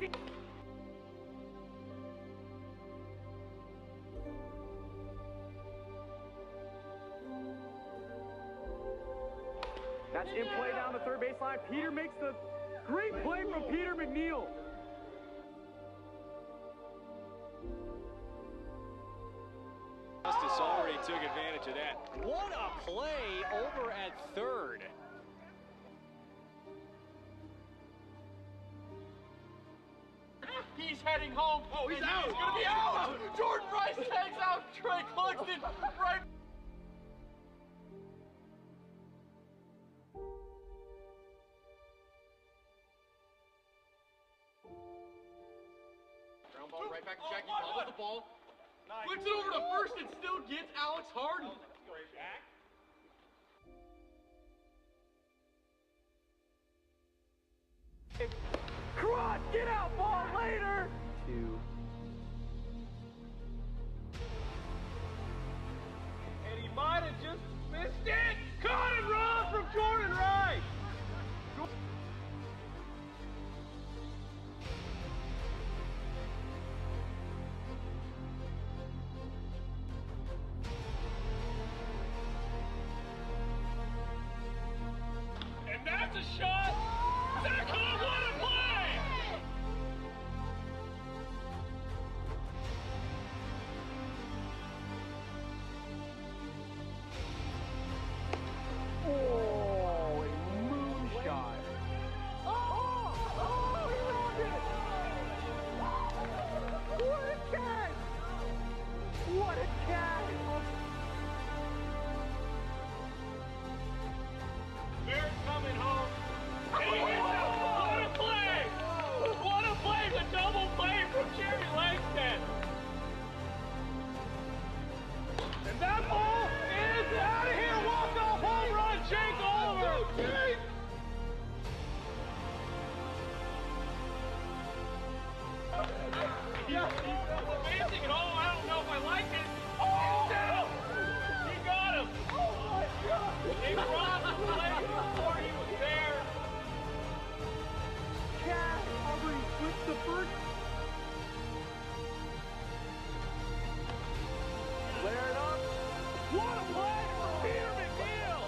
60. That's in play down the third baseline. Peter makes the great play from Peter McNeil. Justice already took advantage of that. What a play over at third. He's heading home. Oh, he's out. He's gonna be out. Jordan Rice tags out Trey Cluxton right. Ground ball right back to Jackie. Bobbles the ball. Flips it over to first and still gets Alex Harden. Crot, get out, ball later. 2. And he might have just missed it. Caught and run from Jordan Rice. And that's a shot. Cyclones, what a play! Oh, a moonshot. Oh, he rolled it! What a catch! What a catch! Bears coming home. And he gets out. What a play! What a play! The double play from Jerry Langston. And that ball is out of here. Walk-off home run, Jake Oliver. He's amazing at all. I don't know if I like it. Oh! Down. He got him. Oh my God! He brought the play before he was there. Cat Aubrey flips the first. Flare it up. What a play from Peter McNeil.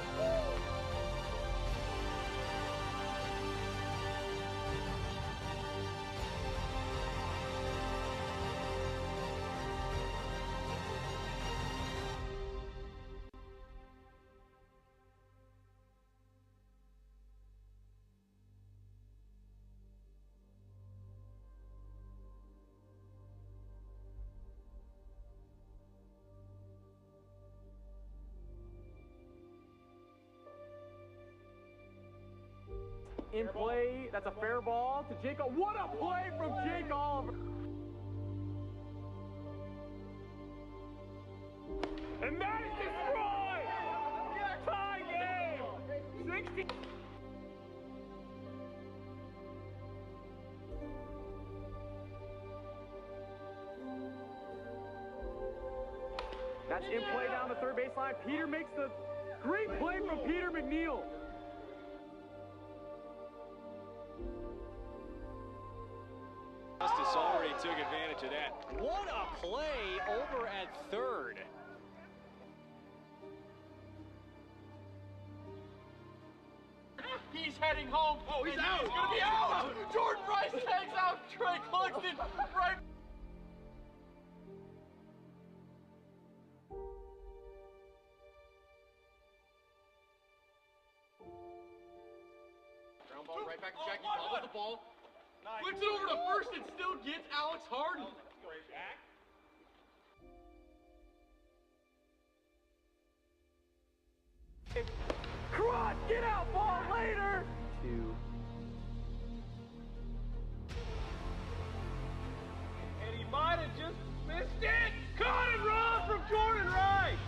In play, that's a fair ball to Jake. What a play from Jake Oliver. And that is destroyed. Tie game. 60. That's in play down the third baseline. Peter makes the great play from Peter McNeil. Justice already took advantage of that. What a play over at third. He's heading home. Oh, he's out. He's gonna be out. Jordan Rice tags out Trey Cluxton right. Ground ball right back to Jackie. Bobbles the ball. Flips it over to first and still gets Alex Harden. Crot, get out, ball later. 2. And he might have just missed it. Caught and run from Jordan Rice.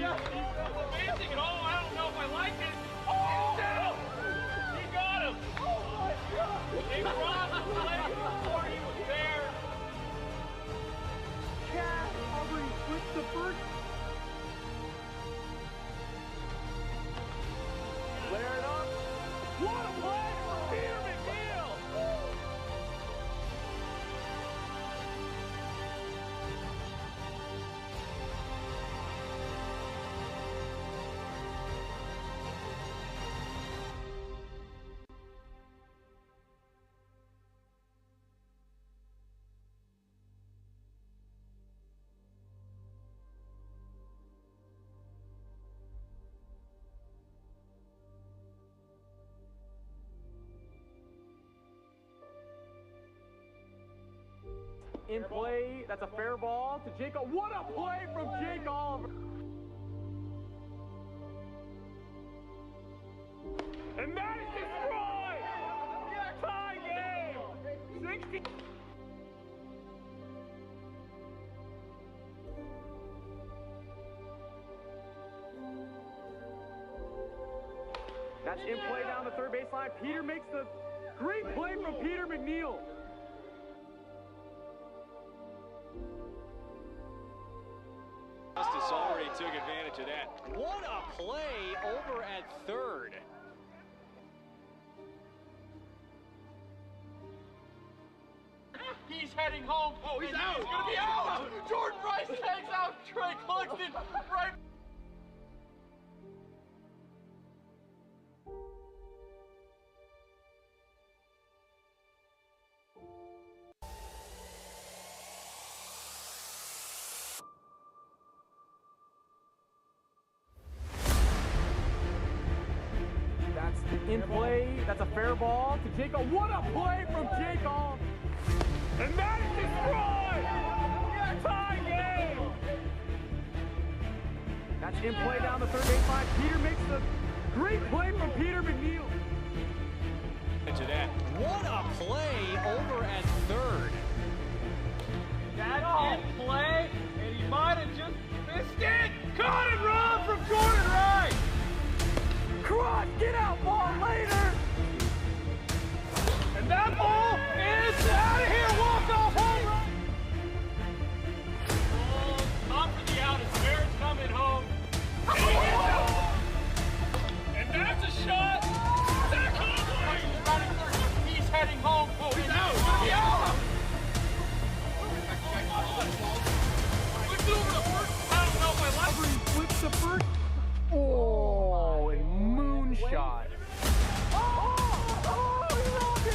advancing at all. I don't know if I like it. Oh! He got him! Oh my God! He crossed the plate before he was there. Cat Aubrey flips the first. Flare it up. What a play from Peter McNeil! In play, that's a fair ball to Jake. What a play from Jake Oliver! And that is destroyed! Tie game! 60. That's in play down the third baseline. Peter makes the great play from Peter McNeil. Justice already took advantage of that. What a play over at third. He's heading home. Oh, he's out. He's going to be out. Jordan Rice takes out Trey Cluxton right. That's in play, that's a fair ball to Jake. What a play from Jake Oliver! And that is destroyed! Tie game! That's in play down the third baseline. Peter makes the great play from Peter McNeil. To that. What a play over at third. That's in play, and he might have just missed it! Caught and run from Jordan Rice! Cross, get out, ball later! And that ball is out of here! Walk-off home run! Oh, top for the out as Barrett's coming home. And he gets out! And that's a shot! Zach Conway! He's running third. He's heading home. Oh, he's out! He's gonna be out! Flips it over the first. I don't know if I like Aubrey flips the first. Oh, and moonshot. Oh, he robbed it!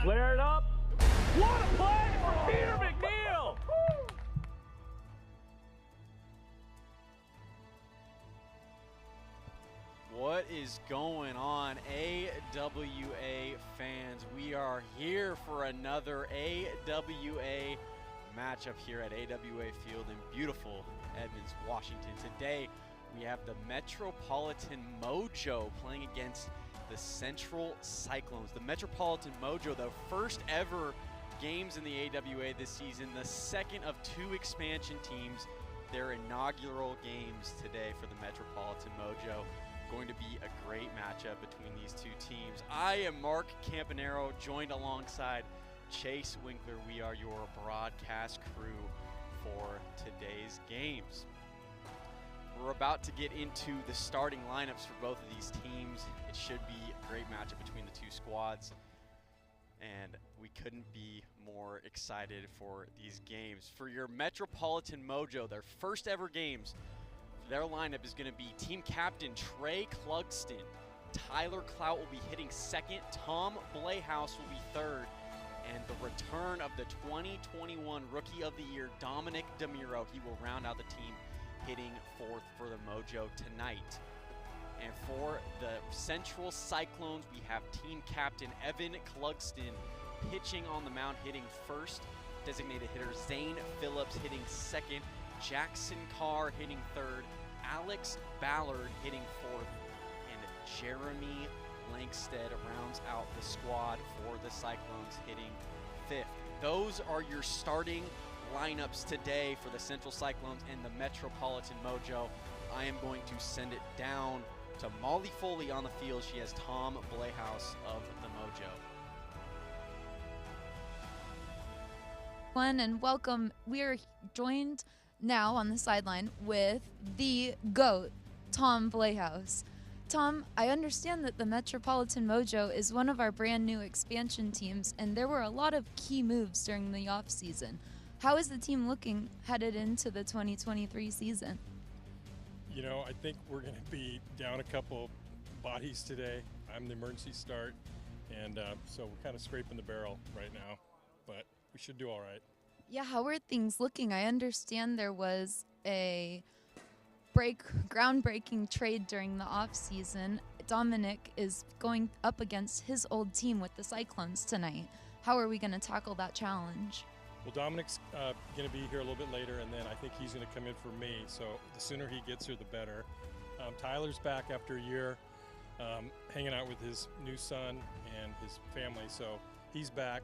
Flare it up. What a play from Peter McNeil! What is going on, AWA fans? We are here for another AWA matchup here at AWA Field in beautiful Edmonds, Washington. Today, we have the Metropolitan Mojo playing against the Central Cyclones. The Metropolitan Mojo, the first ever games in the AWA this season, the second of two expansion teams, their inaugural games today for the Metropolitan Mojo. Going to be a great matchup between these two teams. I am Mark Campanero, joined alongside Chase Winkler. We are your broadcast crew for today's games. We're about to get into the starting lineups for both of these teams. It should be a great matchup between the two squads, and we couldn't be more excited for these games. For your Metropolitan Mojo, their first ever games, their lineup is going to be team captain Trey Cluxton. Tyler Clout will be hitting second. Tom Blayhouse will be third. And the return of the 2021 Rookie of the Year, Dominic DeMiro, he will round out the team hitting fourth for the Mojo tonight. And for the Central Cyclones, we have team captain Evan Clugston pitching on the mound, hitting first. Designated hitter Zane Phillips hitting second. Jackson Carr hitting third. Alex Ballard hitting fourth. And Jeremy Langstead rounds out the squad for the Cyclones, hitting 5th. Those are your starting lineups today for the Central Cyclones and the Metropolitan Mojo. I am going to send it down to Molly Foley on the field. She has Tom Blayhouse of the Mojo. And welcome. We are joined now on the sideline with the GOAT, Tom Blayhouse. Tom, I understand that the Metropolitan Mojo is one of our brand new expansion teams, and there were a lot of key moves during the offseason. How is the team looking headed into the 2023 season? You know, I think we're going to be down a couple bodies today. I'm the emergency start, and so we're kind of scraping the barrel right now, but we should do all right. Yeah, how are things looking? I understand there was a groundbreaking trade during the offseason. Dominic is going up against his old team with the Cyclones tonight. How are we going to tackle that challenge? Well, Dominic's going to be here a little bit later, and then I think he's going to come in for me, so the sooner he gets here, the better. Tyler's back after a year, hanging out with his new son and his family, so he's back.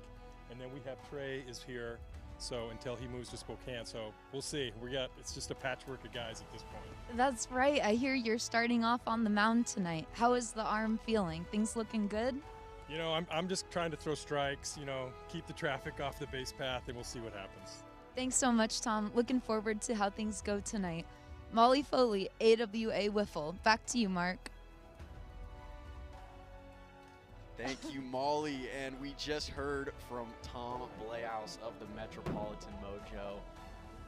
And then we have Trey is here, so until he moves to Spokane, so we'll see. It's just a patchwork of guys at this point. That's right. I hear you're starting off on the mound tonight. How is the arm feeling? Things looking good? You know, I'm just trying to throw strikes, you know, keep the traffic off the base path, and we'll see what happens. Thanks so much, Tom. Looking forward to how things go tonight. Molly Foley, AWA Wiffle. Back to you, Mark. Thank you, Molly. And we just heard from Tom Blayhouse of the Metropolitan Mojo.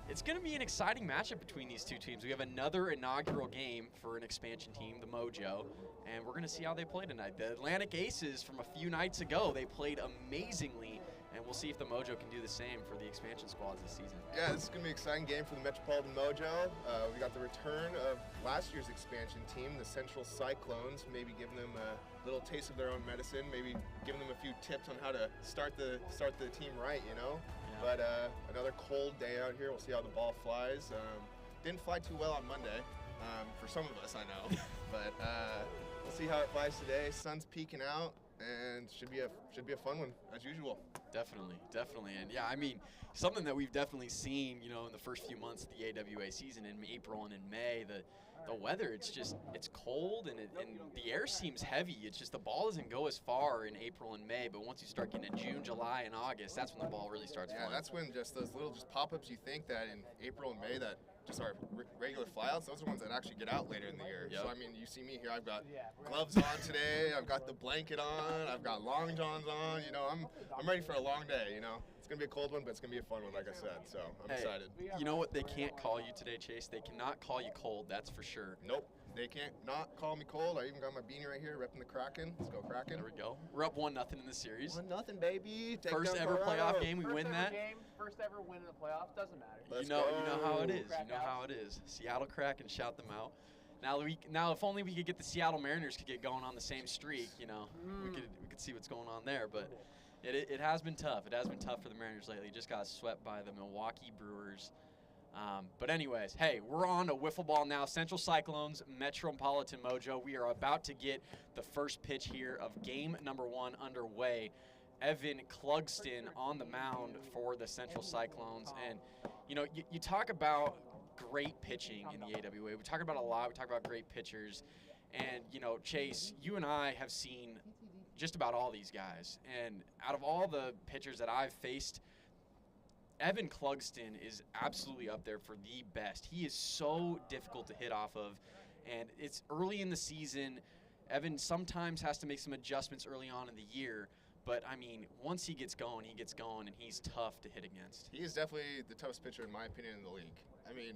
It's going to be an exciting matchup between these two teams. We have another inaugural game for an expansion team, the Mojo, and we're going to see how they play tonight. The Atlantic Aces from a few nights ago, they played amazingly, and we'll see if the Mojo can do the same for the expansion squads this season. Yeah, this is going to be an exciting game for the Metropolitan Mojo. We got the return of last year's expansion team, the Central Cyclones, maybe giving them a little taste of their own medicine, maybe giving them a few tips on how to start the team right, you know? Yeah. But another cold day out here. We'll see how the ball flies. Didn't fly too well on Monday, for some of us, I know. But we'll see how it flies today. Sun's peeking out, and should be a fun one as usual. Definitely, and yeah, I mean, something that we've definitely seen, you know, in the first few months of the AWA season in April and in May, the weather, it's cold and the air seems heavy. It's just the ball doesn't go as far in April and May, but once you start getting to June, July, and August, that's when the ball really starts flying. Yeah, that's when just those little pop-ups you think that in April and May that just are regular flyouts, those are ones that actually get out later in the year. Yep. So, I mean, you see me here, I've got gloves on today, I've got the blanket on, I've got long johns on, you know, I'm ready for a long day, you know. It's going to be a cold one, but it's going to be a fun one, like I said, so I'm excited. You know what they can't call you today, Chase? They cannot call you cold, that's for sure. Nope, they can't not call me cold. I even got my beanie right here, repping the Kraken. Let's go Kraken. There we go. We're up 1-0 in the series. 1-0, baby. First ever playoff game, we win that. First ever win in the playoffs, doesn't matter. You know how it is. You know how it is. Seattle Kraken, shout them out. Now, if only we could get the Seattle Mariners could get going on the same streak, you know, we could see what's going on there. But it has been tough. It has been tough for the Mariners lately. Just got swept by the Milwaukee Brewers. But anyways, hey, we're on to Wiffle Ball now. Central Cyclones, Metropolitan Mojo. We are about to get the first pitch here of game number 1 underway. Evan Clugston on the mound for the Central Cyclones. And, you know, you talk about great pitching in the AWA. We talk about a lot. We talk about great pitchers. And, you know, Chase, you and I have seen just about all these guys. And out of all the pitchers that I've faced, Evan Clugston is absolutely up there for the best. He is so difficult to hit off of. And it's early in the season. Evan sometimes has to make some adjustments early on in the year. But, I mean, once he gets going, and he's tough to hit against. He is definitely the toughest pitcher, in my opinion, in the league. I mean,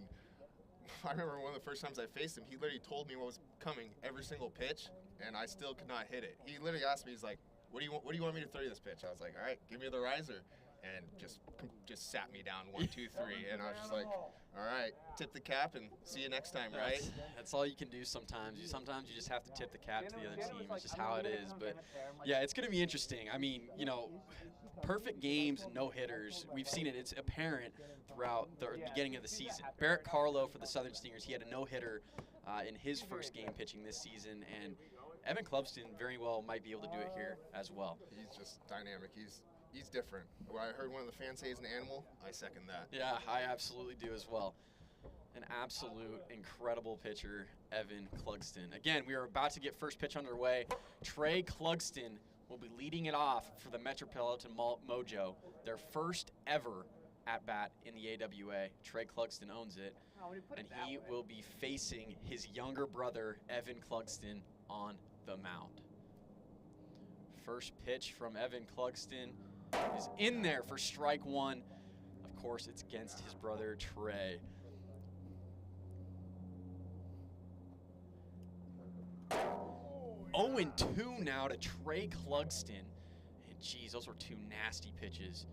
I remember one of the first times I faced him, he literally told me what was coming every single pitch, and I still could not hit it. He literally asked me, he's like, what do you want me to throw you this pitch? I was like, all right, give me the riser. And just sat me down 1, 2, 3, and I was just like, all right, tip the cap and see you next time, right? That's all you can do sometimes. Sometimes you just have to tip the cap to the other team. It's just how it is. But, yeah, it's going to be interesting. I mean, you know, perfect games, no hitters. We've seen it. It's apparent throughout the beginning of the season. Barrett Carlo for the Southern Stingers, he had a no-hitter in his first game pitching this season, and Evan Clubston very well might be able to do it here as well. He's just dynamic. He's different. When I heard one of the fans say he's an animal, I second that. Yeah, I absolutely do as well. An absolute incredible pitcher, Evan Clugston. Again, we are about to get first pitch underway. Trey Clugston will be leading it off for the Metropolitan Mojo, their first ever at-bat in the AWA. Trey Clugston owns it, and he will be facing his younger brother, Evan Clugston, on the mound. First pitch from Evan Clugston is in there for strike one. Of course, it's against his brother, Trey. Oh, 0-2 now to Trey Clugston. And geez, those were two nasty pitches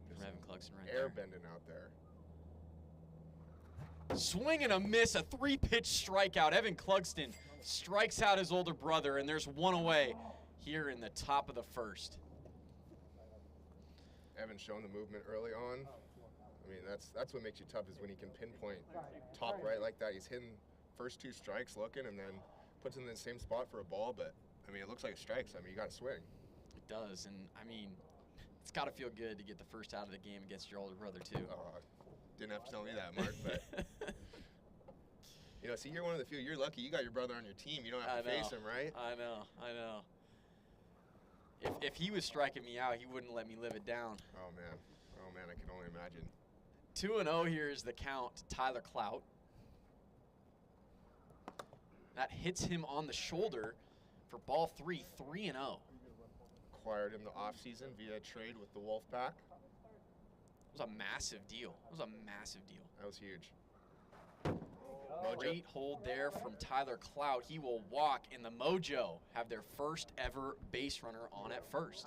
from Evan Clugston right there. Airbending out there. Swing and a miss, a 3-pitch strikeout. Evan Clugston strikes out his older brother, and there's one away here in the top of the first. Evan's shown the movement early on. I mean, that's what makes you tough, is when he can pinpoint top right like that. He's hitting first 2 strikes looking, and then puts it in the same spot for a ball, but I mean, it looks like a strike, so I mean, you got to swing. It does, and I mean, it's got to feel good to get the first out of the game against your older brother, too. Didn't have to tell me that, Mark, but you know, see, you're one of the few. You're lucky you got your brother on your team. You don't have to face him, right? I know. If he was striking me out, he wouldn't let me live it down. Oh, man, I can only imagine. 2-0 here is the count to Tyler Clout. That hits him on the shoulder for ball 3, 3-0. Acquired in the offseason via trade with the Wolfpack. It was a massive deal. That was huge. Great hold there from Tyler Clout. He will walk, and the Mojo have their first ever base runner on at first.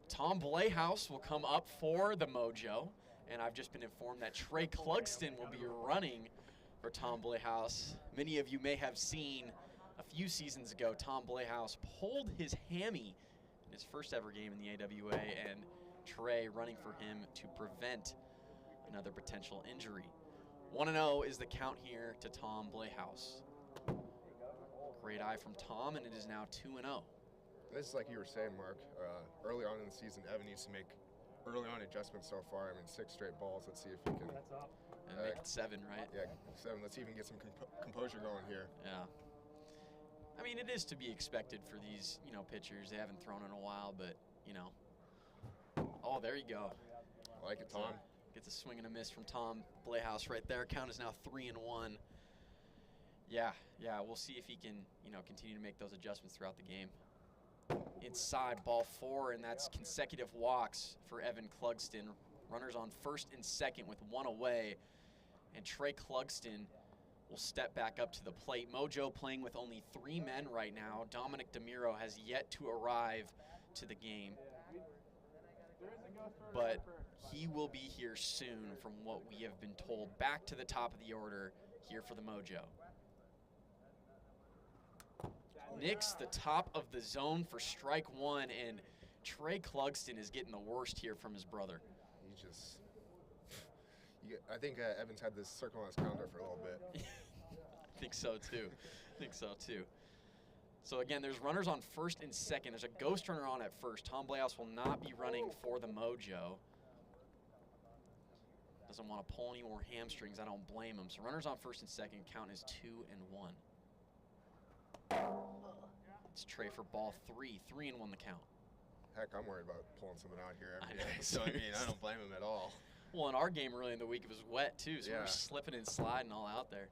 Tom Playhouse will come up for the Mojo, and I've just been informed that Trey Clugston will be running for Tom Playhouse. Many of you may have seen a few seasons ago, Tom Playhouse pulled his hammy in his first ever game in the AWA, and Trey running for him to prevent another potential injury. 1-0 is the count here to Tom Playhouse. Great eye from Tom, and it is now 2-0. This is like you were saying, Mark. Early on in the season, Evan needs to make early on adjustments so far. I mean, 6 straight balls. Let's see if he can. And make it 7, right? Yeah, 7. Let's even get some composure going here. Yeah. I mean, it is to be expected for these, pitchers. They haven't thrown in a while, but, Oh, there you go. I like it, Tom. Gets a swing and a miss from Tom Playhouse right there. Count is now 3-1. Yeah, we'll see if he can, continue to make those adjustments throughout the game. Inside, ball 4, and that's consecutive walks for Evan Clugston. Runners on first and second with 1 away, and Trey Clugston will step back up to the plate. Mojo playing with only 3 men right now. Dominic DeMiro has yet to arrive to the game, but he will be here soon from what we have been told. Back to the top of the order here for the Mojo. Nicks the top of the zone for strike 1, and Trey Clugston is getting the worst here from his brother. He just, I think Evans had this circle on his calendar for a little bit. I think so too. So again, there's runners on first and second. There's a ghost runner on at first. Tom Playhouse will not be running for the Mojo. Doesn't want to pull any more hamstrings. I don't blame him. So runners on first and second. Count is 2-1. It's Trey for ball 3. 3-1 the count. Heck, I'm worried about pulling something out here every I know, day. So, I mean, I don't blame him at all. Well, in our game early in the week, it was wet, too, so we were slipping and sliding all out there.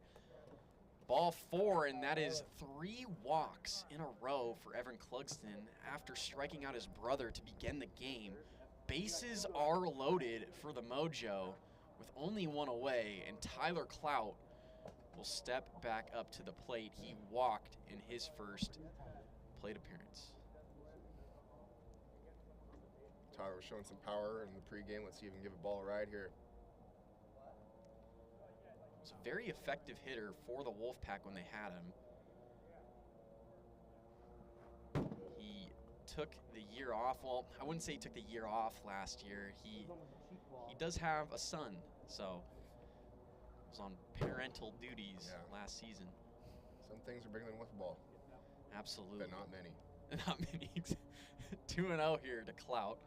Ball 4, and that is 3 walks in a row for Evan Clugston after striking out his brother to begin the game. Bases are loaded for the Mojo with only 1 away, and Tyler Clout will step back up to the plate. He walked in his first plate appearance. Tyler was showing some power in the pregame. Let's see if he can give a ball a ride here. He's a very effective hitter for the Wolfpack when they had him. He took the year off. Well, I wouldn't say he took the year off last year. He does have a son, so was on parental duties last season. Some things are bigger than wiffle ball. Absolutely. but not many. Not many. 2-0 here to Clout.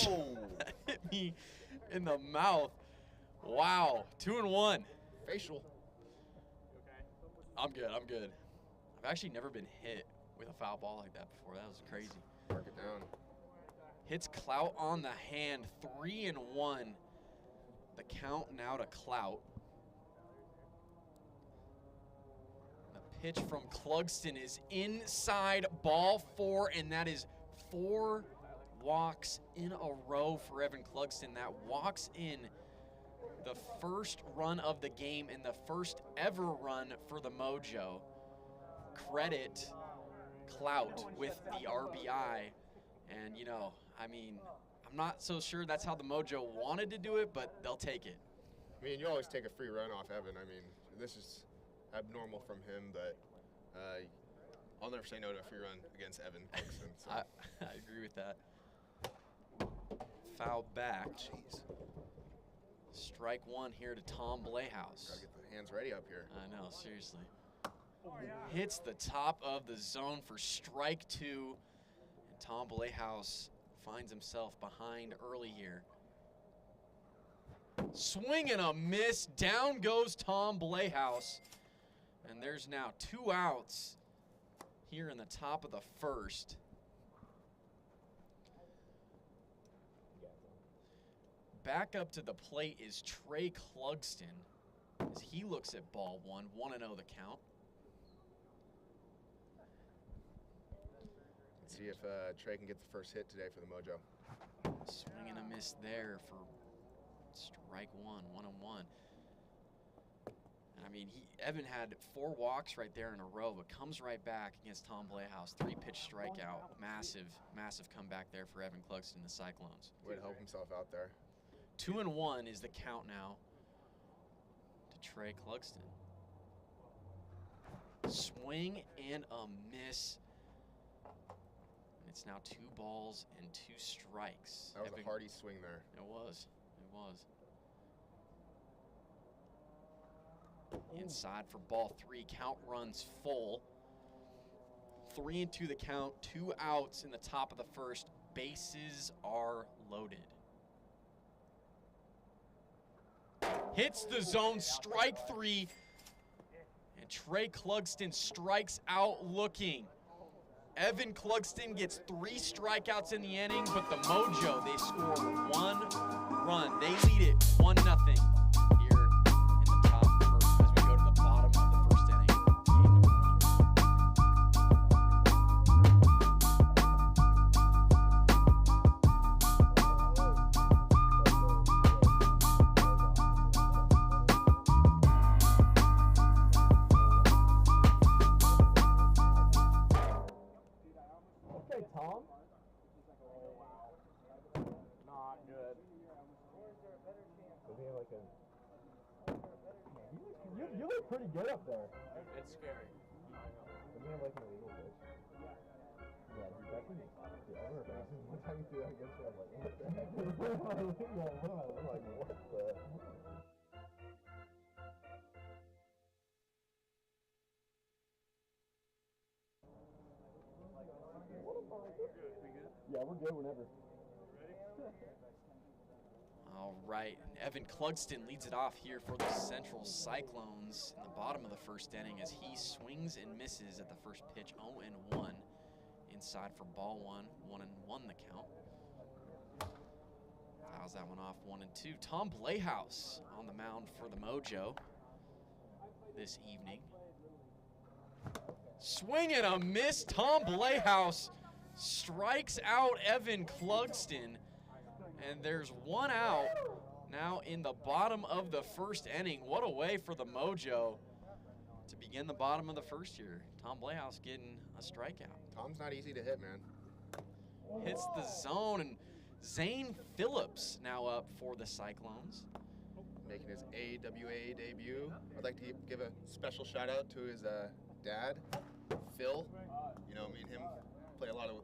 Oh! That hit me in the mouth. Wow. 2-1. Facial. I'm good. I'm good. I've actually never been hit with a foul ball like that before. That was crazy. Mark it down. Hits Clout on the hand. 3-1. The count now to Clout. The pitch from Clugston is inside, ball 4, and that is 4 walks in a row for Evan Clugston. That walks in the first run of the game and the first ever run for the Mojo. Credit Clout with the RBI. And, you know, I mean, I'm not so sure that's how the Mojo wanted to do it, but they'll take it. I mean, you always take a free run off Evan. I mean, this is abnormal from him, but I'll never say no to a free run against Evan Clugston. So. I agree with that. Foul back. Jeez. Strike 1 here to Tom Playhouse. Gotta get the hands ready up here. I know, seriously. Hits the top of the zone for strike 2. And Tom Playhouse finds himself behind early here. Swing and a miss. Down goes Tom Playhouse. And there's now 2 outs here in the top of the first. Back up to the plate is Trey Clugston as he looks at ball 1. 1-0 the count. Let's see if Trey can get the first hit today for the Mojo. Swing and a miss there for strike 1, 1-1. I mean, Evan had 4 walks right there in a row, but comes right back against Tom Playhouse. 3-pitch strikeout. Massive, massive comeback there for Evan Clugston, the Cyclones. Way to help himself out there. 2-1 is the count now to Trey Clugston. Swing and a miss. And it's now 2 balls and 2 strikes. That was a hearty swing there. It was. It was. Inside for ball 3. Count runs full. 3-2 the count. 2 outs in the top of the first. Bases are loaded. Hits the zone, strike 3. And Trey Clugston strikes out looking. Evan Clugston gets 3 strikeouts in the inning, but the Mojo, they score 1 run. They lead it 1-0 here in the top first as we go to the bottom of the first inning. Game number 1. Okay, Tom. Not good. You look pretty good up there. It's scary. Doesn't he have like an illegal pitch? Yeah, dude, that thing is amazing. One time he threw that against me, I was like, what the heck? I'm like, what the? Yeah, we're good whenever. All right, and Evan Clugston leads it off here for the Central Cyclones in the bottom of the first inning as he swings and misses at the first pitch, 0-1. Inside for ball 1, 1-1 the count. Fouls that one off, 1-2. Tom Playhouse on the mound for the Mojo this evening. Swing and a miss. Tom Playhouse strikes out Evan Clugston. And there's 1 out now in the bottom of the first inning. What a way for the Mojo to begin the bottom of the first here. Tom Playhouse getting a strikeout. Tom's not easy to hit, man. Hits the zone, and Zane Phillips now up for the Cyclones. Making his AWA debut. I'd like to give a special shout out to his dad, Phil. You know, me and him play a lot of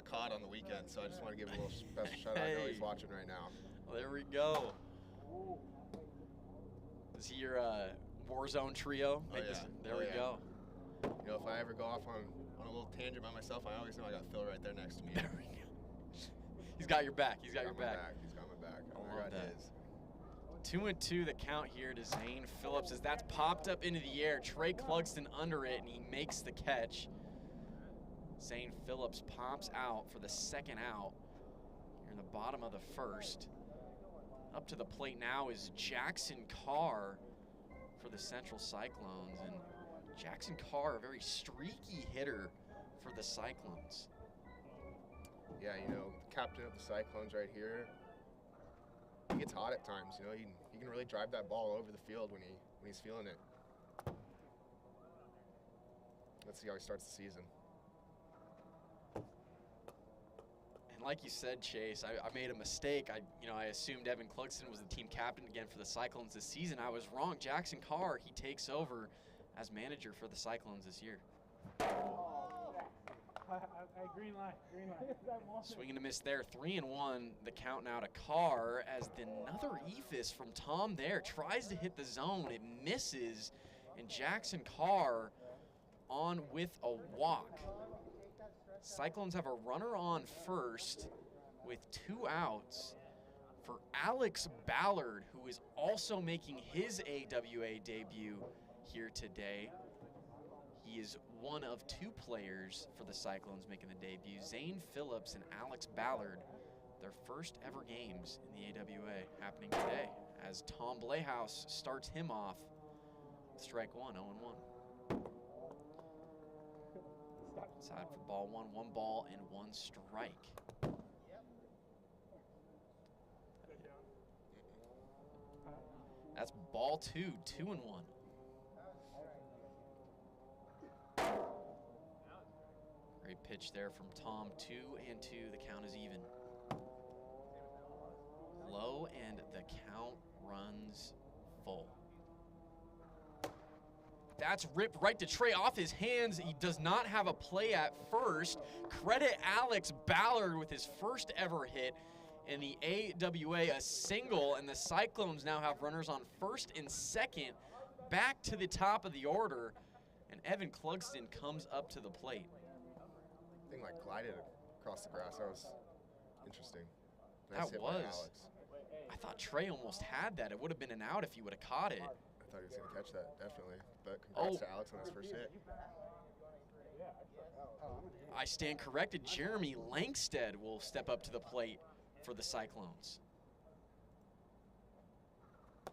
COD on the weekend, so I just want to give a little special shout out. I know he's watching right now. Well, there we go. Is he your Warzone trio? Oh, yeah. There Oh, we yeah. go. you know, if I ever go off on a little tangent by myself, I always know I got Phil right there next to me. There we go. He's got your back. He's got your back. He's got my back. I I love got that. his. 2-2 the count here to Zane Phillips as that's popped up into the air. Trey Clugston under it, and he makes the catch. Zane Phillips pops out for the second out here in the bottom of the first. Up to the plate now is Jackson Carr for the Central Cyclones. And Jackson Carr, a very streaky hitter for the Cyclones. Yeah, you know, the captain of the Cyclones right here, he gets hot at times. You know, he can really drive that ball over the field when he's feeling it. Let's see how he starts the season. And like you said, Chase, I made a mistake. I assumed Evan Clugston was the team captain again for the Cyclones this season. I was wrong. Jackson Carr, he takes over as manager for the Cyclones this year. Green light. Swing and a miss there. 3-1. The count now to Carr as another ephus from Tom there tries to hit the zone. It misses, and Jackson Carr on with a walk. Cyclones have a runner on first with 2 outs for Alex Ballard, who is also making his AWA debut here today. He is one of 2 players for the Cyclones making the debut. Zane Phillips and Alex Ballard, their first ever games in the AWA happening today as Tom Blehaus starts him off. Strike 1, 0-1. Side for ball 1, 1 ball and 1 strike. That's ball 2, 2-1. Great pitch there from Tom. 2-2. The count is even. Low and the count runs full. That's ripped right to Trey off his hands. He does not have a play at first. Credit Alex Ballard with his first ever hit in the AWA, a single, and the Cyclones now have runners on first and second, back to the top of the order, and Evan Clugston comes up to the plate. Thing like glided across the grass. That was interesting. That Nice hit by was. Alex. I thought Trey almost had that. It would have been an out if he would have caught it. I thought he was going to catch that, definitely. But congrats to Alex on his first hit. I stand corrected. Jeremy Langstead will step up to the plate for the Cyclones. As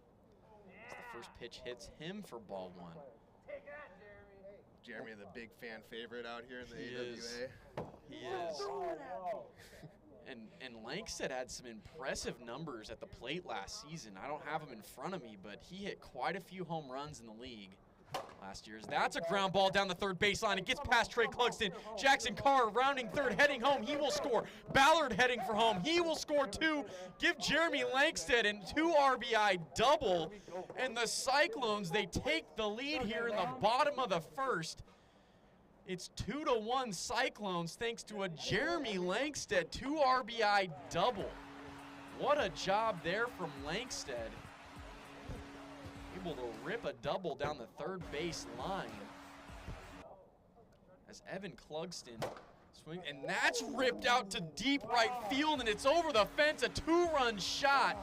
the first pitch hits him for ball 1. Jeremy, the big fan favorite out here in the He AWA. is. He is. And Langstead had some impressive numbers at the plate last season. I don't have them in front of me, but he hit quite a few home runs in the league last year. That's a ground ball down the third baseline. It gets past Trey Clugston. Jackson Carr rounding third, heading home. He will score. Ballard heading for home. He will score 2. Give Jeremy Langstead a 2 RBI double. And the Cyclones, they take the lead here in the bottom of the first. It's 2-1 Cyclones thanks to a Jeremy Langstead 2 RBI double. What a job there from Langstead. Able to rip a double down the third base line. As Evan Clugston swings, and that's ripped out to deep right field, and it's over the fence, a 2-run shot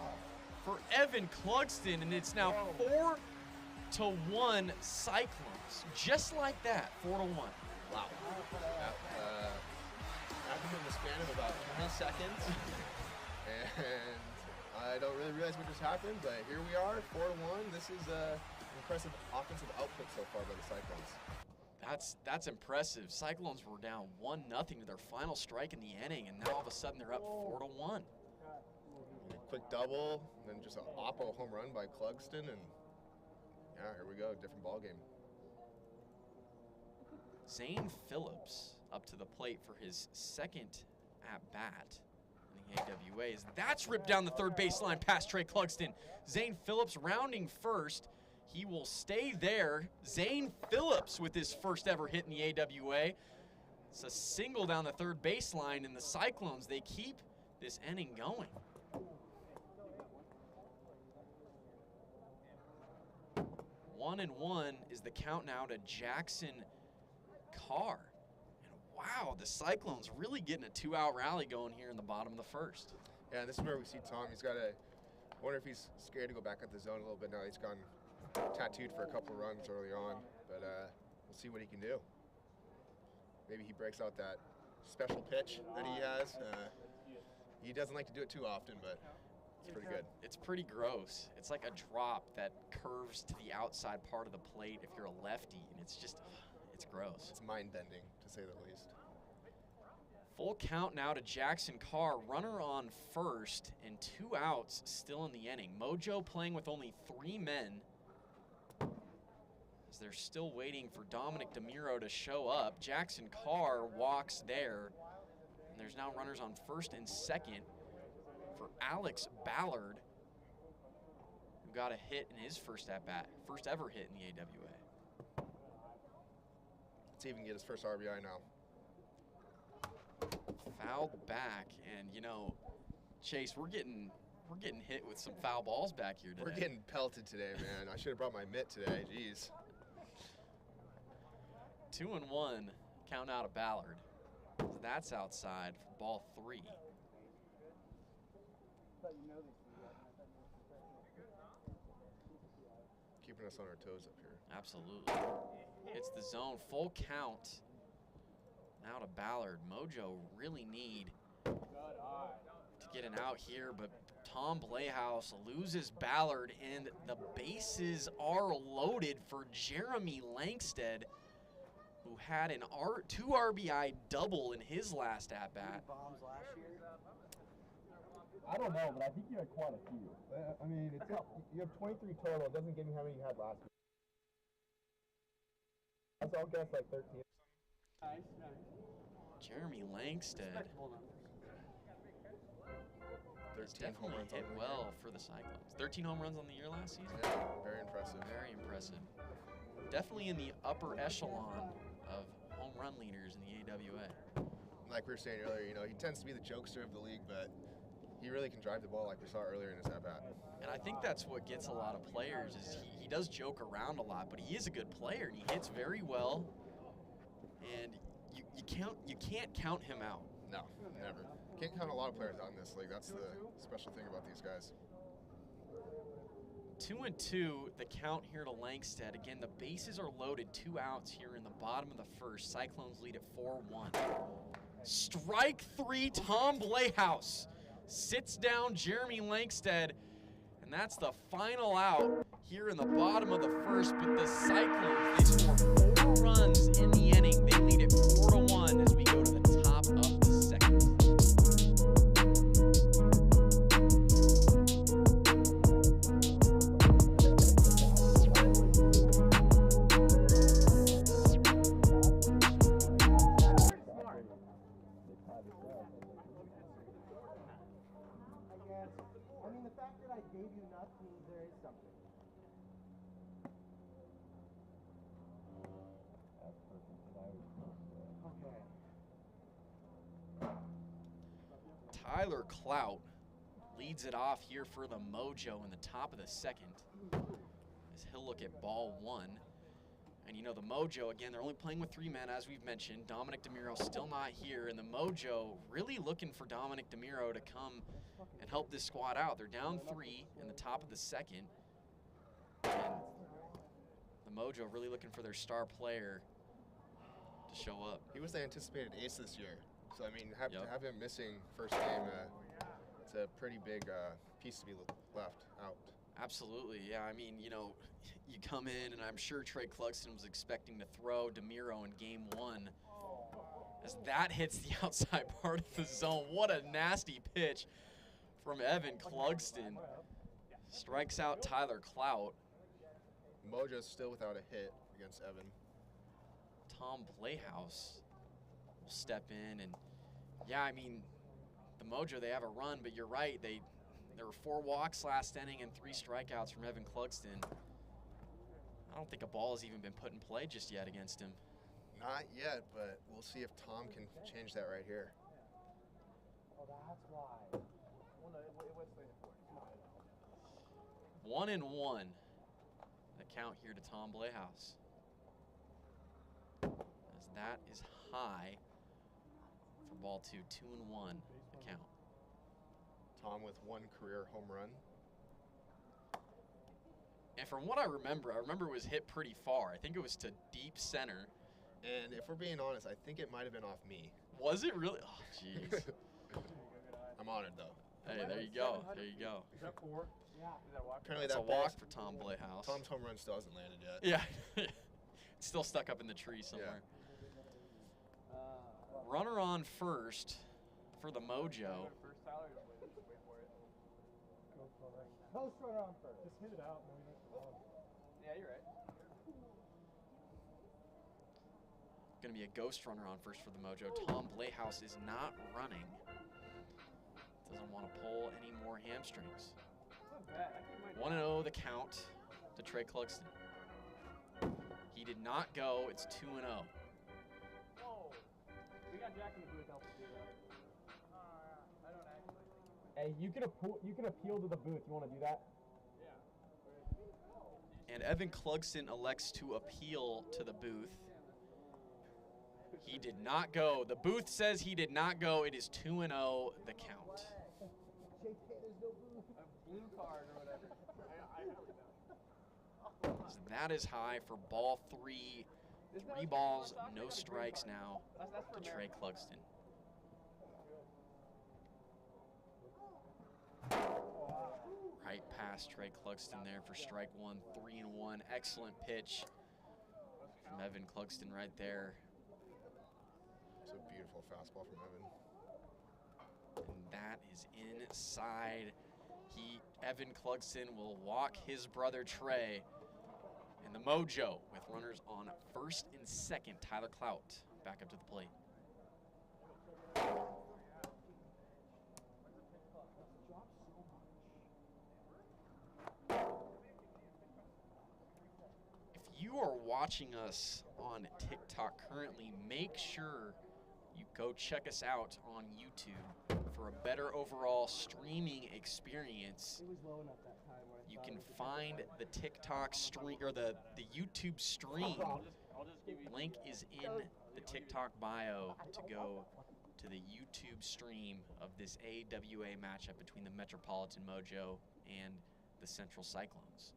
for Evan Clugston, and it's now 4-1 Cyclones. Just like that, 4-1. Wow. Happened in the span of about 3 seconds. And I don't really realize what just happened, but here we are, 4-1. This is an impressive offensive output so far by the Cyclones. That's impressive. Cyclones were down 1-0 to their final strike in the inning, and now all of a sudden they're up 4-1. Quick double, and then just an oppo home run by Clugston, and yeah, here we go, different ball game. Zane Phillips up to the plate for his second at-bat in the AWA. That's ripped down the third baseline past Trey Clugston. Zane Phillips rounding first. He will stay there. Zane Phillips with his first ever hit in the AWA. It's a single down the third baseline, and the Cyclones, they keep this inning going. One and one is the count now to Jackson Carr. And wow, the Cyclones really getting a 2-out rally going here in the bottom of the first. Yeah, and this is where we see Tom. He's got to wonder if he's scared to go back at the zone a little bit now. He's gone tattooed for a couple of runs early on, but we'll see what he can do. Maybe he breaks out that special pitch that he has. He doesn't like to do it too often, but it's pretty good. It's pretty gross. It's like a drop that curves to the outside part of the plate if you're a lefty, and it's just, it's gross. It's mind-bending, to say the least. Full count now to Jackson Carr, runner on first, and 2 outs still in the inning. Mojo playing with only 3 men, as they're still waiting for Dominic DeMiro to show up. Jackson Carr walks there, and there's now runners on first and second for Alex Ballard, who got a hit in his first at-bat, first ever hit in the AWA. Let's even get his first RBI now. Fouled back, and you know, Chase, we're getting hit with some foul balls back here today. We're getting pelted today, man. I should have brought my mitt today. Jeez. 2-1 count out of Ballard. That's outside for ball 3. Keeping us on our toes up here. Absolutely. It's the zone, full count. Now to Ballard. Mojo really need to get an out here, but Tom Playhouse loses Ballard, and the bases are loaded for Jeremy Langsted, who had an 2 RBI double in his last at-bat. I don't know, but I think you had quite a few. I mean, you have 23 total. It doesn't give me how many you had last week. So I'll guess like 13. Jeremy Langsted has 13 home definitely runs hit on the well for the Cyclones. 13 home runs on the year last season. Yeah, very impressive. Very impressive. Definitely in the upper echelon of home run leaders in the AWA. Like we were saying earlier, you know, he tends to be the jokester of the league, but he really can drive the ball like we saw earlier in his at-bat. And I think that's what gets a lot of players is he does joke around a lot, but he is a good player and he hits very well. And you can't count him out. No, never. Can't count a lot of players out in this league. That's the special thing about these guys. 2-2, the count here to Langsted. Again, the bases are loaded, 2 outs here in the bottom of the first. Cyclones lead at 4-1. Strike 3, Tom Playhouse sits down Jeremy Langsted, and that's the final out here in the bottom of the first. But the Cyclones, they score 4 runs in the inning. They lead it 4-1 as we go to the top of the second. I mean, the fact that I gave you nuts means there is something. Okay. Tyler Clout leads it off here for the Mojo in the top of the second as he'll look at ball 1. And you know, the Mojo, again, they're only playing with 3 men, as we've mentioned. Dominic DeMiro still not here, and the Mojo really looking for Dominic DeMiro to come and help this squad out. They're down 3 in the top of the second. And the Mojo really looking for their star player to show up. He was the anticipated ace this year. So, I mean, to have him missing first game, it's a pretty big piece to be left out. Absolutely, yeah. I mean, you know, you come in, and I'm sure Trey Clugston was expecting to throw DeMiro in game 1. As that hits the outside part of the zone. What a nasty pitch from Evan Clugston. Strikes out Tyler Clout. Mojo's still without a hit against Evan. Tom Playhouse will step in, and yeah, I mean, the Mojo, they have a run, but you're right, there were 4 walks last inning and 3 strikeouts from Evan Clugston. I don't think a ball has even been put in play just yet against him. Not yet, but we'll see if Tom can change that right here. Oh, that's why. 1-1. The count here to Tom Playhouse. As that is high for ball 2, 2-1 the count. Tom with 1 career home run. And from what I remember it was hit pretty far. I think it was to deep center. And if we're being honest, I think it might have been off me. Was it really? Oh, jeez. I'm honored, though. Hey, there you go. There you go. Is that 4? Yeah. Is that walk? Apparently It's a that walk ball- for Tom Playhouse. Tom's home run still hasn't landed yet. Yeah. It's still stuck up in the tree somewhere. Runner on first for the Mojo. First, Tyler, just wait for it. Post runner on first. Just hit it out. Yeah, you're right. Going to be a ghost runner on first for the Mojo. Tom Playhouse is not running. Doesn't want to pull any more hamstrings. 1-0 the count to Trey Clugston. He did not go. It's 2-0. Whoa. We got Jack in the booth helping do that. I don't actually think. Hey, you can appeal to the booth. You want to do that? And Evan Clugston elects to appeal to the booth. He did not go. The booth says he did not go. It is 2-0 the count. A blue card or whatever. I heard that. So that is high for ball 3. 3 balls, no strikes now to Trey Clugston. Right past Trey Clugston there for strike 1, 3-1. Excellent pitch from Evan Clugston right there. It's a beautiful fastball from Evan. And that is inside. Evan Clugston will walk his brother Trey. And the Mojo with runners on first and second. Tyler Clout back up to the plate. If you are watching us on TikTok currently, make sure you go check us out on YouTube for a better overall streaming experience. It was low enough that time when You can find the TikTok stream or the YouTube stream. Link is in the TikTok bio to go to the YouTube stream of this AWA matchup between the Metropolitan Mojo and the Central Cyclones.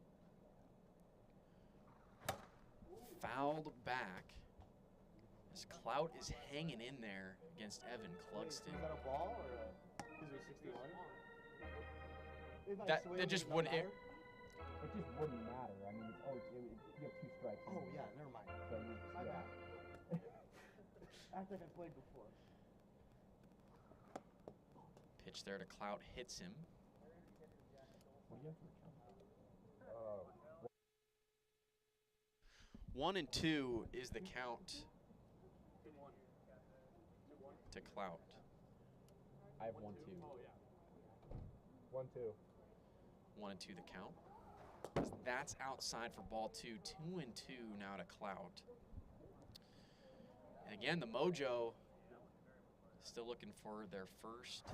Fouled back as Clout is hanging in there against Evan Clugston. Is that a ball or a? Because you're 61. That just wouldn't. It just wouldn't matter. I mean, you have 2 strikes. Oh yeah, never mind. So yeah. Act like I played before. Pitch there to Clout, hits him. What do you have for 1-2 is the count to Clout. I have 1-2. 1-2. 1-2 the count. That's outside for ball 2. 2-2 now to Clout. And again, the Mojo still looking for their first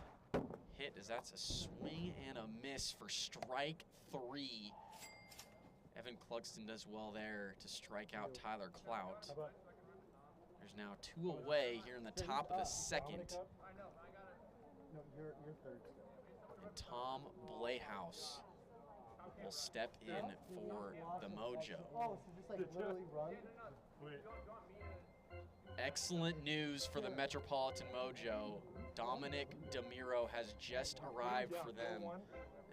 hit, as that's a swing and a miss for strike 3. Evan Clugston does well there to strike out Tyler Clout. There's now 2 away here in the top of the second. No, you're third. And Tom Playhouse will step in for the Mojo. Oh, so just like literally run? Excellent news for the Metropolitan Mojo. Dominic DeMiro has just arrived for them,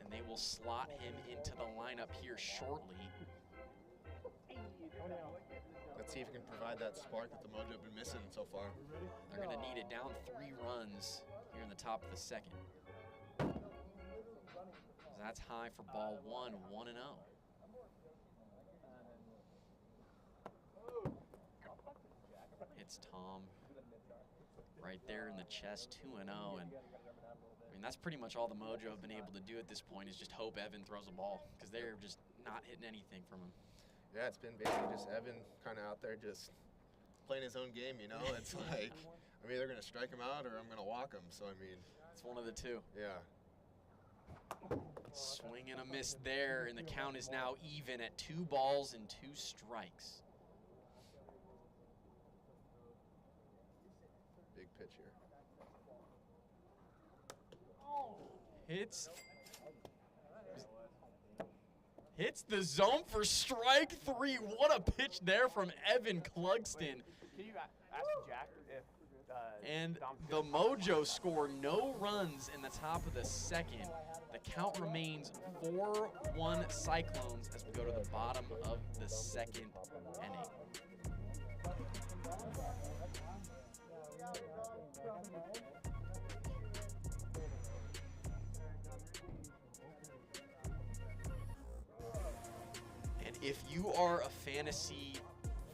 and they will slot him into the lineup here shortly. Let's see if he can provide that spark that the Mojo have been missing so far. They're going to need it down 3 runs here in the top of the second. That's high for ball 1, 1-0. It's Tom right there in the chest, 2-0. And I mean, that's pretty much all the Mojo have been able to do at this point, is just hope Evan throws a ball, because they're just not hitting anything from him. Yeah, it's been basically just Evan kind of out there just playing his own game, you know? It's like, I'm either going to strike him out or I'm going to walk him. So, I mean. It's one of the two. Yeah. Swing and a miss there, and the count is now even at 2 balls and 2 strikes. Hits the zone for strike 3. What a pitch there from Evan Clugston. Can you ask Jack if And the Mojo score no runs in the top of the second. The count remains 4-1 Cyclones as we go to the bottom of the second inning. And if you are a fantasy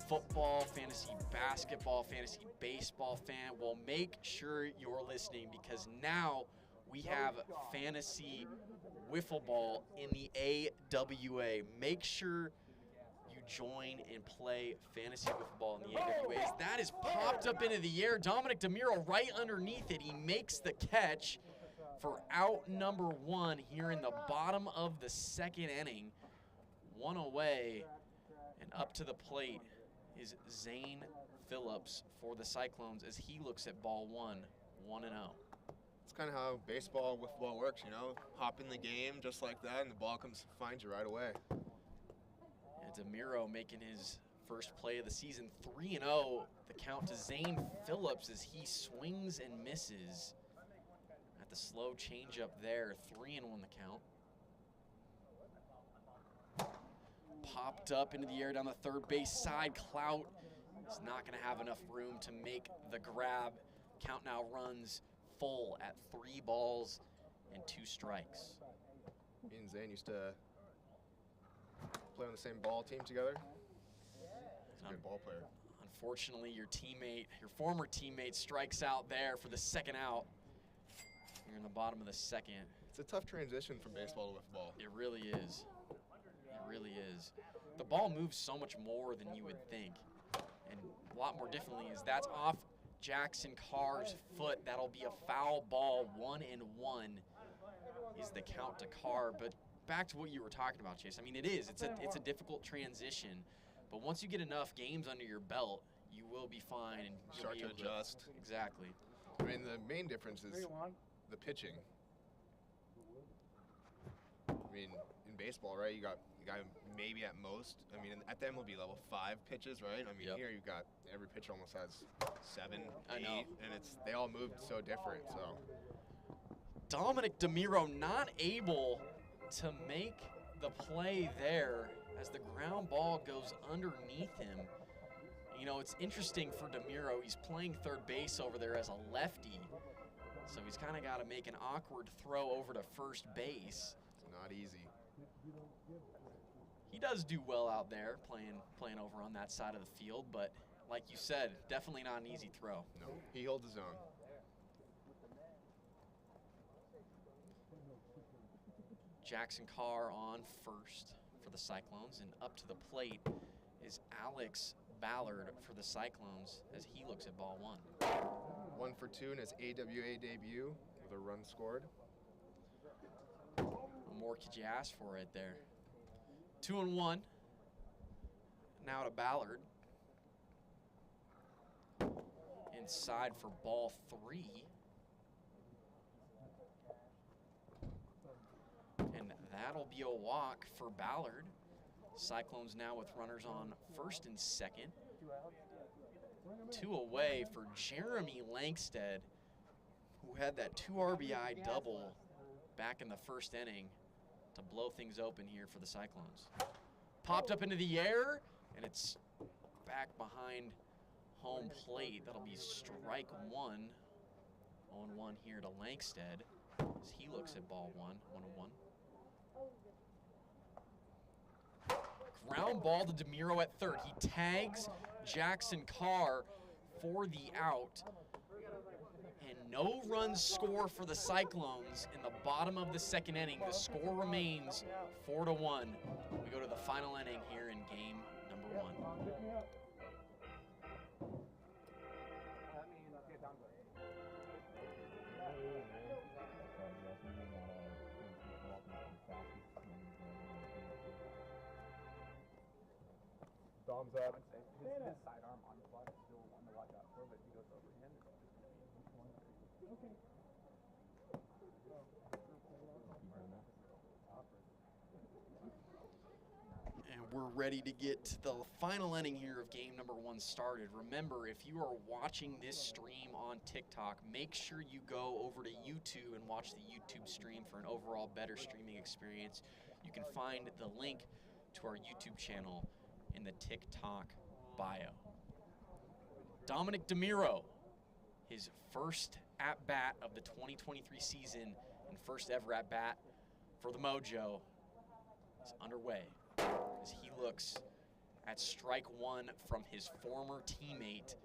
football, fantasy basketball, fantasy baseball fan, well, make sure you're listening because now we have fantasy wiffle ball in the AWA. Make sure you join and play fantasy wiffle ball in the AWA. As that is popped up into the air. Dominic DeMiro right underneath it. He makes the catch for out number 1 here in the bottom of the second inning. 1 away and up to the plate is Zane Phillips for the Cyclones as he looks at ball 1, 1-0. It's kind of how baseball with ball works, you know? Hop in the game just like that, and the ball comes finds you right away. And DeMiro making his first play of the season, 3-0. The count to Zane Phillips as he swings and misses at the slow changeup there. 3-1 the count. Popped up into the air down the third base side. Clout is not going to have enough room to make the grab. Count now runs full at 3 balls and 2 strikes. Me and Zane used to play on the same ball team together. He's a good ball player. Unfortunately, your former teammate strikes out there for the second out. You're in the bottom of the second. It's a tough transition from baseball to wiffle ball. It really is. It really is. The ball moves so much more than you would think. And a lot more differently is that's off Jackson Carr's foot. That'll be a foul ball. 1-1 is the count to Carr. But back to what you were talking about, Chase. I mean, it is. It's a difficult transition. But once you get enough games under your belt, you will be fine. And you'll Start be to able adjust. Exactly. I mean, the main difference is the pitching. I mean, in baseball, right, you got maybe at most, I mean, at the MLB level, 5 pitches, right? I mean, Yep. here you've got every pitcher almost has 7, 8, I know. and they all move so different, so. Dominic DeMiro not able to make the play there as the ground ball goes underneath him. You know, it's interesting for DeMiro. He's playing third base over there as a lefty, so he's kind of got to make an awkward throw over to first base. It's not easy. He does do well out there playing over on that side of the field, but like you said, definitely not an easy throw. No, he holds his own. Jackson Carr on first for the Cyclones, and up to the plate is Alex Ballard for the Cyclones as he looks at ball 1. 1 for 2 in his AWA debut with a run scored. What more could you ask for right there? 2-1. Now to Ballard. Inside for ball 3. And that'll be a walk for Ballard. Cyclones now with runners on first and second. 2 away for Jeremy Langsted, who had that 2 RBI double back in the first inning to blow things open here for the Cyclones. Popped up into the air, and it's back behind home plate. That'll be strike 1. 0-1 here to Langsted as he looks at ball 1, 1-1. Ground ball to DeMiro at third. He tags Jackson Carr for the out. And no runs score for the Cyclones in the bottom of the second inning. The score remains 4-1. We go to the final inning here in game number 1. Thumbs up. His sidearm on the clock is still one to watch out for, but he goes overhand. Okay. we're ready to get to the final inning here of game number 1 started. Remember, if you are watching this stream on TikTok, make sure you go over to YouTube and watch the YouTube stream for an overall better streaming experience. You can find the link to our YouTube channel in the TikTok bio. Dominic DeMiro, his first at-bat of the 2023 season and first ever at-bat for the Mojo is underway as he looks at strike 1 from his former teammate,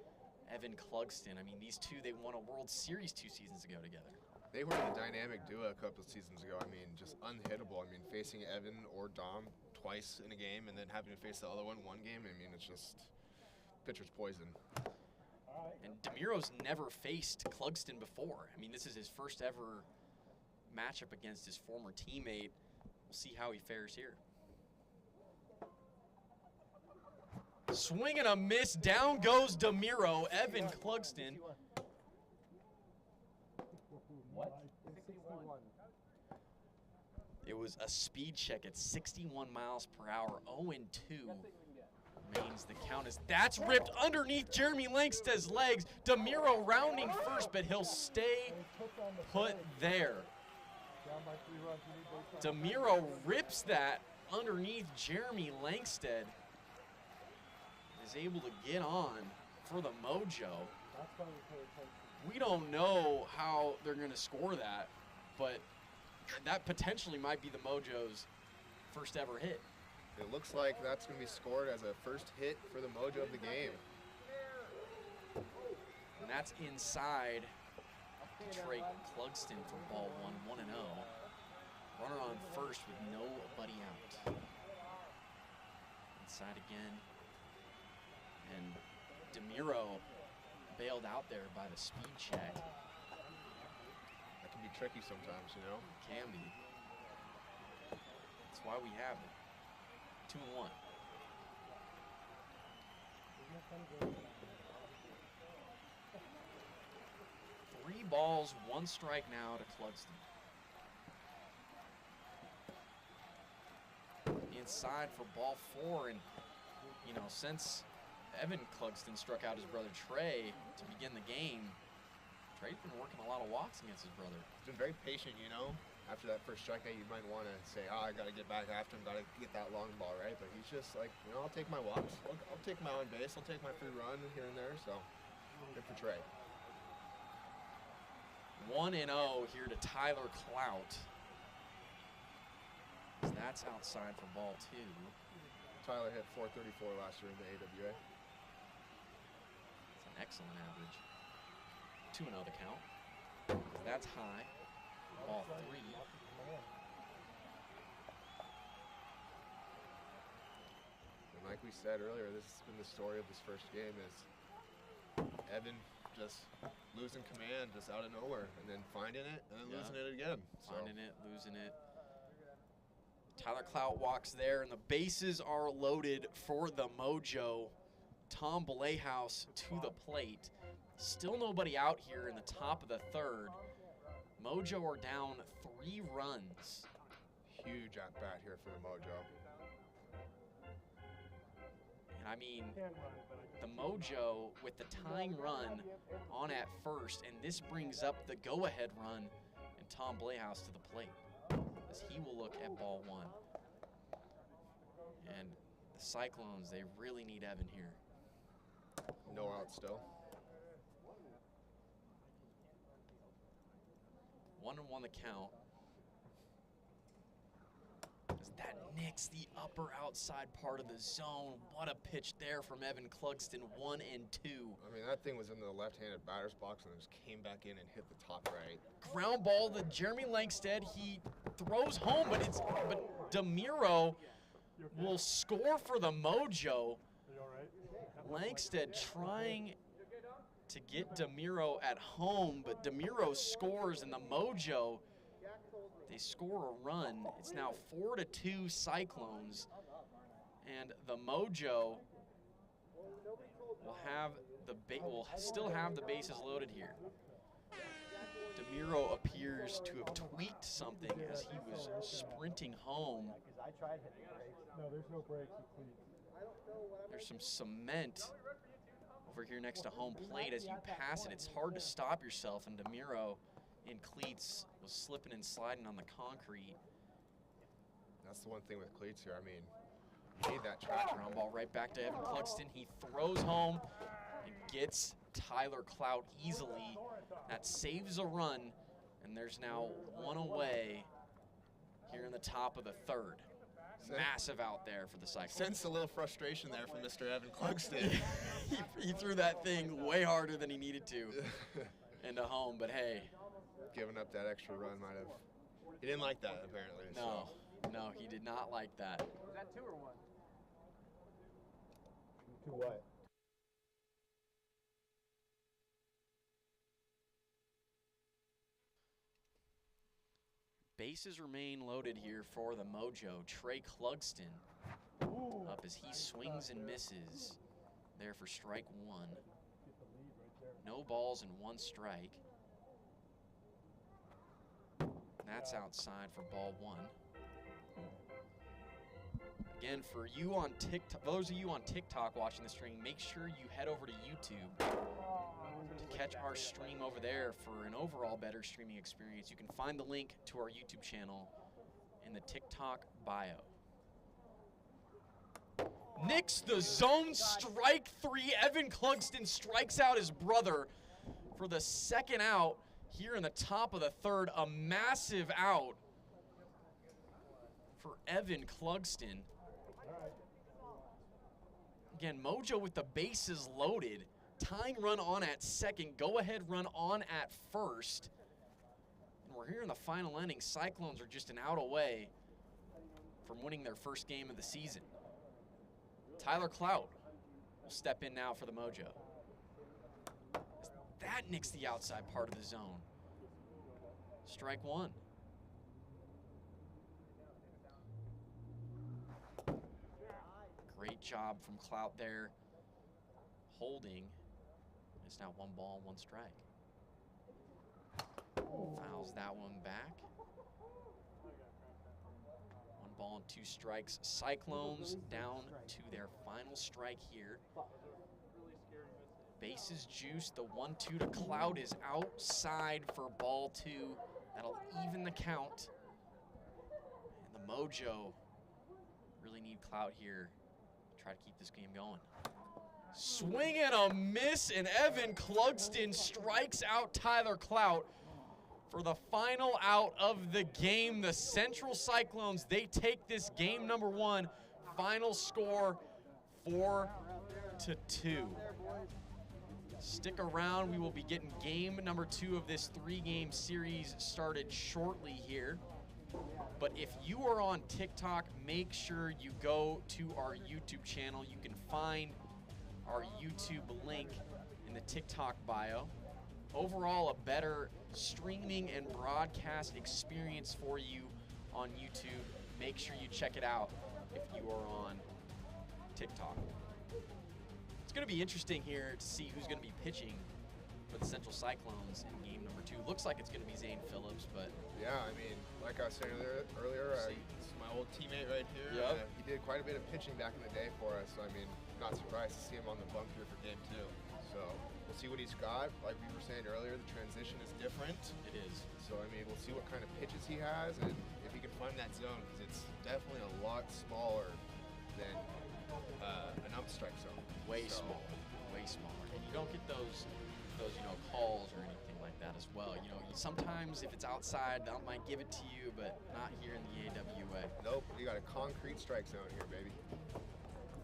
Evan Clugston. I mean, these two, they won a World Series 2 seasons ago together. They were the dynamic duo a couple of seasons ago. I mean, just unhittable. I mean, facing Evan or Dom twice in a game and then having to face the other one game, I mean, it's just pitcher's poison. And DeMiro's never faced Clugston before. I mean, this is his first ever matchup against his former teammate. We'll see how he fares here. Swing and a miss. Down goes DeMiro. Evan Clugston. What? 61. It was a speed check at 61 miles per hour. 0-2 remains the count as that's ripped underneath Jeremy Langstead's legs. DeMiro rounding first, but he'll stay put there. DeMiro rips that underneath Jeremy Langstead. Is able to get on for the Mojo. We don't know how they're going to score that, but that potentially might be the Mojo's first ever hit. It looks like that's going to be scored as a first hit for the Mojo of the game. And that's inside Detroit Clugston for ball 1, 1-0. Runner on first with nobody out. Inside again. And DeMiro bailed out there by the speed check. That can be tricky sometimes, you know? Can be. That's why we have it. 2-1. Three balls, 1 strike now to Clugston. Inside for ball 4, and you know, since Evan Clugston struck out his brother Trey to begin the game, Trey's been working a lot of walks against his brother. He's been very patient, you know? After that first strikeout, you might want to say, oh, I got to get back after him, got to get that long ball, right? But he's just like, you know, I'll take my walks. I'll take my on base. I'll take my free run here and there. So, good for Trey. 1-0 here to Tyler Clout. That's outside for ball 2. Tyler hit .434 last year in the AWA. It's an excellent average. 2-0 the count. That's high. Ball 3. And like we said earlier, this has been the story of this first game is Evan just losing command just out of nowhere and then finding it and then losing it again. Finding it, losing it. Tyler Clout walks there, and the bases are loaded for the Mojo. Tom Blayhouse to the plate. Still nobody out here in the top of the 3rd. Mojo are down 3 runs. Huge at bat here for the Mojo. And I mean, the Mojo with the tying run on at first, and this brings up the go-ahead run, and Tom Blayhouse to the plate as he will look at ball 1. And the Cyclones, they really need Evan here. No out still. 1-1 the count. As that nicks the upper outside part of the zone. What a pitch there from Evan Clugston, 1-2. I mean, that thing was in the left-handed batter's box and just came back in and hit the top right. Ground ball to Jeremy Langstead. He throws home, but DeMiro will score for the Mojo. Langstead trying to get DeMiro at home, but DeMiro scores, and the Mojo, they score a run. It's now 4-2 Cyclones, and the Mojo will still have the bases loaded here. DeMiro appears appears to have tweaked something as he was sprinting home. No, there's no brakes with cleats. There's some cement over here next to home plate. As you pass it, it's hard to stop yourself, and DeMiro in cleats was slipping and sliding on the concrete. That's the one thing with cleats here. I mean, you need that traction. Ground ball right back to Evan Cluxton. He throws home and gets Tyler Clout easily. That saves a run, and there's now one away here in the top of the third. Massive out there for the Cyclones. Sense a little frustration there from Mr. Evan Cluxton. he threw that thing way harder than he needed to into home, but hey. Giving up that extra run might have. He didn't like that, apparently. No, no, he did not like that. Was that 2 or 1? To what? Bases remain loaded here for the Mojo. Trey Clugston up as he swings and misses there for strike 1. No balls and 1 strike. That's outside for ball 1. Again, for you on TikTok, those of you on TikTok watching the stream, make sure you head over to YouTube to catch our stream over there for an overall better streaming experience. You can find the link to our YouTube channel in the TikTok bio. Nicks the zone, strike 3. Evan Clugston strikes out his brother for the second out here in the top of the third. A massive out for Evan Clugston. Again, Mojo with the bases loaded. Tying run on at second, go-ahead run on at first. And we're here in the final inning. Cyclones are just an out away from winning their first game of the season. Tyler Clout will step in now for the Mojo. That nicks the outside part of the zone. Strike 1. Great job from Clout there, holding. It's now 1 ball, 1 strike. Fouls that one back. 1 ball and 2 strikes. Cyclones down to their final strike here. Bases juiced. The 1-2 to Clout is outside for ball 2. That'll even the count. And the Mojo really need Clout here. Try to keep this game going. Swing and a miss, and Evan Clugston strikes out Tyler Clout for the final out of the game. The Central Cyclones, they take this game number 1. Final score 4-2. Stick around. We will be getting game number 2 of this 3-game series started shortly here. But if you are on TikTok, make sure you go to our YouTube channel. You can find our YouTube link in the TikTok bio. Overall, a better streaming and broadcast experience for you on YouTube. Make sure you check it out if you are on TikTok. It's going to be interesting here to see who's going to be pitching for the Central Cyclones in game number 2. Looks like it's going to be Zane Phillips, but yeah, I mean, like I was saying earlier, it's my old teammate right here. Yep. He did quite a bit of pitching back in the day for us, so I mean, not surprised to see him on the bump here for game 2. So we'll see what he's got. Like we were saying earlier, the transition is different. it is. So I mean, we'll see what kind of pitches he has and if he can find that zone, because it's definitely a lot smaller than an ump strike zone. Way smaller. And you don't get those calls or anything like that as well. You know, sometimes if it's outside, they might give it to you, but not here in the AWA. Nope, you got a concrete strike zone here, baby.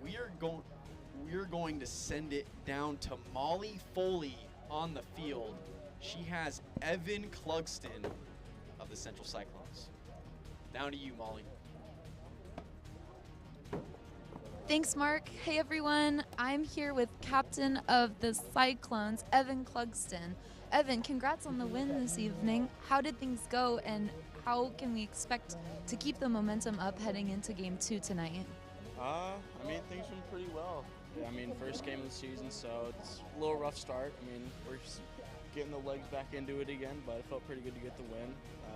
We are going to send it down to Molly Foley on the field. She has Evan Clugston of the Central Cyclones. Down to you, Molly. Thanks, Mark. Hey, everyone. I'm here with captain of the Cyclones, Evan Clugston. Evan, congrats on the win this evening. How did things go, and how can we expect to keep the momentum up heading into Game 2 tonight? I mean, things went pretty well. I mean, first game of the season, so it's a little rough start. I mean, we're getting the legs back into it again, but it felt pretty good to get the win.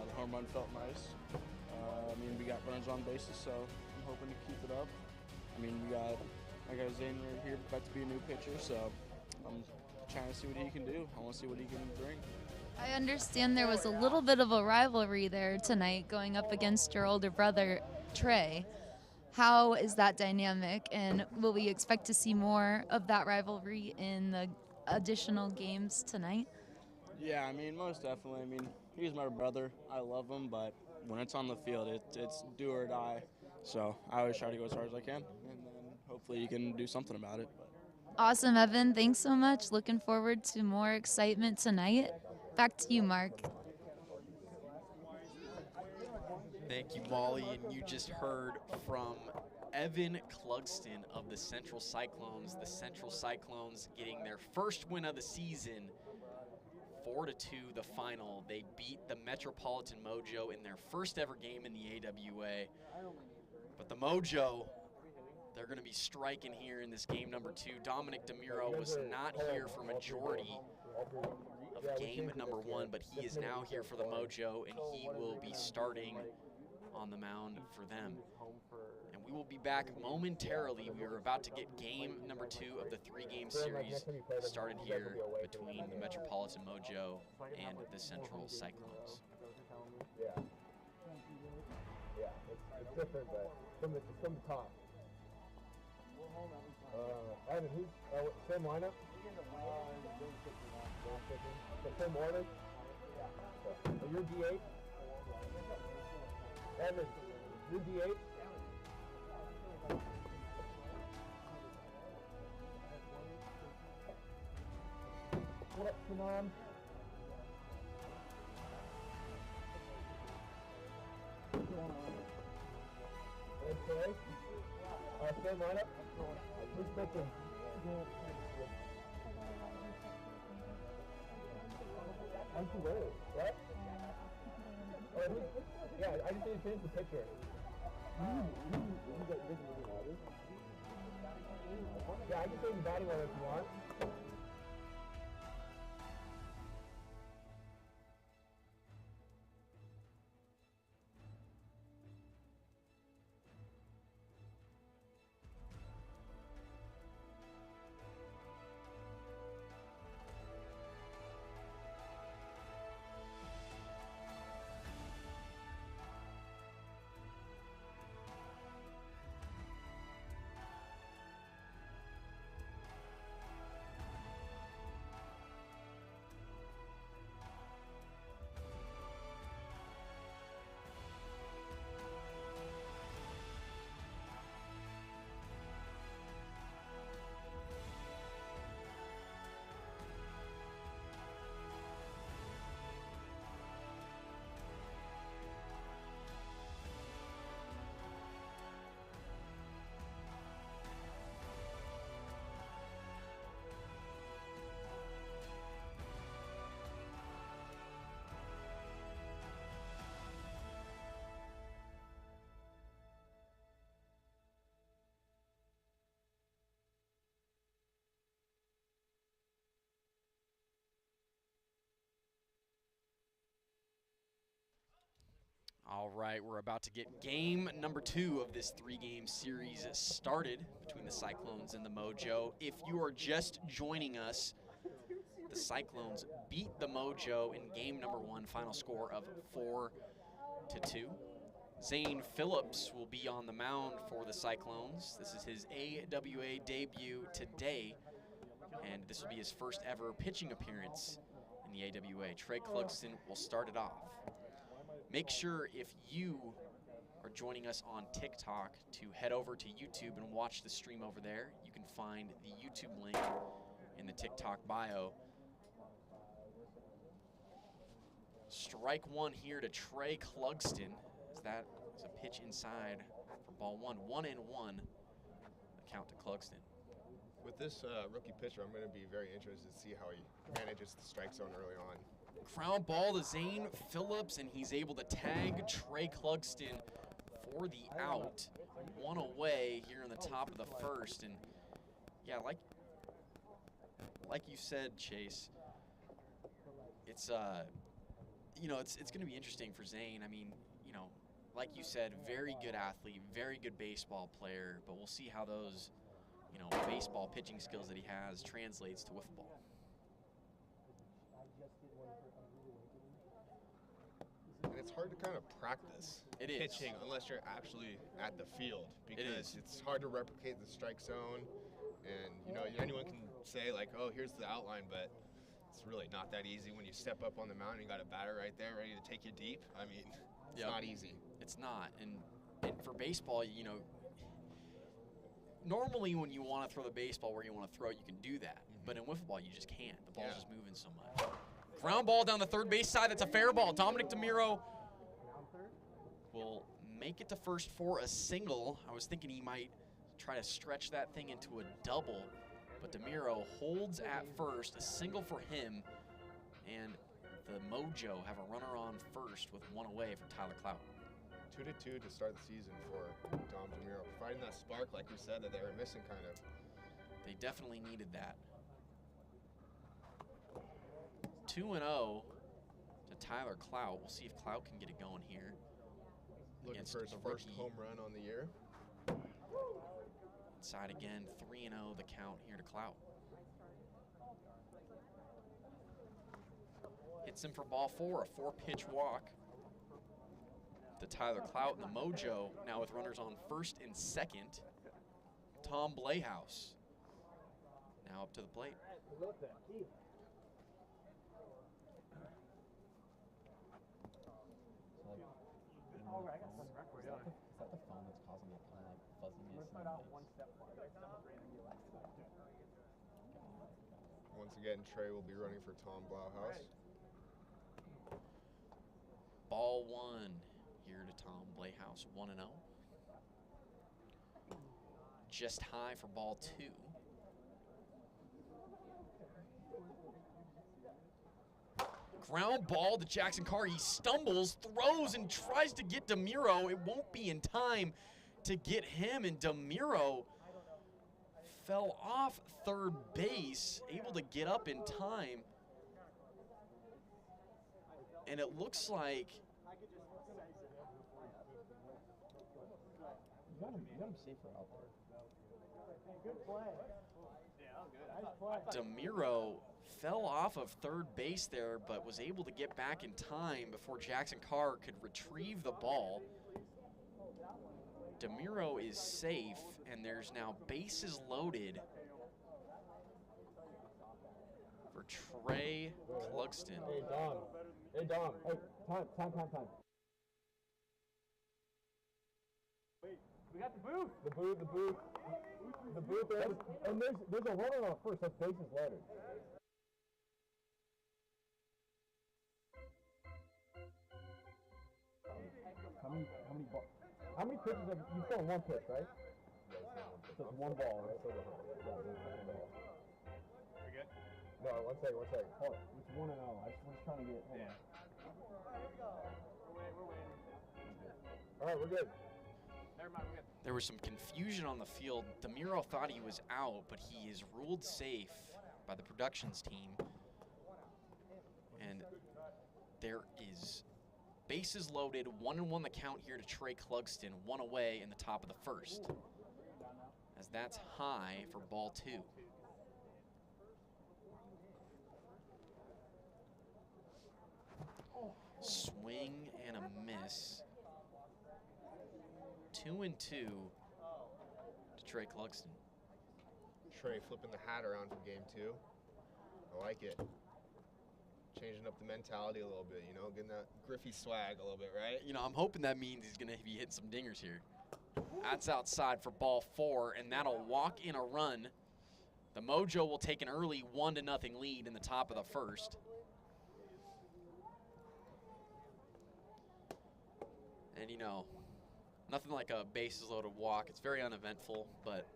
The home run felt nice. I mean, we got runners on bases, so I'm hoping to keep it up. I mean, I got Zane right here, about to be a new pitcher, so I'm trying to see what he can do. I want to see what he can bring. I understand there was a little bit of a rivalry there tonight going up against your older brother, Trey. How is that dynamic, and will we expect to see more of that rivalry in the additional games tonight? Yeah, I mean, most definitely. I mean, he's my brother. I love him, but when it's on the field, it's do or die. So I always try to go as hard as I can, and then hopefully you can do something about it. Awesome, Evan. Thanks so much. Looking forward to more excitement tonight. Back to you, Mark. Thank you, Molly. And you just heard from Evan Clugston of the Central Cyclones. The Central Cyclones getting their first win of the season, 4-2 the final. They beat the Metropolitan Mojo in their first ever game in the AWA. But the Mojo, they're going to be striking here in this game number 2. Dominic DeMuro was not here for majority of game number 1, but he is now here for the Mojo, and he will be starting on the mound for them. And we will be back momentarily. We are about to get game number 2 of the 3-game series started here between the Metropolitan Mojo and the Central Cyclones. Yeah. Yeah, it's different, but from the top. Evan, who's same lineup? The same order? You're D8? Evan, you're D8? What up, Sanan? Okay. Same lineup? Who's pitching? I'm too early. What? Oh, yeah, I just need to change the picture. Yeah, I can change the batting order if you want. All right, we're about to get game number 2 of this 3-game series started between the Cyclones and the Mojo. If you are just joining us, the Cyclones beat the Mojo in game number 1, final score of 4-2. Zane Phillips will be on the mound for the Cyclones. This is his AWA debut today, and this will be his first ever pitching appearance in the AWA. Trey Clugston will start it off. Make sure if you are joining us on TikTok to head over to YouTube and watch the stream over there. You can find the YouTube link in the TikTok bio. Strike 1 here to Trey Clugston. That is a pitch inside for ball 1. 1-1. Count to Clugston. With this rookie pitcher, I'm going to be very interested to see how he manages the strike zone early on. Ground ball to Zane Phillips, and he's able to tag Trey Clugston for the out. 1 away here in the top of the first. And yeah, like you said, Chase, it's you know, it's going to be interesting for Zane. I mean, you know, like you said, very good athlete, very good baseball player, but we'll see how those, you know, baseball pitching skills that he has translates to wiffle ball. And it's hard to kind of practice pitching unless you're actually at the field, because it's hard to replicate the strike zone. And, you know, anyone can say, like, oh, here's the outline, but it's really not that easy when you step up on the mound and you got a batter right there ready to take you deep. I mean, it's not easy. It's not. And for baseball, you know, normally when you want to throw the baseball where you want to throw it, you can do that. But in wiffle ball, you just can't. The ball's just moving so much. Ground ball down the third base side. That's a fair ball. Dominic DeMiro will make it to first for a single. I was thinking he might try to stretch that thing into a double, but DeMiro holds at first, a single for him, and the Mojo have a runner on first with one away for Tyler Clout. 2-2 to start the season for Dom DeMiro, providing that spark, like we said, that they were missing kind of. They definitely needed that. 2-0 to Tyler Clout. We'll see if Clout can get it going here. Looking for his first home run on the year. Inside again, 3-0 the count here to Clout. Hits him for ball 4, a 4-pitch walk to Tyler Clout, and the Mojo now with runners on first and second. Tom Blayhouse now up to the plate. All right, I got something right for you. Is that the phone that's causing that kind of like fuzziness? Once again, Trey will be running for Tom Blauhaus. Ball 1 here to Tom Blayhouse, 1-0. Just high for ball 2. Ground ball to Jackson Carr. He stumbles, throws, and tries to get DeMiro. It won't be in time to get him, and DeMiro fell off third base, able to get up in time. And it looks like you got him safer out there. Good play. Yeah, good. DeMiro fell off of third base there, but was able to get back in time before Jackson Carr could retrieve the ball. DeMiro is safe, and there's now bases loaded for Trey Clugston. Hey, Dom. Hey, Dom. Hey, time. Wait, we got the booth. The booth. And there's a runner on first. That's bases loaded. How many pitches have you've thrown? One pitch, right? So it's one ball, right? We good? No, one second. Hold on. It's 1-0. I was trying to get. Hold on. We're waiting. All right, we're good. Never mind, we're good. There was some confusion on the field. DeMiro thought he was out, but he is ruled safe by the productions team. And there is bases loaded, 1-1 the count here to Trey Clugston, one away in the top of the first, as that's high for ball 2. Swing and a miss. 2-2 to Trey Clugston. Trey flipping the hat around for game 2. I like it. Changing up the mentality a little bit, you know, getting that Griffey swag a little bit, right? You know, I'm hoping that means he's going to be hitting some dingers here. That's outside for ball 4, and that'll walk in a run. The Mojo will take an early 1-0 lead in the top of the first. And, you know, nothing like a bases-loaded walk. It's very uneventful, but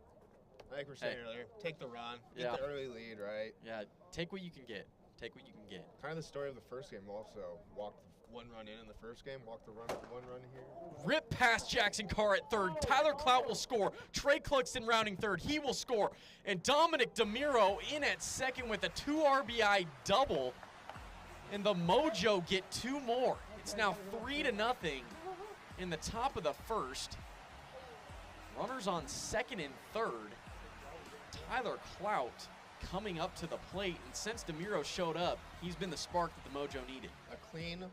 like we were saying earlier, take the run, get the early lead, right? Yeah, take what you can get. Take what you can get. Kind of the story of the first game also. Walked one run in the first game, walked the one run here. Rip past Jackson Carr at third. Tyler Clout will score. Trey Clugston rounding third. He will score. And Dominic DeMiro in at second with a 2 RBI double. And the Mojo get 2 more. It's now 3-0 in the top of the first. Runners on second and third. Tyler Clout coming up to the plate, and since DeMiro showed up, he's been the spark that the Mojo needed. A clean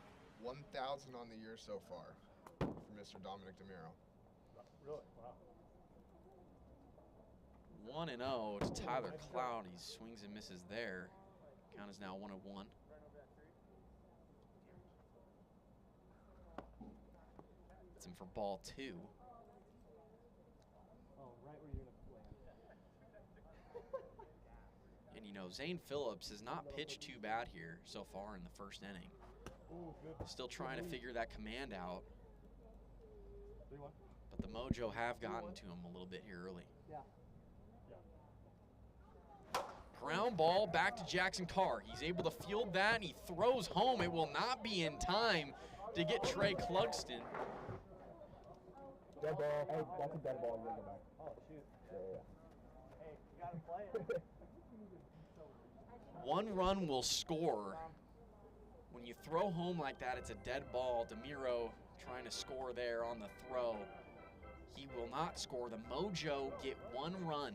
1,000 on the year so far for Mr. Dominic DeMiro. Really? Wow. 1-0 to Tyler Clout. He swings and misses there. Count is now 1-1. It's in for ball 2. Oh, right where you're gonna land. And you know, Zane Phillips has not pitched too bad here so far in the first inning. Ooh, good. Still trying to figure that command out, 3-1. but the Mojo have gotten to him a little bit here early. Yeah. Ground ball back to Jackson Carr. He's able to field that, and he throws home. It will not be in time to get Trey Clugston. Dead ball. Hey, that's a dead ball. You gotta go back. Oh, shoot. Yeah. Hey, you gotta play it. 1 run will score. When you throw home like that, it's a dead ball. DeMiro trying to score there on the throw. He will not score. The Mojo get 1 run.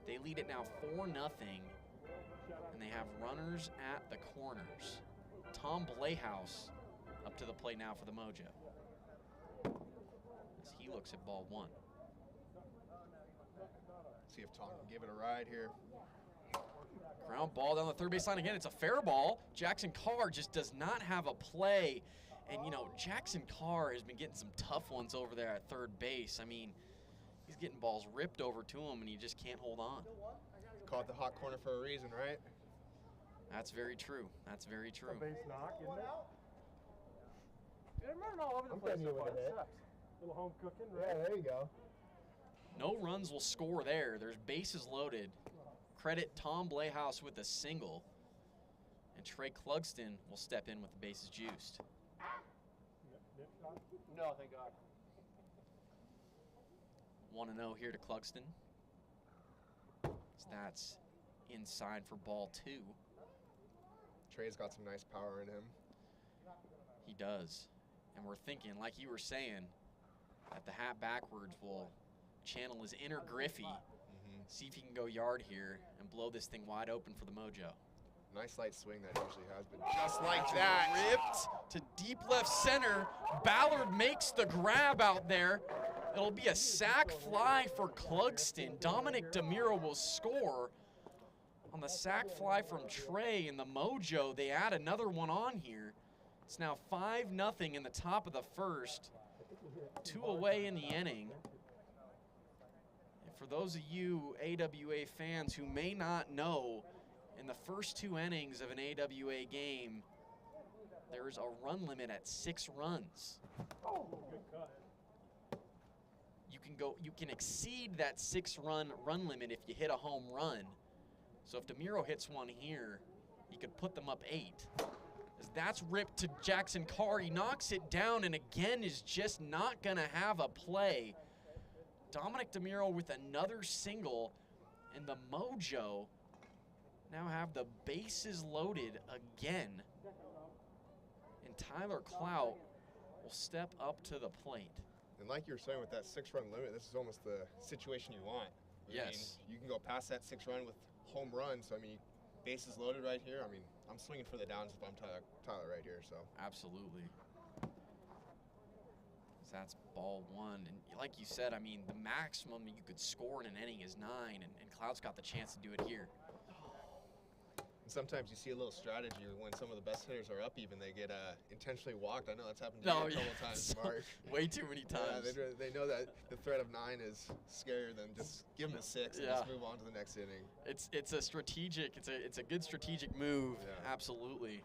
They lead it now 4-0, and they have runners at the corners. Tom Playhouse up to the plate now for the Mojo, as he looks at ball 1. See if Tom can give it a ride here. Ground ball down the third base line again. It's a fair ball. Jackson Carr just does not have a play. And, you know, Jackson Carr has been getting some tough ones over there at third base. I mean, he's getting balls ripped over to him, and he just can't hold on. Caught the hot corner for a reason, right? That's very true. That's very true. A base knock, isn't it? They're running all over the place so far. It sucks. Little home cooking, right? Yeah, there you go. No runs will score there. There's bases loaded. Credit Tom Playhouse with a single. And Trey Clugston will step in with the bases juiced. No, thank God. 1-0 here to Clugston. So that's inside for ball 2. Trey's got some nice power in him. He does. And we're thinking, like you were saying, that the hat backwards will channel his inner Griffey, see if he can go yard here and blow this thing wide open for the Mojo. Nice light swing that usually has, but just like that. Ripped to deep left center. Ballard makes the grab out there. It'll be a sac fly for Clugston. Dominic DeMiro will score on the sac fly from Trey, and the Mojo, they add another one on here. It's now 5-0 in the top of the first. 2 away in the inning. And for those of you AWA fans who may not know, in the first 2 innings of an AWA game, there is a run limit at 6 runs. You can exceed that 6-run limit if you hit a home run. So if DeMiro hits one here, he could put them up 8. As that's ripped to Jackson Carr, he knocks it down and again is just not gonna have a play. Dominic DeMiro with another single, and the Mojo now have the bases loaded again. And Tyler Clout will step up to the plate. And like you were saying with that 6-run limit, this is almost the situation you want. I mean, you can go past that 6-run with home runs. So, I mean, bases loaded right here. I mean, I'm swinging for the downs if I'm Tyler right here. So absolutely. So that's ball 1. And like you said, I mean, the maximum you could score in an inning is 9, and Clout's got the chance to do it here. And sometimes you see a little strategy when some of the best hitters are up even, they get intentionally walked. I know that's happened to you a couple times, Mark. Way too many times. Yeah, they know that the threat of 9 is scarier than just give them a 6 and just move on to the next inning. It's a strategic, it's a good strategic move, absolutely.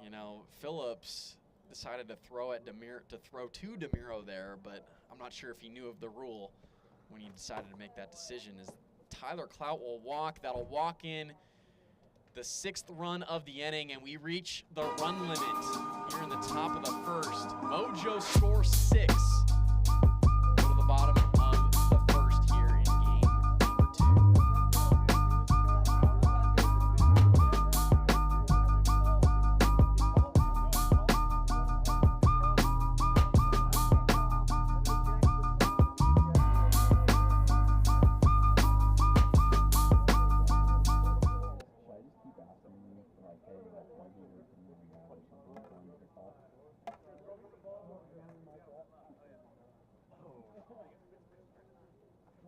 You know, Phillips decided to throw to DeMiro there, but I'm not sure if he knew of the rule when he decided to make that decision. As Tyler Clout will walk, that'll walk in the 6th run of the inning, and we reach the run limit here in the top of the first. Mojo scores 6. Go to the bottom of the first here in game number 2.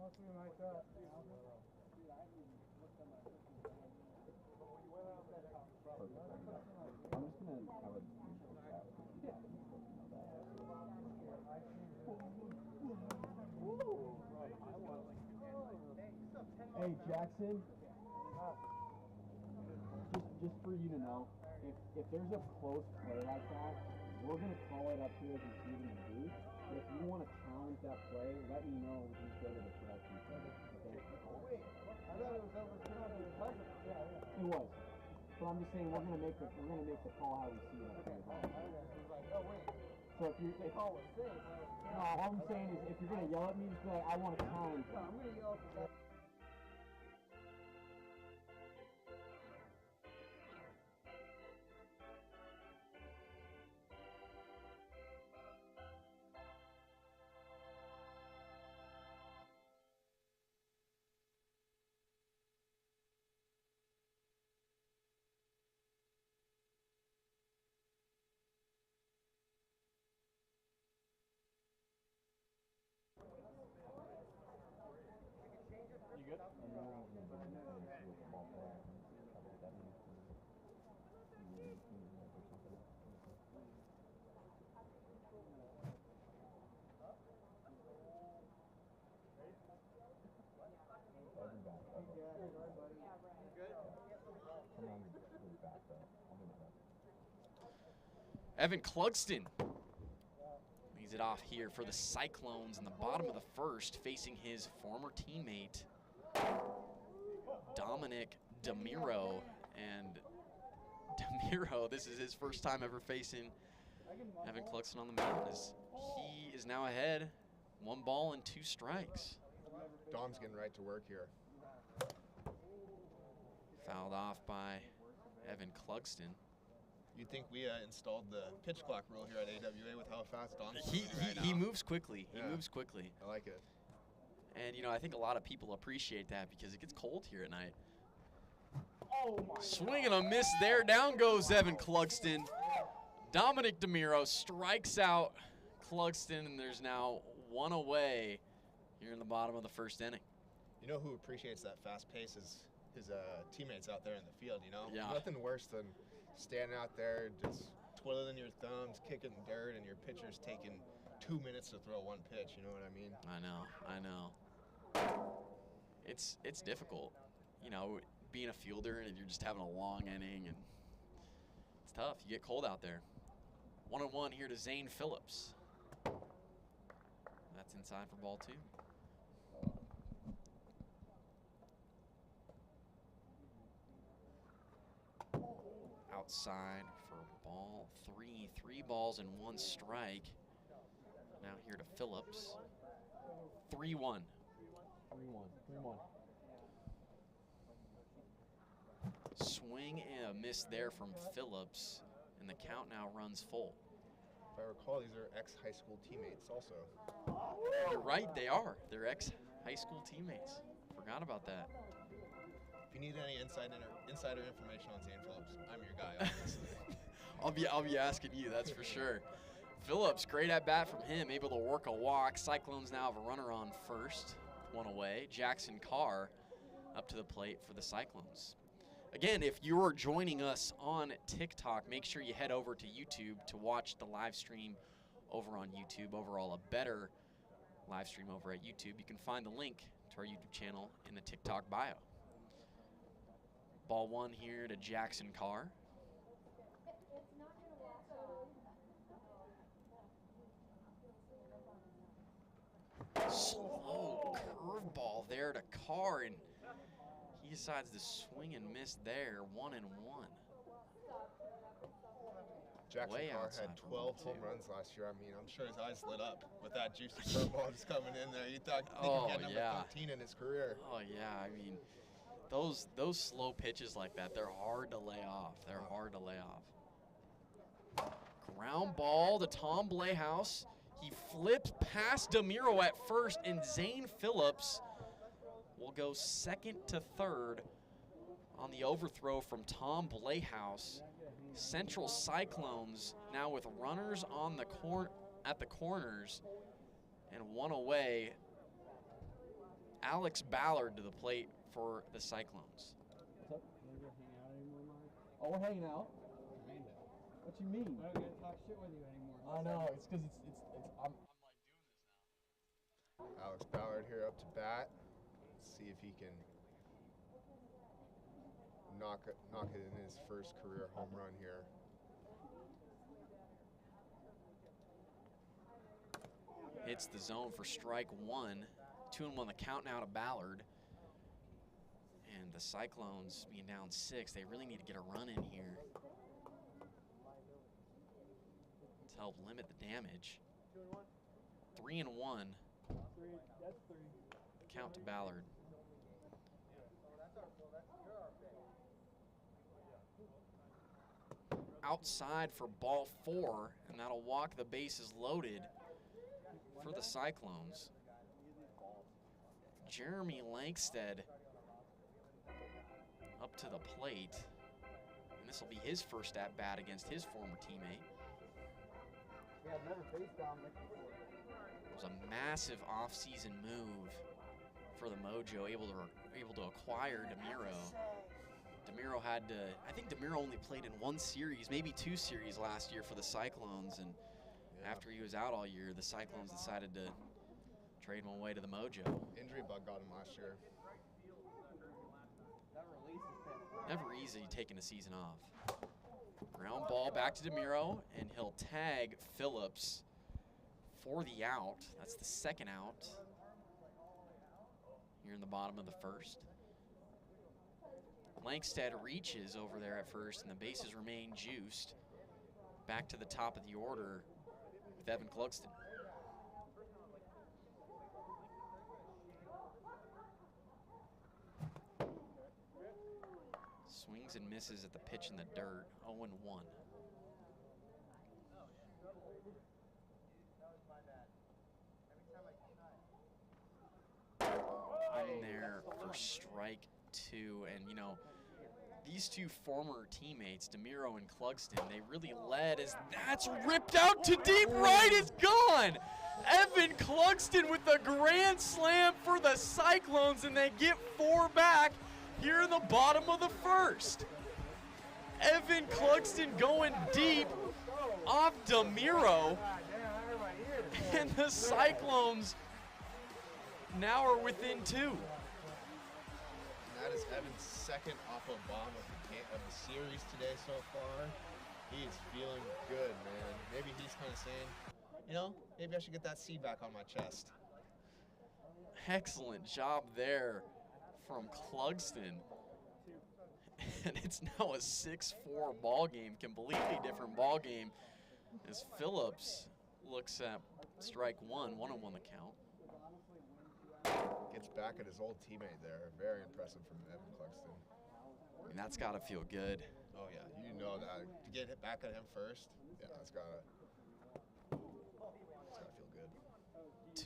I'm just gonna have a mutual chat with you. Yeah. Hey Jackson, just for you to know, if there's a close play like that, we're gonna call it up here as you see it in the booth. But if you want to challenge that play, let me know. We can go to the correction center. Okay? Wait, I thought it was overturned. It was. But I'm just saying we're gonna make the call how we see it up here. So if you're call was safe. No, all I'm saying is if you're gonna yell at me, just be like, I want to challenge. No, I'm gonna yell at the guy. You good? Evan Clugston leads it off here for the Cyclones in the bottom of the first, facing his former teammate, Dominic DeMiro. And DeMiro, this is his first time ever facing Evan Clugston on the mound, as he is now ahead, 1 ball and 2 strikes. Dom's getting right to work here. Fouled off by Evan Clugston. You'd think we installed the pitch clock rule here at AWA with how fast Dom's He moves quickly. He moves quickly. I like it. And, you know, I think a lot of people appreciate that because it gets cold here at night. Swing and a miss there. Down goes Evan Clugston. Dominic DeMiro strikes out Clugston, and there's now 1 away here in the bottom of the first inning. You know who appreciates that fast pace is his teammates out there in the field, you know? Yeah. Nothing worse than standing out there just twiddling your thumbs, kicking dirt, and your pitcher's taking 2 minutes to throw 1 pitch, you know what I mean? I know. It's difficult, you know, being a fielder and you're just having a long inning, and it's tough. You get cold out there. 1-1 here to Zane Phillips. That's inside for ball 2. Outside for ball 3. 3 balls and 1 strike. Now here to Phillips. 3-1. 3-1. Swing and a miss there from Phillips, and the count now runs full. If I recall, these are ex-high school teammates also. You're right, they are. They're ex-high school teammates. Forgot about that. If you need any insider information on Zane Phillips, I'm your guy, obviously. I'll be asking you, that's for sure. Phillips, great at bat from him, able to work a walk. Cyclones now have a runner on first, 1 away. Jackson Carr up to the plate for the Cyclones. Again, if you're joining us on TikTok, make sure you head over to YouTube to watch the live stream over on YouTube. Overall, a better live stream over at YouTube. You can find the link to our YouTube channel in the TikTok bio. Ball 1 here to Jackson Carr. Slow curveball there to Carr, and he decides to swing and miss there. 1-1. Jackson Carr had 12 home runs last year. I mean, I'm sure his eyes lit up with that juicy curveball just coming in there. You thought he could get number 13 in his career. Oh yeah, I mean, those slow pitches like that, they're hard to lay off. They're hard to lay off. Ground ball to Tom Blehaus. He flips past DeMiro at first, and Zane Phillips will go second to third on the overthrow from Tom Blehaus. Central Cyclones now with runners on the at the corners and 1 away Alex Ballard to the plate for the Cyclones. What's up? You wanna go hang out anymore, Mark? Oh, we're hanging out? Kinda. What you mean? I don't get to talk shit with you anymore. I know, it's because I'm Alex Ballard here up to bat. Let's see if he can knock it in his first career home run here. Hits the zone for strike one. 2-1 the count now to Ballard. And the Cyclones being down 6, they really need to get a run in here to help limit the damage. 3-1. That's 3. Count to Ballard. Outside for ball 4, and that'll walk the bases loaded for the Cyclones. Jeremy Langsted up to the plate, and this will be his first at bat against his former teammate. Yeah, I've never faced Dominic before. It was a massive off-season move for the Mojo, able to acquire DeMiro. DeMiro had to, I think DeMiro only played in 1 series, maybe 2 series last year for the Cyclones, and after he was out all year, the Cyclones decided to trade him away to the Mojo. Injury bug got him last year. That release is fantastic. Never easy taking a season off. Ground ball back to DeMiro, and he'll tag Phillips for the out. That's the second out here in the bottom of the first. Langsted reaches over there at first, and the bases remain juiced. Back to the top of the order with Evan Clugston. Swings and misses at the pitch in the dirt, 0-1. In there for strike 2, and you know, these two former teammates, DeMiro and Clugston, they really led as that's ripped out to deep right, is gone! Evan Clugston with a grand slam for the Cyclones, and they get 4 back here in the bottom of the first. Evan Clugston going deep off DeMiro, and the Cyclones now are within 2. That is Evan's second off a bomb of the series today so far. He is feeling good, man. Maybe he's kind of saying, you know, maybe I should get that C back on my chest. Excellent job there from Clugston. And it's now a 6-4 ball game, completely different ball game, as Phillips looks at strike 1, 1-1 the count. Gets back at his old teammate there. Very impressive from Evan Clugston. And that's got to feel good. Oh yeah, you know that. To get hit back at him first, yeah, it's gotta feel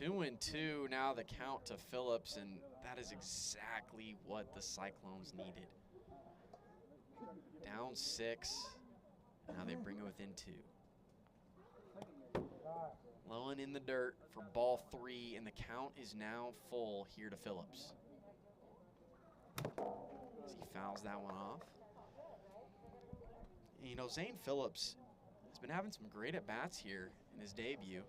good. 2-2 now the count to Phillips, and that is exactly what the Cyclones needed. Down 6, now they bring it within 2. Low and in the dirt for ball 3, and the count is now full here to Phillips. As he fouls that one off. And, you know, Zane Phillips has been having some great at-bats here in his debut.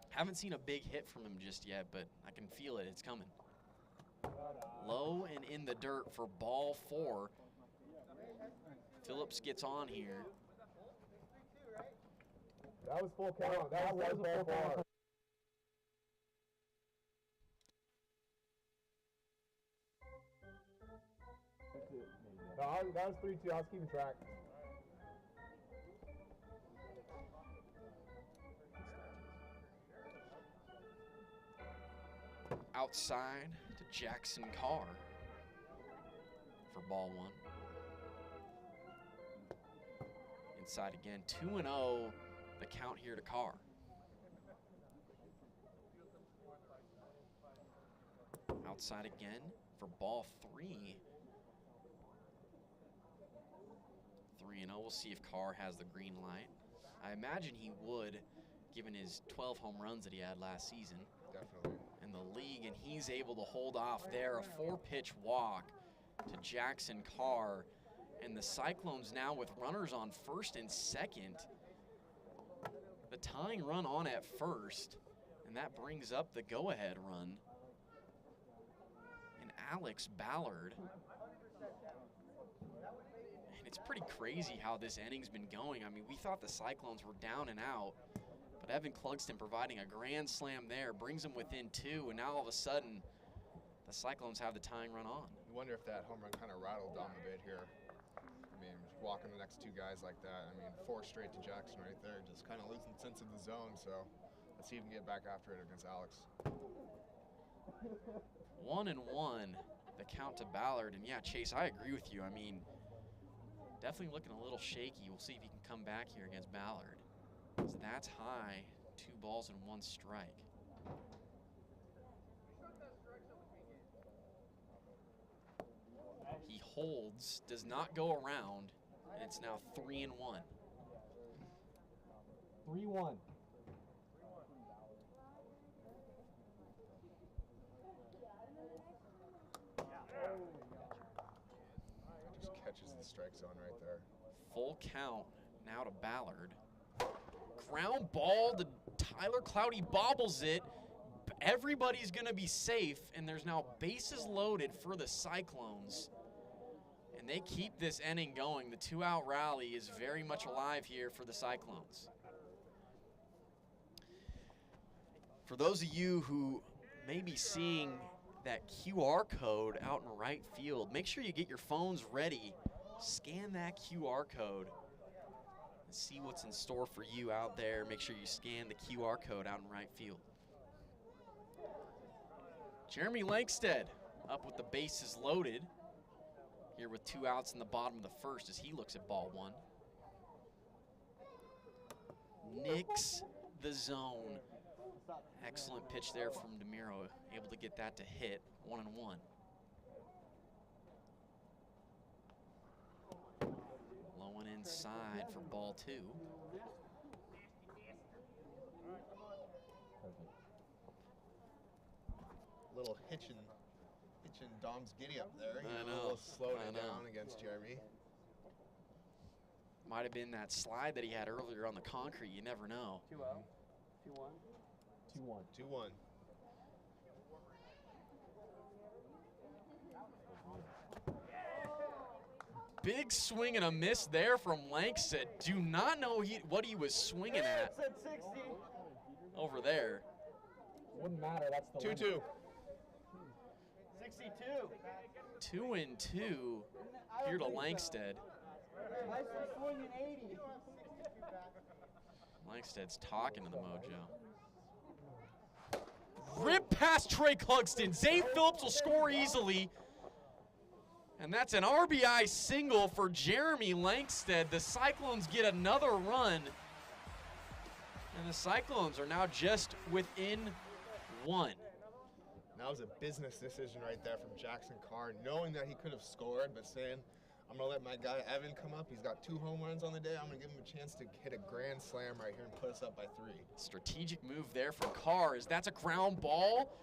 Haven't seen a big hit from him just yet, but I can feel it. It's coming. Low and in the dirt for ball 4. Phillips gets on here. That was full count. That was full count. No, that was 3-2. I was keeping track. Outside to Jackson Carr for ball 1. Inside again, 2-0, the count here to Carr. Outside again for ball 3. 3-0, we'll see if Carr has the green light. I imagine he would, given his 12 home runs that he had last season. Definitely. in the league, and he's able to hold off there. A 4-pitch walk to Jackson Carr, and the Cyclones now with runners on first and second. The tying run on at first, and that brings up the go-ahead run. And Alex Ballard. And it's pretty crazy how this inning's been going. I mean, we thought the Cyclones were down and out, but Evan Clugston providing a grand slam there brings them within 2, and now all of a sudden, the Cyclones have the tying run on. You wonder if that home run kind of rattled them a bit here. I mean, walking the next 2 guys like that, I mean, 4 straight to Jackson right there, just kind of losing sense of the zone, so let's see if we can get back after it against Alex. 1-1, the count to Ballard, and yeah, Chase, I agree with you. I mean, definitely looking a little shaky. We'll see if he can come back here against Ballard. So that's high, 2 balls and 1 strike. He holds, does not go around, and it's now 3-1. 3-1. Just catches the strike zone right there. Full count now to Ballard. Ground ball to Tyler Cloudy, bobbles it. Everybody's gonna be safe, and there's now bases loaded for the Cyclones. And they keep this inning going. The 2-out rally is very much alive here for the Cyclones. For those of you who may be seeing that QR code out in right field, make sure you get your phones ready. Scan that QR code and see what's in store for you out there. Make sure you scan the QR code out in right field. Jeremy Lankstead up with the bases loaded here with 2 outs in the bottom of the first as he looks at ball 1. Nicks the zone. Excellent pitch there from DeMiro, able to get that to hit. 1-1. Low and inside for ball 2. Little hitching Dom's giddy up there. I A know, little slowed I it know. down against Jeremy. Might have been that slide that he had earlier on the concrete. You never know. 2-0. 2-1. 2-1. Big swing and a miss there from Lankstead. Do not know what he was swinging at It's at 60. over there. Wouldn't matter, that's the 2-2. 62. 2-2 here to Lankstead. Nice one swinging 80. Lankstead's talking to the Mojo. Rip past Trey Clugston. Zane Phillips will score easily. And that's an RBI single for Jeremy Lankstead. The Cyclones get another run. And the Cyclones are now just within 1. That was a business decision right there from Jackson Carr, knowing that he could have scored, but saying, I'm going to let my guy Evan come up. He's got 2 home runs on the day. I'm going to give him a chance to hit a grand slam right here and put us up by 3. Strategic move there from Carr, as that's a ground ball.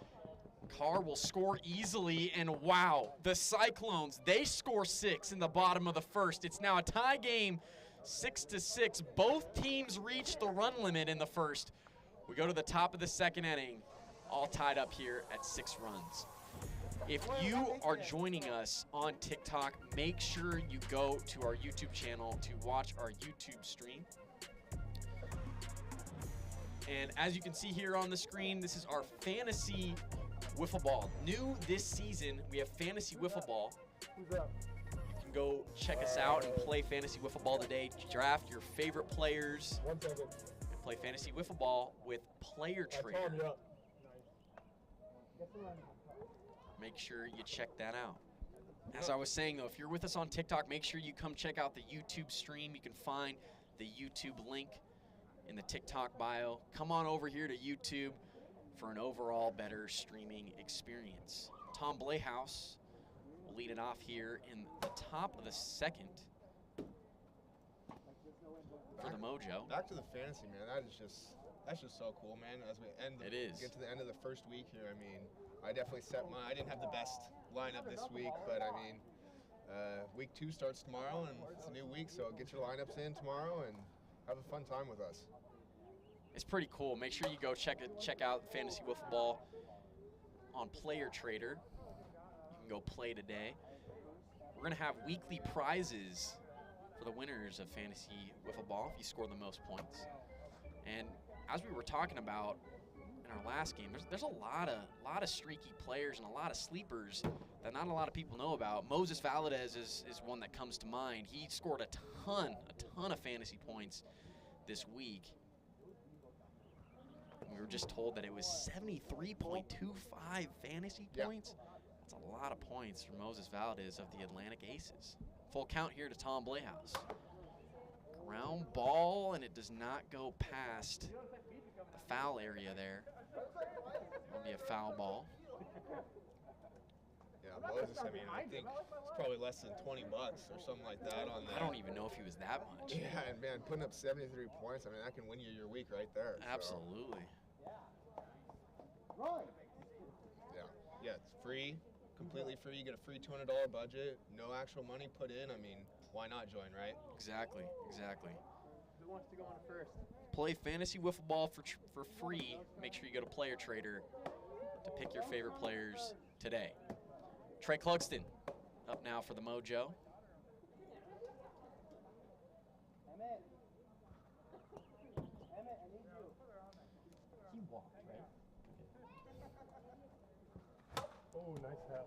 Carr will score easily, and wow, the Cyclones, they score 6 in the bottom of the first. It's now a tie game, 6-6. Both teams reach the run limit in the first. We go to the top of the second inning, all tied up here at 6 runs. If you are joining us on TikTok, make sure you go to our YouTube channel to watch our YouTube stream. And as you can see here on the screen, this is our fantasy wiffle ball. New this season, we have fantasy wiffle ball. You can go check us out and play fantasy wiffle ball today. Draft your favorite players and play fantasy wiffle ball with Player Trader. Make sure you check that out. As I was saying though, if you're with us on TikTok, make sure you come check out the YouTube stream. You can find the YouTube link in the TikTok bio. Come on over here to YouTube for an overall better streaming experience. Tom Blehouse will lead it off here in the top of the second. for the Mojo. Back to the fantasy, man. That's just so cool, man. As we get to the end of the first week here, I mean, I definitely I didn't have the best lineup this week, but I mean, week 2 starts tomorrow, and it's a new week, so get your lineups in tomorrow and have a fun time with us. It's pretty cool. Make sure you go check out Fantasy Wiffle Ball on Player Trader. You can go play today. We're going to have weekly prizes for the winners of Fantasy Wiffle Ball if you score the most points. And as we were talking about in our last game, there's a lot of streaky players and a lot of sleepers that not a lot of people know about. Moses Valadez is one that comes to mind. He scored a ton of fantasy points this week. We were just told that it was 73.25 fantasy points. That's a lot of points for Moses Valadez of the Atlantic Aces. Full count here to Tom Blehouse. Ground ball, and it does not go past the foul area there. It'll be a foul ball. Yeah, Moses, I mean, I think it's probably less than 20 bucks or something like that on that. I don't even know if he was that much. Yeah, and man, putting up 73 points, I mean, that can win you your week right there. Absolutely. So. Yeah, it's free, completely free. You get a free $200 budget, no actual money put in. I mean, why not join, right? Exactly. Who wants to go on first? Play Fantasy Wiffle Ball for free. Make sure you go to Player Trader to pick your favorite players today. Trey Clugston up now for the Mojo. Emmett, I need you. He walked, right? Oh, nice tap.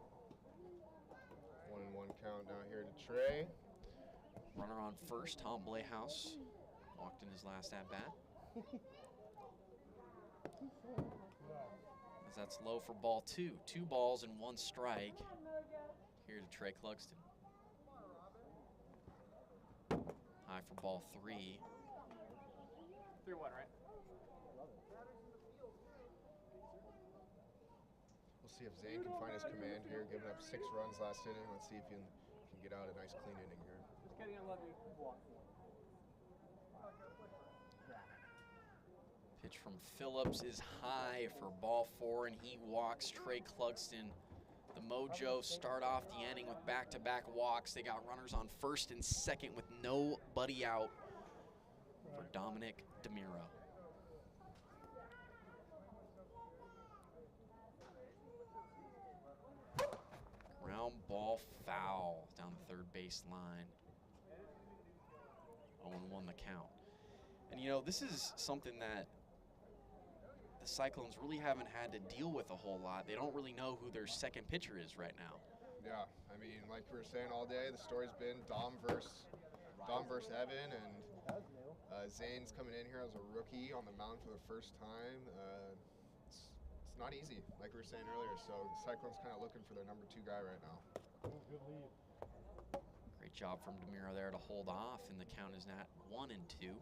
1-1 count now here to Trey. Runner on first, Tom Blehouse walked in his last at-bat. As that's low for ball 2. 2 balls and 1 strike here to Trey Clugston. High for ball 3. 3-1, right? We'll see if Zane can find his command here, giving up 6 runs last inning. Let's see if he can get out a nice clean inning here. Just kidding, I love you. Walk. Pitch from Phillips is high for ball 4, and he walks Trey Clugston. The Mojo start off the inning with back-to-back walks. They got runners on first and second with nobody out for Dominic DeMiro. Ground ball foul down the third base line. 0-1 the count. And you know, this is something that the Cyclones really haven't had to deal with a whole lot. They don't really know who their second pitcher is right now. Yeah, I mean, like we were saying all day, the story's been Dom versus Evan, and Zane's coming in here as a rookie on the mound for the first time. It's not easy, like we were saying earlier, so the Cyclones kind of looking for their number 2 guy right now. Oh, good lead. Great job from DeMiro there to hold off, and the count is at 1-2.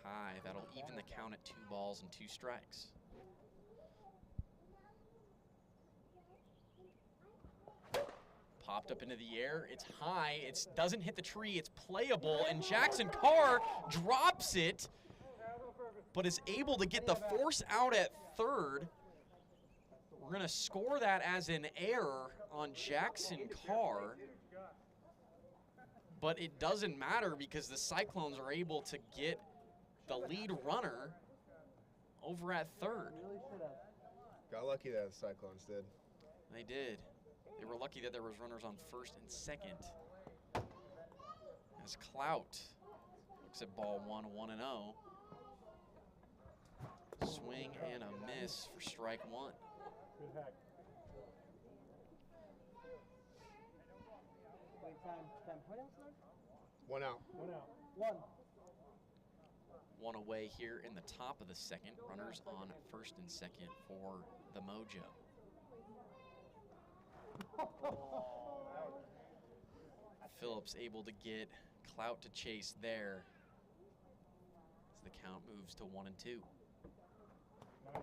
High, that'll even the count at 2 balls and 2 strikes. Popped up into the air, it's high, it doesn't hit the tree, it's playable, and Jackson Carr drops it, but is able to get the force out at third. We're gonna score that as an error on Jackson Carr, but it doesn't matter because the Cyclones are able to get the lead runner over at third. Got lucky that the Cyclones did. They did. They were lucky that there was runners on first and second. As Clout looks at ball 1, 1-0. Swing and a miss for strike 1. Good hack. Wait, time. What else, sir? 1 out. 1 out. 1. 1 away here in the top of the second. Runners on first and second for the Mojo. Phillips able to get Clout to chase there as the count moves to 1-2. Nice.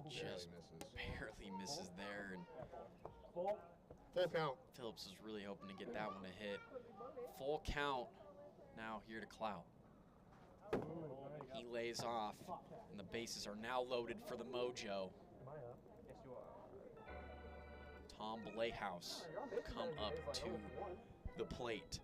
Just barely misses there. And Full count. Phillips is really hoping to get that one to hit. Full count now here to Clout. He lays off, and the bases are now loaded for the Mojo. Tom Blayhouse come up to the plate.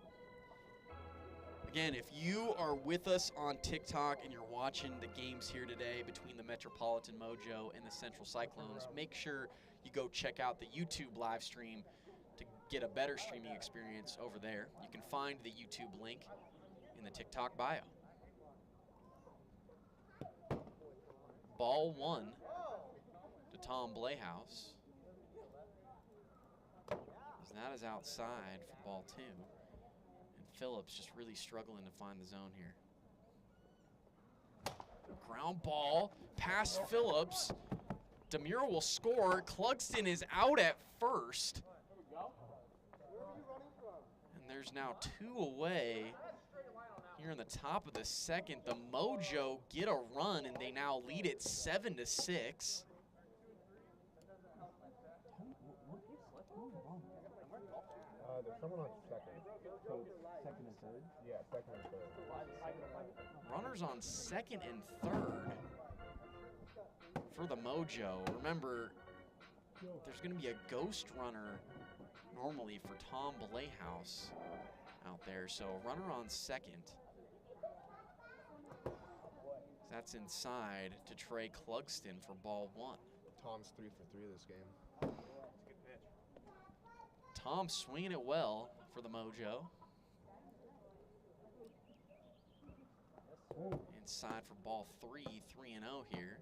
Again, if you are with us on TikTok and you're watching the games here today between the Metropolitan Mojo and the Central Cyclones, make sure you go check out the YouTube live stream to get a better streaming experience over there. You can find the YouTube link in the TikTok bio. Ball 1 to Tom Blayhouse. As that is outside for ball 2. And Phillips just really struggling to find the zone here. Ground ball past Phillips. Demuro will score. Clugston is out at first. And there's now 2 away. Here in the top of the second, the Mojo get a run, and they now lead it 7-6. There's someone on second. So second and third? Yeah, second and third. Runners on second and third for the Mojo. Remember, there's going to be a ghost runner normally for Tom Blayhouse out there. So runner on second. That's inside to Trey Clugston for ball 1. Tom's 3 for 3 this game. Tom swinging it well for the Mojo. Inside for ball 3, 3-0 here.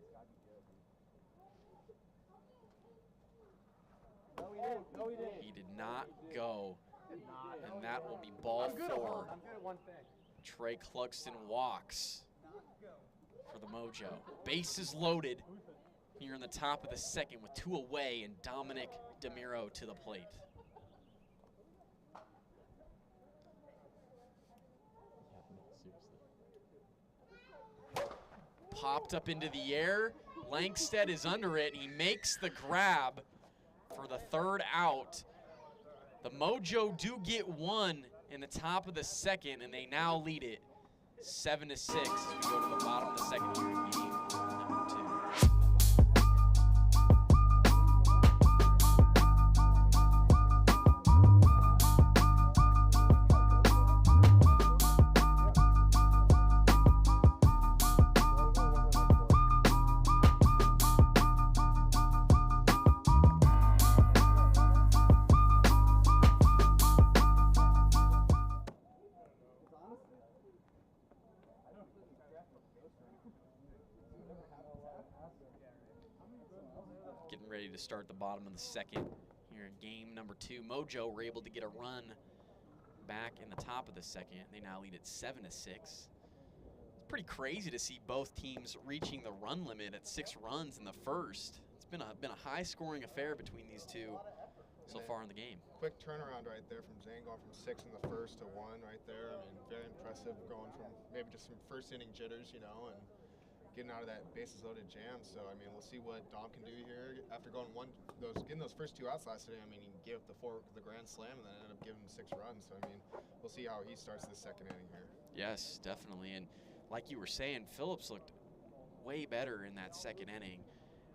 He did not go, and that will be ball 4. Trey Clugston walks for the Mojo. Bases loaded here in the top of the second with 2 away, and Dominic Demuro to the plate. Popped up into the air. Langstead is under it, and he makes the grab for the 3rd out. The Mojo do get 1 in the top of the second, and they now lead it 7-6 as we go to the bottom of the second here in game number 2. Getting ready to start the bottom of the second here in game number 2. Mojo were able to get a run back in the top of the second. They now lead at 7-6. It's pretty crazy to see both teams reaching the run limit at 6 runs in the first. It's been a high-scoring affair between these two so far in the game. Quick turnaround right there from Zane, going from 6 in the first to 1 right there. I mean, very impressive, going from maybe just some first inning jitters, you know, and getting out of that bases loaded jam. So I mean, we'll see what Dom can do here after going getting those first 2 outs last inning. I mean, he gave up the grand slam and then ended up giving him 6 runs. So I mean, we'll see how he starts the second inning here. Yes, definitely. And like you were saying, Phillips looked way better in that second inning.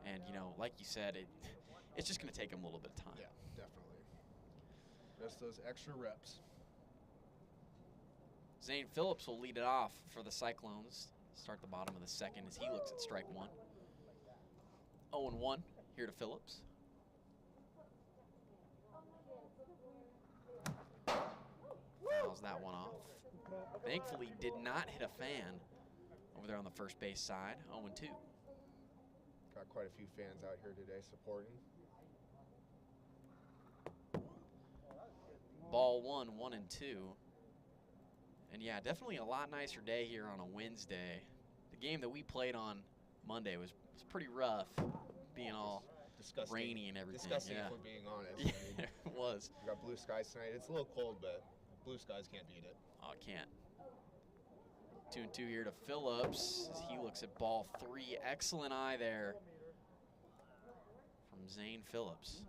And you know, like you said, it's just going to take him a little bit of time. Yeah, definitely. Just those extra reps. Zane Phillips will lead it off for the Cyclones. Start the bottom of the second as he looks at strike 1. 0-1 here to Phillips. Fouls that one off. Thankfully did not hit a fan over there on the first base side. 0-2. Got quite a few fans out here today supporting. Ball 1, 1-2. And yeah, definitely a lot nicer day here on a Wednesday. The game that we played on Monday was pretty rough, being all disgusting, rainy and everything. Disgusting, yeah. if we're being honest. Yeah, I mean, it was. We got blue skies tonight. It's a little cold, but blue skies can't beat it. Oh, it can't. 2-2 here to Phillips as he looks at ball 3. Excellent eye there Zane Phillips.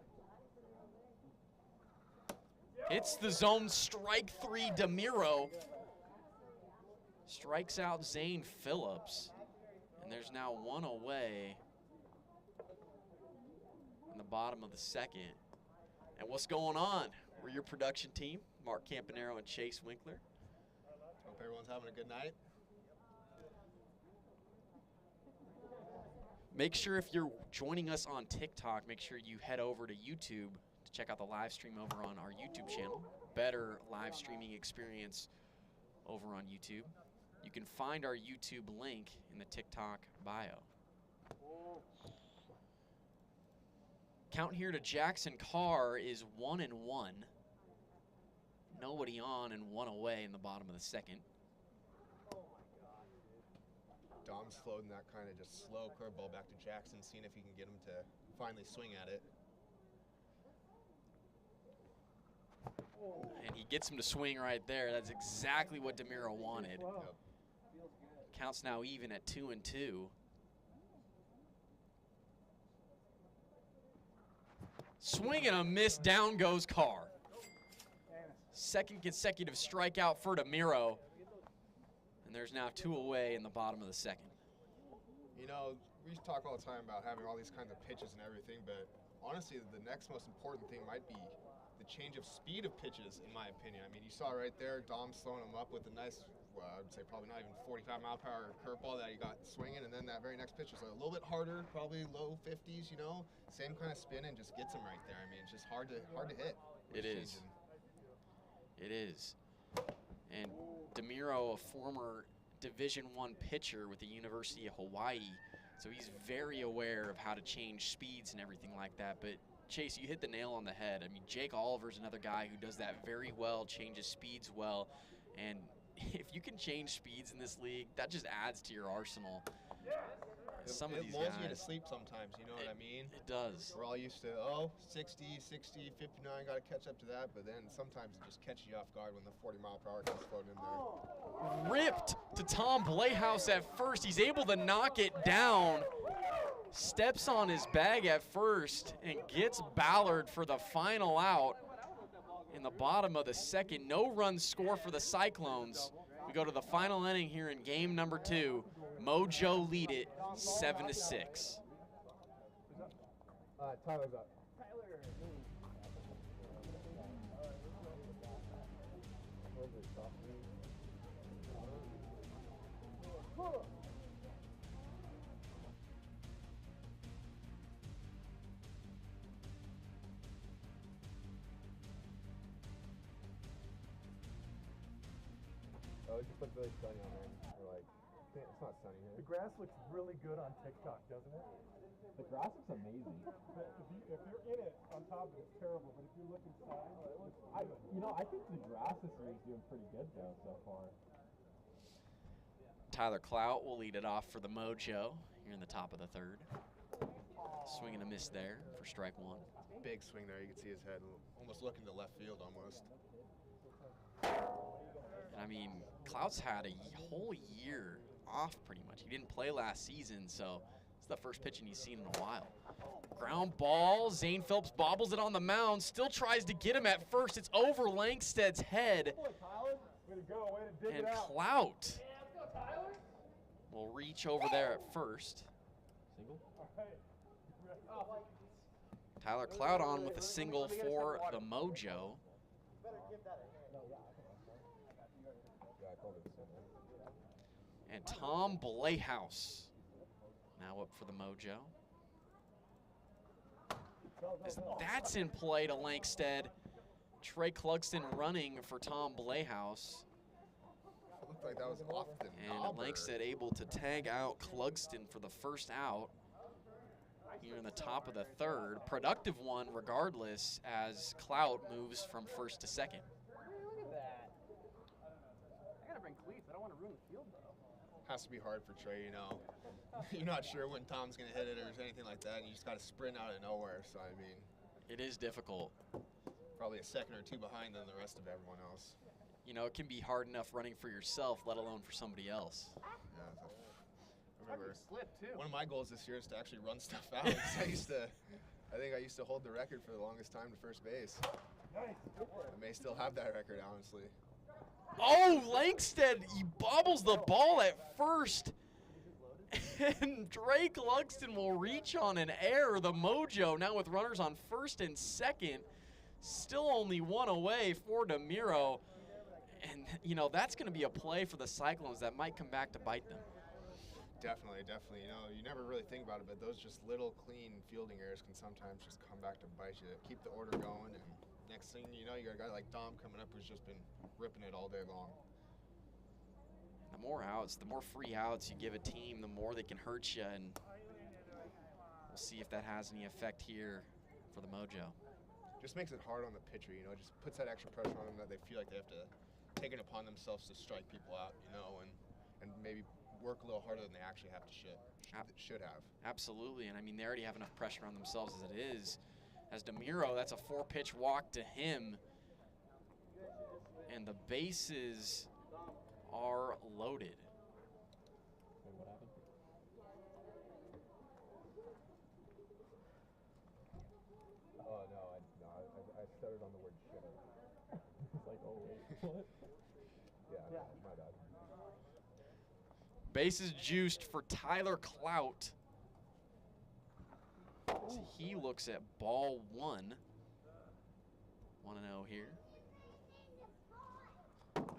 Hits the zone, strike 3, DeMiro. Strikes out Zane Phillips. And there's now 1 away in the bottom of the second. And what's going on? We're your production team, Mark Campanero and Chase Winkler. Hope everyone's having a good night. Make sure if you're joining us on TikTok, make sure you head over to YouTube to check out the live stream over on our YouTube channel. Better live streaming experience over on YouTube. You can find our YouTube link in the TikTok bio. Count here to Jackson Carr is 1-1. Nobody on and 1 away in the bottom of the second. Dom's floating that kind of just slow curveball back to Jackson, seeing if he can get him to finally swing at it. And he gets him to swing right there. That's exactly what DeMiro wanted. Yep. Counts now even at 2-2. Swing and a miss, down goes Carr. Second consecutive strikeout for DeMiro. And there's now 2 away in the bottom of the second. You know, we talk all the time about having all these kinds of pitches and everything, but honestly, the next most important thing might be the change of speed of pitches, in my opinion. I mean, you saw right there, Dom's throwing him up with a nice, well, I would say probably not even 45-mile-per-hour curveball that he got swinging, and then that very next pitch was a little bit harder, probably low 50s, you know, same kind of spin and just gets him right there. I mean, it's just hard to hit. It is. It is. And DeMiro, a former Division I pitcher with the University of Hawaii, so he's very aware of how to change speeds and everything like that. But Chase, you hit the nail on the head. I mean, Jake Oliver's another guy who does that very well, changes speeds well, and if you can change speeds in this league, that just adds to your arsenal. Some of these guys, it lulls you to sleep sometimes, you know what I mean? It does. We're all used to, 60, 60, 59, got to catch up to that, but then sometimes it just catches you off guard when the 40-mile-per-hour comes floating in there. Ripped to Tom Playhouse at first. He's able to knock it down. Steps on his bag at first and gets Ballard for the final out in the bottom of the second. No run score for the Cyclones. We go to the final inning here in game number 2. Mojo lead it 7-6. Tyler's up. Oh, it just looked really sunny on there. We're like, it's not sunny here. The grass looks really good on TikTok, doesn't it? The grass looks amazing. But if you're in it, on top of it, it's terrible. But if you look inside, it looks good. I think the grass this year is doing pretty good though so far. Tyler Clout will lead it off for the Mojo here in the top of the third. Swing and a miss there for strike 1. Big swing there. You can see his head almost looking to left field almost. I mean, Clout's had a whole year off pretty much. He didn't play last season, so it's the first pitching he's seen in a while. Ground ball, Zane Phillips bobbles it on the mound, still tries to get him at first. It's over Langstead's head. Way to go, way to dig And it out. Clout will reach over there at first. Single? Tyler Clout on with a single for the Mojo. And Tom Playhouse now up for the Mojo. As that's in play to Langstead. Trey Clugston running for Tom Playhouse. Looked like that was off the And knobber. Langstead able to tag out Clugston for the first out here in the top of the third. Productive one regardless as Clout moves from first to second. Look at that. I gotta bring cleats. I don't want to ruin the field though. Has to be hard for Trey, you know. You're not sure when Tom's going to hit it or anything like that, and you just got to sprint out of nowhere. So, I mean, It is difficult. probably a second or two behind than the rest of everyone else. You know, it can be hard enough running for yourself, let alone for somebody else. Yeah, I remember Slip too. one of my goals this year is to actually run stuff out. 'Cause I used to I think I used to hold the record for the longest time to first base. I may still have that record, honestly. Oh, Langstead, he bobbles the ball at first. And Drake Luxton will reach on an error. The Mojo now with runners on first and second. Still only one away for DeMiro. And, you know, that's going to be a play for the Cyclones that might come back to bite them. Definitely, definitely. You know, you never really think about it, but those just little clean fielding errors can sometimes just come back to bite you. Keep the order going, and next thing you know, you got a guy like Dom coming up who's just been ripping it all day long. The more outs, the more free outs you give a team, the more they can hurt you, and we'll see if that has any effect here for the Mojo. Just makes it hard on the pitcher, you know, just puts that extra pressure on them that they feel like they have to take it upon themselves to strike people out, you know, and maybe work a little harder than they actually have to should have. Absolutely, and I mean, they already have enough pressure on themselves as it is. As DeMiro, that's a 4-pitch walk to him, and the bases are loaded. Wait, what happened? Oh, no, I started on the word should have. It's like, oh, wait, what? Yeah, my bad. Bases juiced for Tyler Clout. So he looks at ball 1. 1-0 here.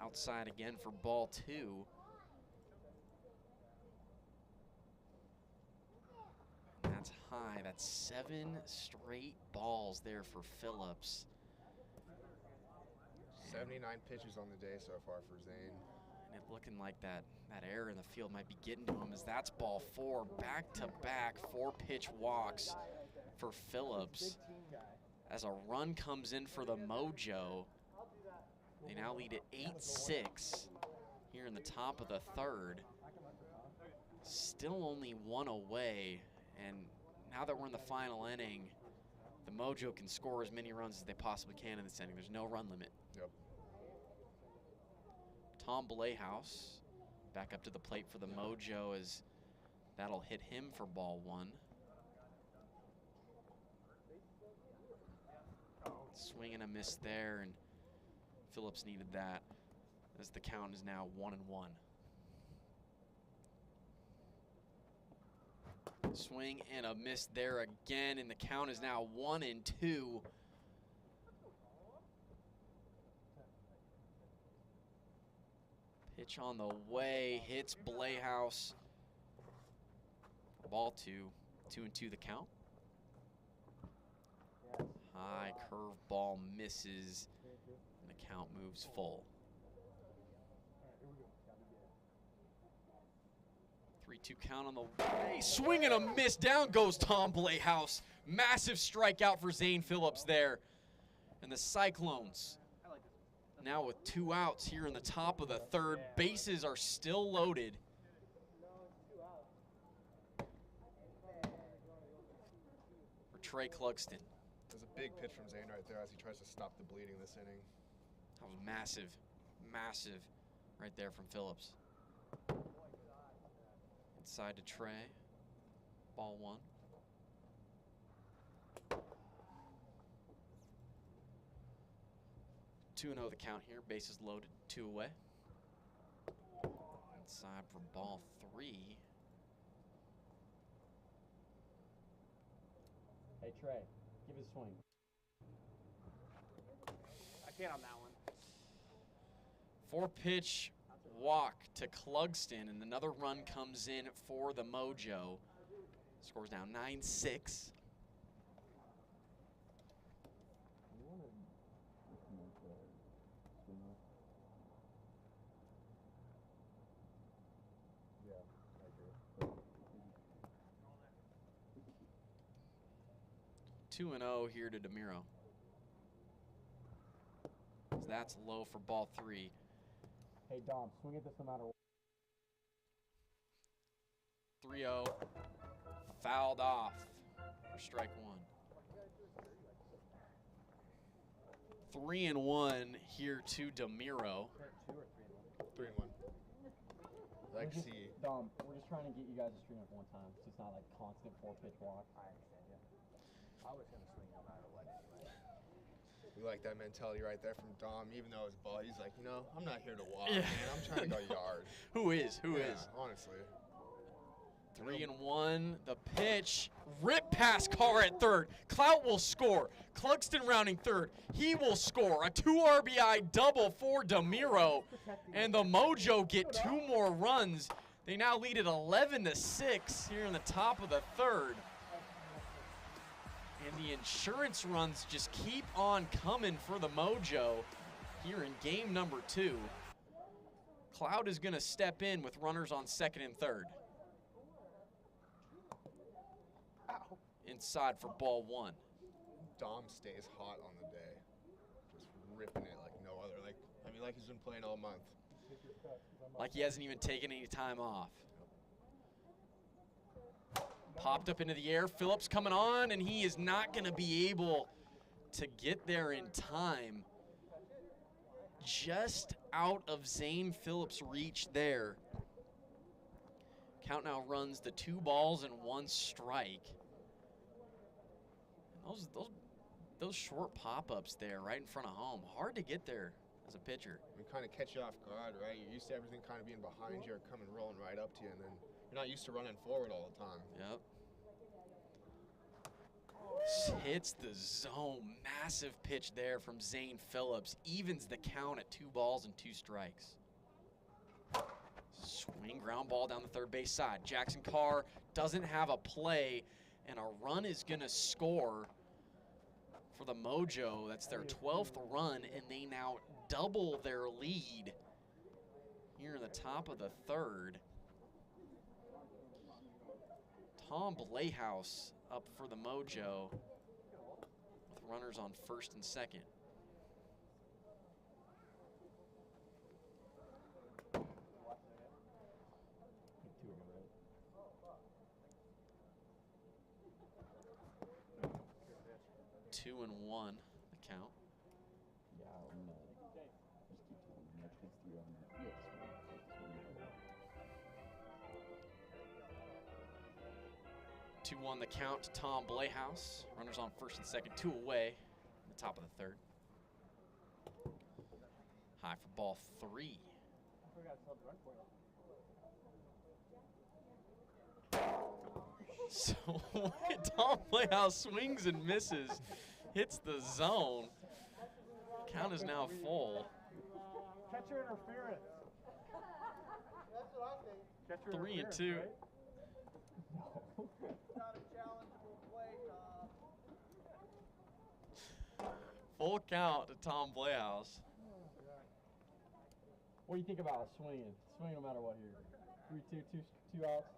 Outside again for ball 2. And that's high. That's 7 straight balls there for Phillips. 79 pitches on the day so far for Zane. And it looking like that error in the field might be getting to him, as that's ball 4. Back-to-back 4-pitch walks for Phillips. As a run comes in for the Mojo, they now lead at 8-6 here in the top of the third. Still only 1 away, and now that we're in the final inning, the Mojo can score as many runs as they possibly can in this inning. There's no run limit. Yep. Tom Blayhouse back up to the plate for the Mojo, as that'll hit him for ball 1. Swing and a miss there, and Phillips needed that, as the count is now 1-1. Swing and a miss there again, and the count is now 1-2. Pitch on the way, hits Blayhouse. Ball 2, 2-2 the count. High curve ball misses, and the count moves full. 3-2 count on the way. Swing and a miss. Down goes Tom Blayhouse. Massive strikeout for Zane Phillips there. And the Cyclones, now with 2 outs here in the top of the third. Bases are still loaded. For Trey Clugston. That's a big pitch from Zane right there as he tries to stop the bleeding this inning. That was massive, massive right there from Phillips. Inside to Trey. Ball 1. Two 2-0 the count here. Bases loaded, 2 away. Inside for ball 3. Hey, Trey, give it a swing. I can't on that one. 4-pitch walk to Clugston, and another run comes in for the Mojo. Scores now 9-6. Yeah, I agree. 2-0 here to DeMiro. That's low for ball 3. Hey, Dom, swing at this no matter what. 3-0. Fouled off for strike 1. 3-1 here to DeMiro. 3-1. I like to see. Dom, we're just trying to get you guys a string of one time, so it's not like constant 4-pitch walk. I understand, yeah. I was going to swing no matter what anyway. We like that mentality right there from Dom. Even though his ball, he's like, you know, I'm not here to walk, Yeah. man. I'm trying to go yard. Who is? Who is? Honestly. 3-1, the pitch, rip past Carr at third. Clout will score. Clugston rounding third. He will score. A 2 RBI double for DeMiro. And the Mojo get 2 more runs. They now lead at 11-6 here in the top of the third. And the insurance runs just keep on coming for the Mojo here in game number 2. Cloud is going to step in with runners on second and third. Inside for ball 1. Dom stays hot on the day. Just ripping it like no other. Like he's been playing all month. Like he hasn't even taken any time off. Popped up into the air. Phillips coming on, and he is not going to be able to get there in time. Just out of Zane Phillips' reach there. Count now runs the 2 balls and 1 strike. Those short pop-ups there right in front of home, hard to get there as a pitcher. We kind of catch you off guard, right? You're used to everything kind of being behind you or coming rolling right up to you, and then you're not used to running forward all the time. Yep. Hits the zone. Massive pitch there from Zane Phillips. Evens the count at 2 balls and 2 strikes. Swing ground ball down the third base side. Jackson Carr doesn't have a play, and a run is going to score for the Mojo. That's their 12th run, and they now double their lead here in the top of the third. Tom Blayhouse up for the Mojo with runners on first and second. Two and 1, the count. Yeah, I'm just keep telling him that it's 3 on that. Yes. 2-1 the count to Tom Blayhouse. Runners on first and second, 2 away in the top of the third. High for ball 3. So Tom Playhouse swings and misses, hits the zone. Count is now full. Catcher interference. That's what I think. 3 and 2. Right? Not a challengeable play, Tom. Full count to Tom Playhouse. What do you think about swinging? Swing no matter what here. 3-2, two outs.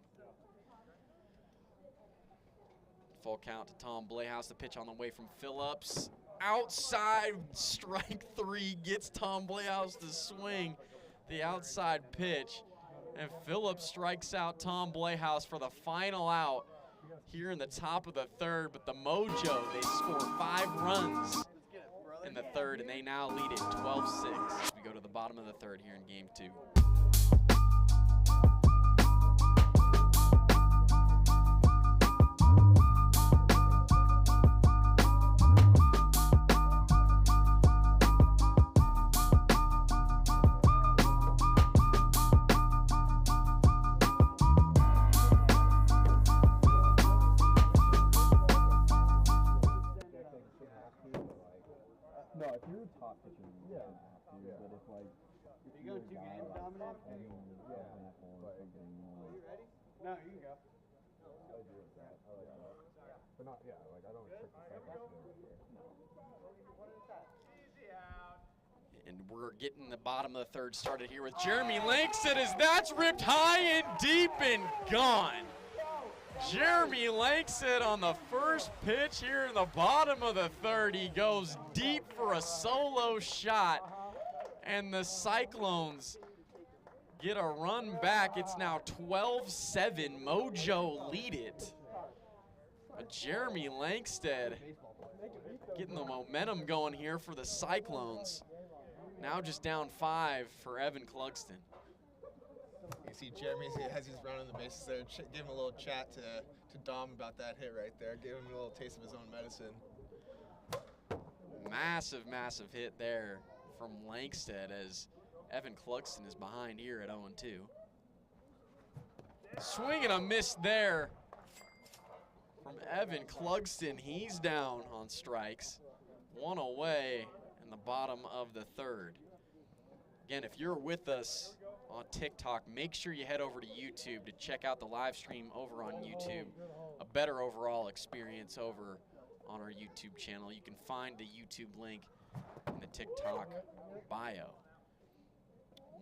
Full count to Tom Blayhouse. The pitch on the way from Phillips. Outside, strike 3 gets Tom Blayhouse to swing the outside pitch. And Phillips strikes out Tom Blayhouse for the final out here in the top of the third. But the Mojo, they score 5 runs in the third, and they now lead it 12-6. We go to the bottom of the third here in game 2. No, if you're a top pitcher, you don't have to. Yeah. But if like, if You go 2 games, Dominic? I mean, yeah, or something, Are you ready? No, you can go. I agree with that. I like that. But not, yeah, like I don't expect the Cyclones to do it. One at a time. Easy out. And we're getting the bottom of the third started here with Jeremy Langston as that's ripped high and deep and gone. Jeremy Langston on the first pitch here in the bottom of the third. He goes deep for a solo shot, and the Cyclones get a run back. It's now 12-7. Mojo lead it. But Jeremy Langston getting the momentum going here for the Cyclones. Now just down 5 for Evan Clugston. He see Jeremy as he's running the bases there. Give him a little chat to Dom about that hit right there. Give him a little taste of his own medicine. Massive, massive hit there from Langsted as Evan Clugston is behind here at 0-2. Swing and a miss there from Evan Clugston. He's down on strikes. One away in the bottom of the third. Again, if you're with us on TikTok, make sure you head over to YouTube to check out the live stream over on YouTube. A better overall experience over on our YouTube channel. You can find the YouTube link in the TikTok bio.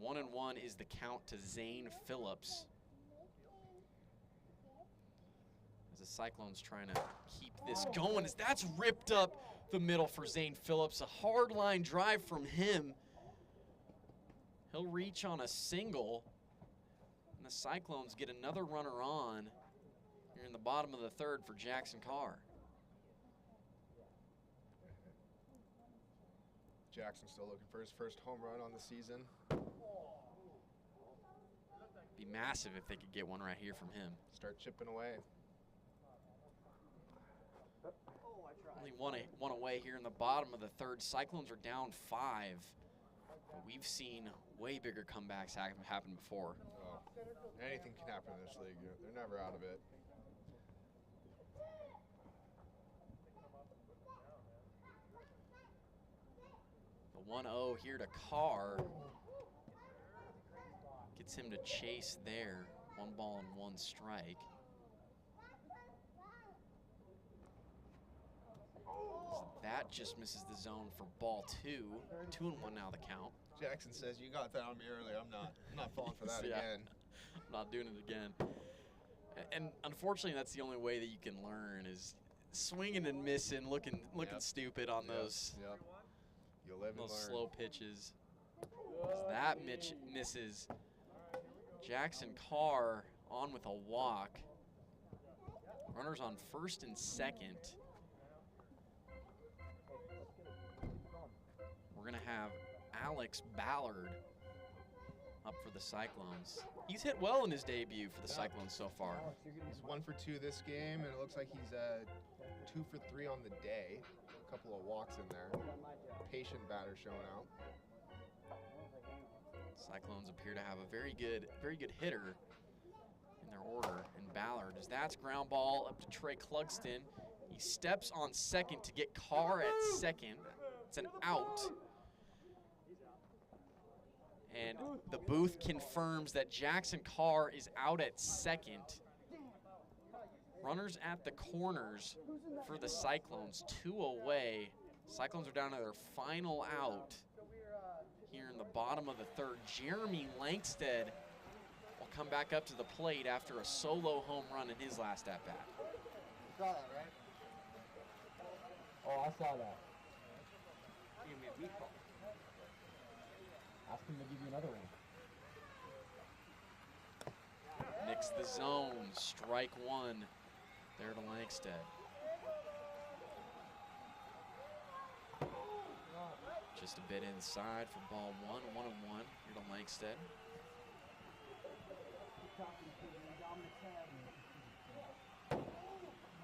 1-1 is the count to Zane Phillips. As the Cyclones trying to keep this going, as that's ripped up the middle for Zane Phillips. A hard line drive from him. He'll reach on a single, and the Cyclones get another runner on here in the bottom of the third for Jackson Carr. Jackson still looking for his first home run on the season. Be massive if they could get one right here from him. Start chipping away. Only one away here in the bottom of the third. Cyclones are down 5. But we've seen way bigger comebacks happen before. Oh, anything can happen in this league. They're never out of it. The 1-0 here to Carr. Gets him to chase there. 1 ball and 1 strike. That just misses the zone for ball 2. 2-1 now the count. Jackson says, "You got that on me earlier. I'm not falling for that Yeah. again." I'm not doing it again. And unfortunately, that's the only way that you can learn is swinging and missing, looking stupid on those You live and learn. slow pitches. As that misses. Jackson Carr on with a walk. Runners on first and second. We're going to have Alex Ballard up for the Cyclones. He's hit well in his debut for the Cyclones so far. He's 1 for 2 this game, and it looks like he's 2 for 3 on the day. A couple of walks in there. Patient batter showing out. Cyclones appear to have a very good hitter in their order. And Ballard, as that's ground ball up to Trey Clugston. He steps on second to get Carr at second. It's an out. And the booth confirms that Jackson Carr is out at second. Runners at the corners for the Cyclones, 2 away. Cyclones are down to their final out here in the bottom of the third. Jeremy Langsted will come back up to the plate after a solo home run in his last at-bat. You saw that, right? Oh, I saw that. Give me a beat ball. Ask him to give you another one. Nicks the zone, strike 1 there to Langsted. Just a bit inside for ball 1, 1-1 here to Langsted.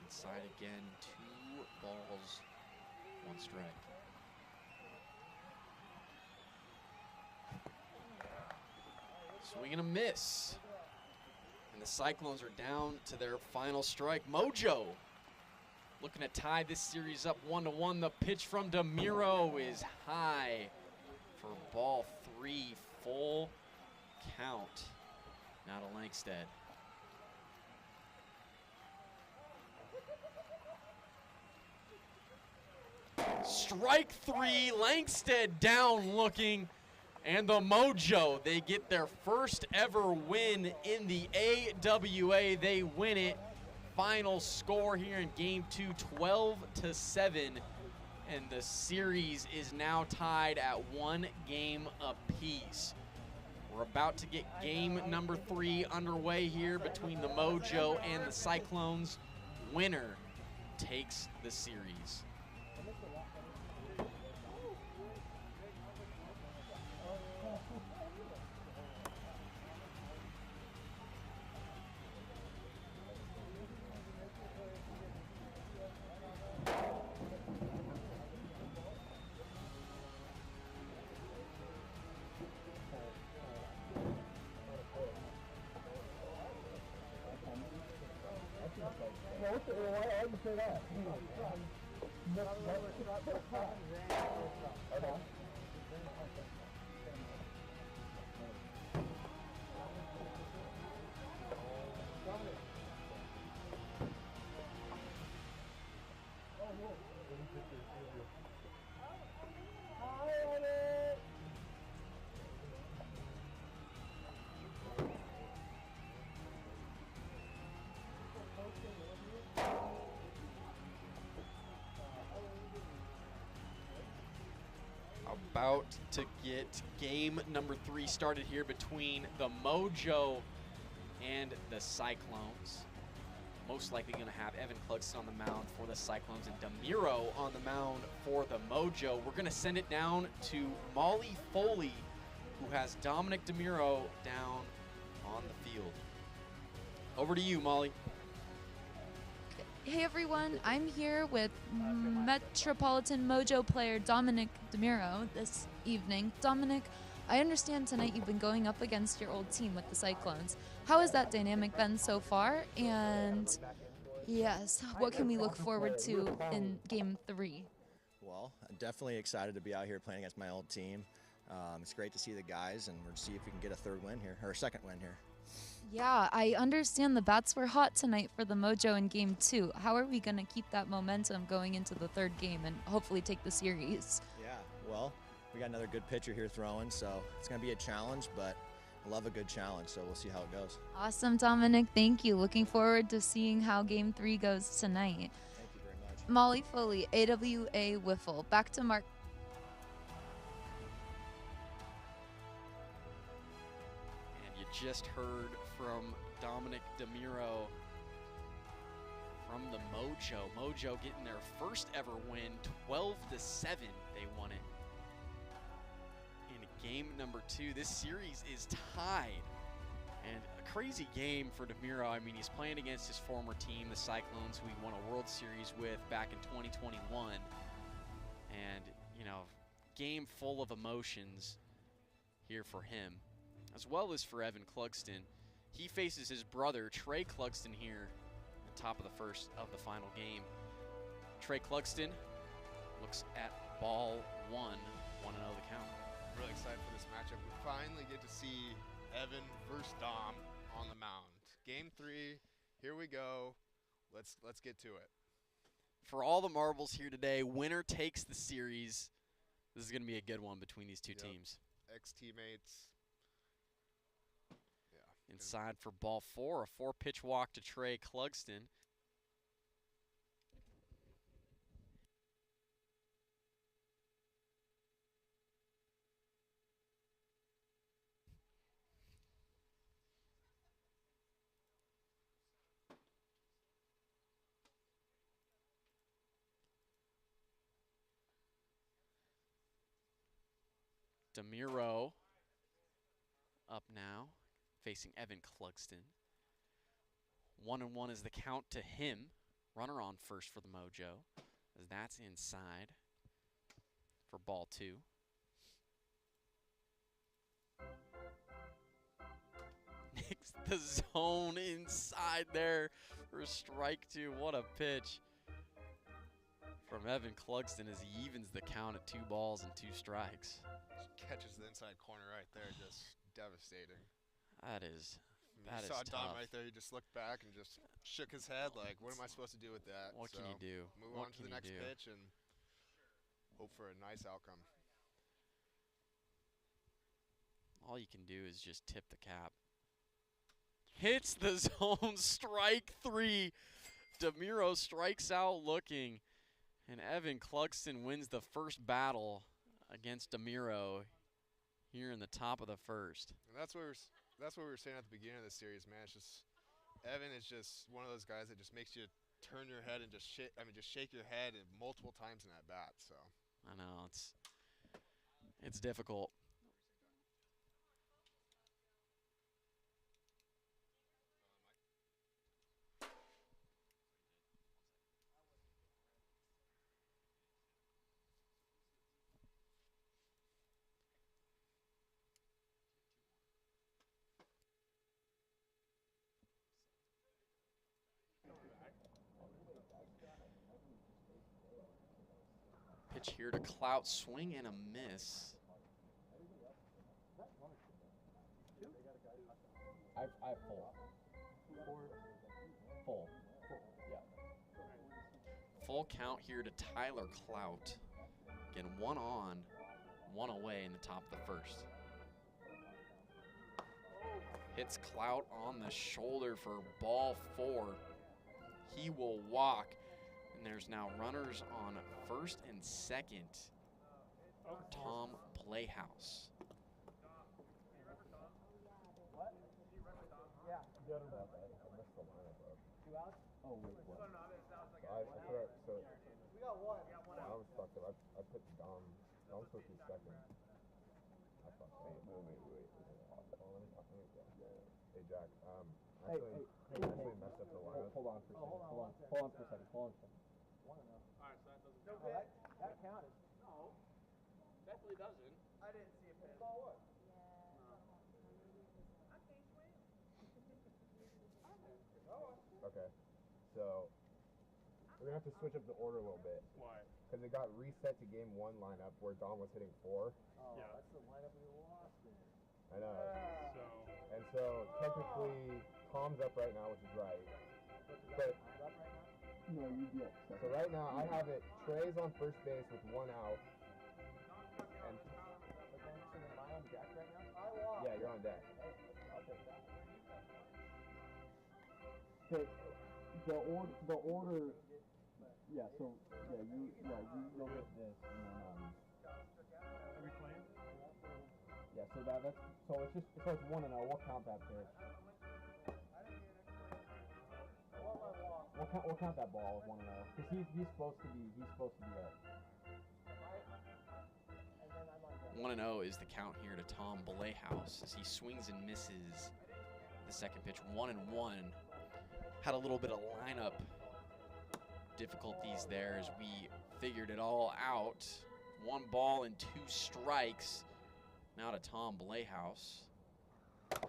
Inside again, 2 balls, 1 strike. Swing and a miss. And the Cyclones are down to their final strike. Mojo looking to tie this series up 1-1. The pitch from DeMiro is high for ball 3, full count. Now to Langsted. Strike 3, Langsted down looking. And the Mojo, they get their first ever win in the AWA. They win it. Final score here in game 2, 12-7. And the series is now tied at 1 game apiece. We're about to get game number 3 underway here between the Mojo and the Cyclones. Winner takes the series. close? Why'd you say that? Okay. About to get game number 3 started here between the Mojo and the Cyclones. Most likely going to have Evan Clugston on the mound for the Cyclones and Demiro on the mound for the Mojo. We're going to send it down to Molly Foley, who has Dominic Demiro down on the field. Over to you, Molly. Hey everyone, I'm here with Metropolitan Mojo player Dominic Demiro this evening. Dominic, I understand tonight you've been going up against your old team with the Cyclones. How has that dynamic been so far? And yes, what can we look forward to in Game 3? Well, I'm definitely excited to be out here playing against my old team. It's great to see the guys, and we'll see if we can get a third win here, or a second win here. Yeah, I understand the bats were hot tonight for the Mojo in Game 2. How are we going to keep that momentum going into the third game and hopefully take the series? Yeah, well, we got another good pitcher here throwing, so it's going to be a challenge, but I love a good challenge, so we'll see how it goes. Awesome, Dominic. Thank you. Looking forward to seeing how Game 3 goes tonight. Thank you very much. Molly Foley, AWA Wiffle. Back to Mark. And you just heard from Dominic Demiro from the Mojo. Mojo getting their first ever win, 12-7. They won it in game number 2. This series is tied, and a crazy game for Demiro. I mean, he's playing against his former team, the Cyclones, who he won a World Series with back in 2021. And, you know, game full of emotions here for him, as well as for Evan Clugston. He faces his brother, Trey Clugston, here at the top of the first of the final game. Trey Clugston looks at ball 1, 1-0 the count. Really excited for this matchup. We finally get to see Evan versus Dom on the mound. Game 3, here we go. Let's get to it. For all the marbles here today, winner takes the series. This is going to be a good one between these two teams. Ex-teammates. Inside for ball 4, a 4-pitch walk to Trey Clugston. Demiro up now, facing Evan Clugston. 1-1 is the count to him. Runner on first for the Mojo, as that's inside for ball 2. Nicks the zone inside there for strike 2. What a pitch from Evan Clugston as he evens the count at 2 balls and 2 strikes. Catches the inside corner right there, just devastating. That is You saw Dom right there. He just looked back and just shook his head like, what am I supposed to do with that? What can you do? Move on to the next pitch and hope for a nice outcome. All you can do is just tip the cap. Hits the zone, strike 3. Demiro strikes out looking, and Evan Clugston wins the first battle against Demiro here in the top of the first. And that's what we were saying at the beginning of the series, man. It's just Evan is just one of those guys that just makes you turn your head and just shake your head multiple times in that bat. So I know it's difficult. Pitch here to Clout, swing and a miss. I have full. Full. Yeah. Full count here to Tyler Clout. Again, 1 on, 1 away in the top of the first. Hits Clout on the shoulder for ball 4. He will walk, and there's now runners on first and second for Tom Playhouse. Forget about that. I missed the lineup up. 2 outs? Oh, wait, what? So We got one. I was fucked up. I put Dom supposed to be second. I fucked up. Wait. Oh, let me talk. Hey, Jack. Actually messed up the lineup. Hold on for a second. Hold on for a second. Alright, so that doesn't count. That counted. No. Definitely doesn't. I didn't see a pitch. Ball what? Okay. So we're gonna have to switch up the order a little bit. Why? Because it got reset to game 1 lineup where Dom was hitting 4. Oh, yeah. That's the lineup we lost in. I know. So And so technically Tom's up right now, which is right. But Up right now? No, you get. so right now I have it Trey's on first base with 1 out. And But then, so am I on deck right now? I lost. yeah, you're on deck. Hey, I'll take that. The order. Yeah. So you'll get this, and then are we playing? yeah. So it's 1-0. We'll count that pitch. We'll count that ball as 1-0 because he's supposed to be up. 1-0 is the count here to Tom Playhouse as he swings and misses the second pitch. 1-1. Had a little bit of lineup difficulties there as we figured it all out. 1 ball and 2 strikes. Now to Tom Playhouse. As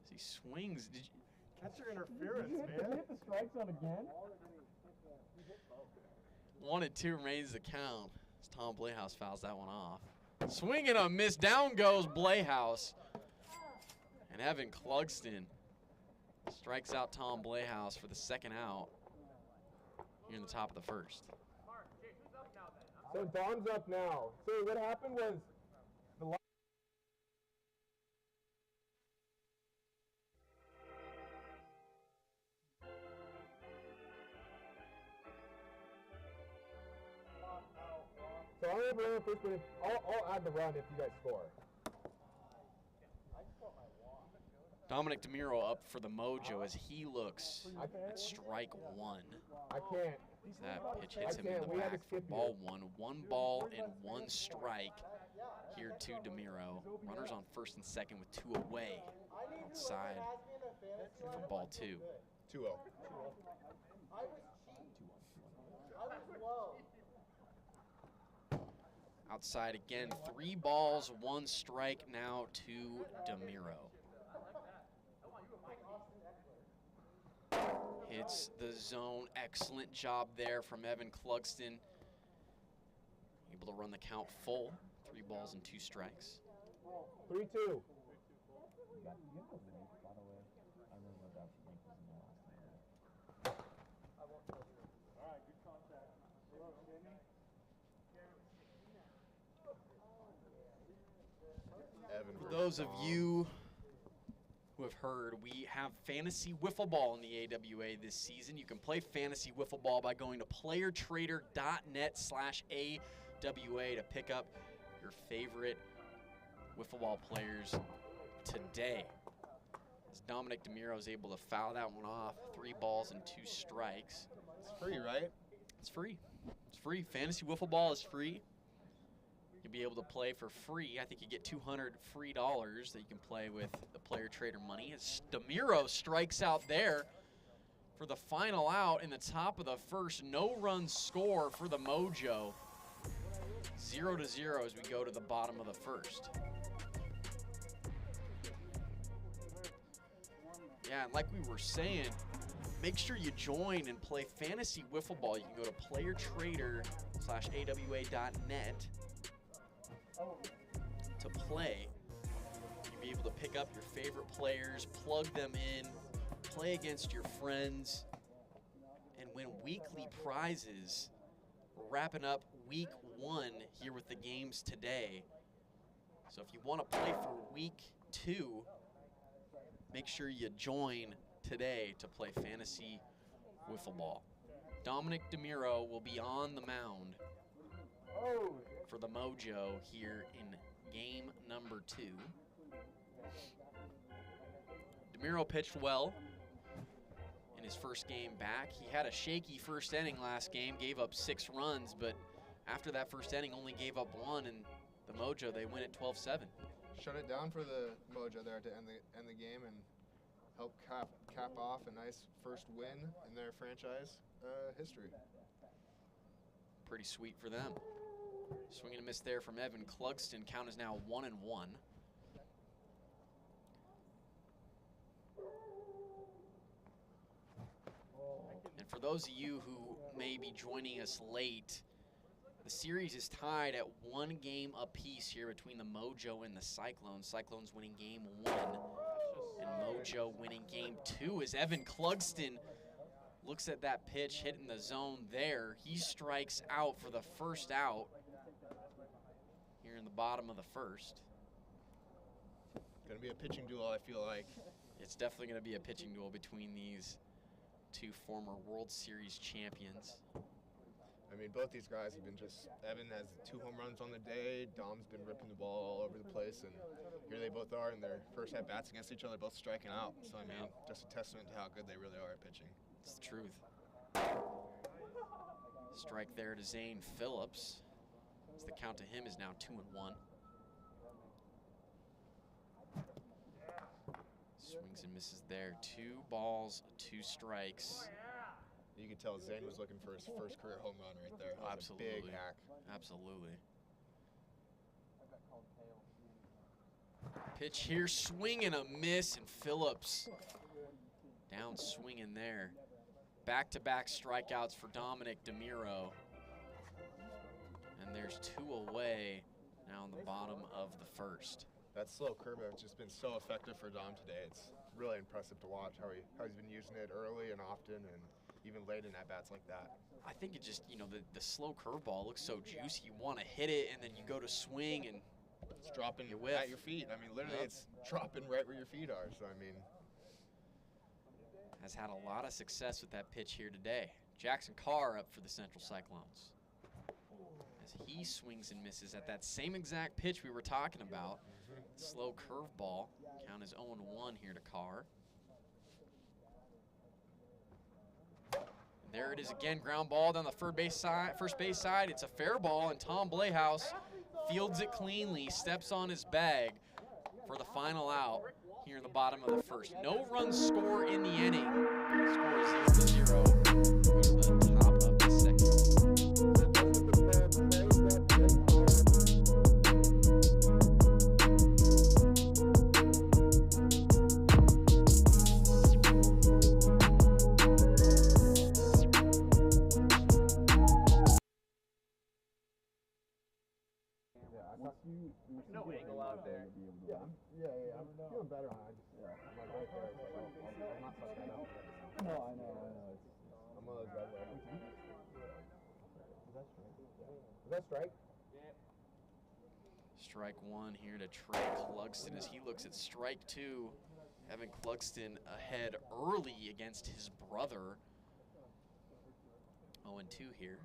he swings. Did you, Catcher interference, Did you hit the strike zone again? 1-2 remains the count as Tom Playhouse fouls that one off. Swing and a miss. Down goes Playhouse. And Evan Clugston strikes out Tom Playhouse for the second out here in the top of the first. So Dom's up now. So what happened was So I'm gonna run first, but I'll add the run if you guys score. Dominic DeMiro up for the Mojo as he looks at strike 1. I can't. As that pitch hits him in the back for ball 1. 1 ball and 1 strike here to DeMiro. Runners on first and second with 2 away outside for ball 2. 2-0. Outside again, 3 balls, 1 strike now to DeMiro. Hits the zone. Excellent job there from Evan Clugston. Able to run the count full. 3 balls and 2 strikes. 3-2. For those of you who have heard, we have Fantasy Wiffle Ball in the AWA this season. You can play Fantasy Wiffle Ball by going to playertrader.net/AWA to pick up your favorite wiffle ball players today. As Dominic DeMiro is able to foul that one off, 3 balls and 2 strikes. It's free, right? It's free. It's free. Fantasy Wiffle Ball is free. You'll be able to play for free. I think you get $200 free that you can play with the player trader money. As DeMiro strikes out there for the final out in the top of the first. No run score for the Mojo. 0-0 as we go to the bottom of the first. Yeah, and like we were saying, make sure you join and play Fantasy Wiffle Ball. You can go to playertrader.net/AWA www.awa.net to play. You'll be able to pick up your favorite players, plug them in, play against your friends, and win weekly prizes. We're wrapping up week 1 here with the games today. So if you want to play for week 2, make sure you join today to play fantasy wiffle ball. Dominic DeMiro will be on the mound for the Mojo here in game number 2. DeMiro pitched well in his first game back. He had a shaky first inning last game, gave up 6 runs, but after that first inning only gave up 1, and the Mojo, they win at 12-7. Shut it down for the Mojo there to end the game and help cap off a nice first win in their franchise history. Pretty sweet for them. Swing and a miss there from Evan Clugston. Count is now 1-1. And for those of you who may be joining us late, the series is tied at 1 game apiece here between the Mojo and the Cyclones. Cyclones winning game 1 and Mojo winning game 2 as Evan Clugston looks at that pitch hitting the zone there. He strikes out for the first out here in the bottom of the first. Gonna be a pitching duel, I feel like. It's definitely gonna be a pitching duel between these 2 former World Series champions. I mean, both these guys have been just, Evan has 2 home runs on the day, Dom's been ripping the ball all over the place, and here they both are in their first at-bats against each other, both striking out. So, I mean, just a testament to how good they really are at pitching. It's the truth. Strike there to Zane Phillips. As the count to him is now 2-1. Swings and misses there. 2 balls, 2 strikes. You could tell Zane was looking for his first career home run right there. That was Absolutely. a big hack. Absolutely. Pitch here, swing and a miss, and Phillips down swinging there. Back-to-back strikeouts for Dominic DeMiro. And there's 2 away now in the bottom of the first. That slow curve has just been so effective for Dom today. It's really impressive to watch how he's been using it early and often, and even late in at-bats like that. I think it just, you know, the slow curveball looks so juicy. You want to hit it, and then you go to swing, and it's dropping you whiff. at your feet. I mean, literally, it's dropping right where your feet are. So, I mean, has had a lot of success with that pitch here today. Jackson Carr up for the Central Cyclones as he swings and misses at that same exact pitch we were talking about. Slow curveball. Count is 0-1 here to Carr. There it is again, ground ball down the first base side. It's a fair ball, and Tom Blehaus fields it cleanly, steps on his bag for the final out here in the bottom of the first. No runs score in the inning. Score is 0-0. Here's the top of the second. No angle out there. yeah, I'm feeling better on it. I'm like right there. So I'm not fucking it up. No, I know. I'm one of those guys that Is that strike? Strike 1 here to Trey Clugston as he looks at strike 2. Evan Clugston ahead early against his brother. 0-2 here.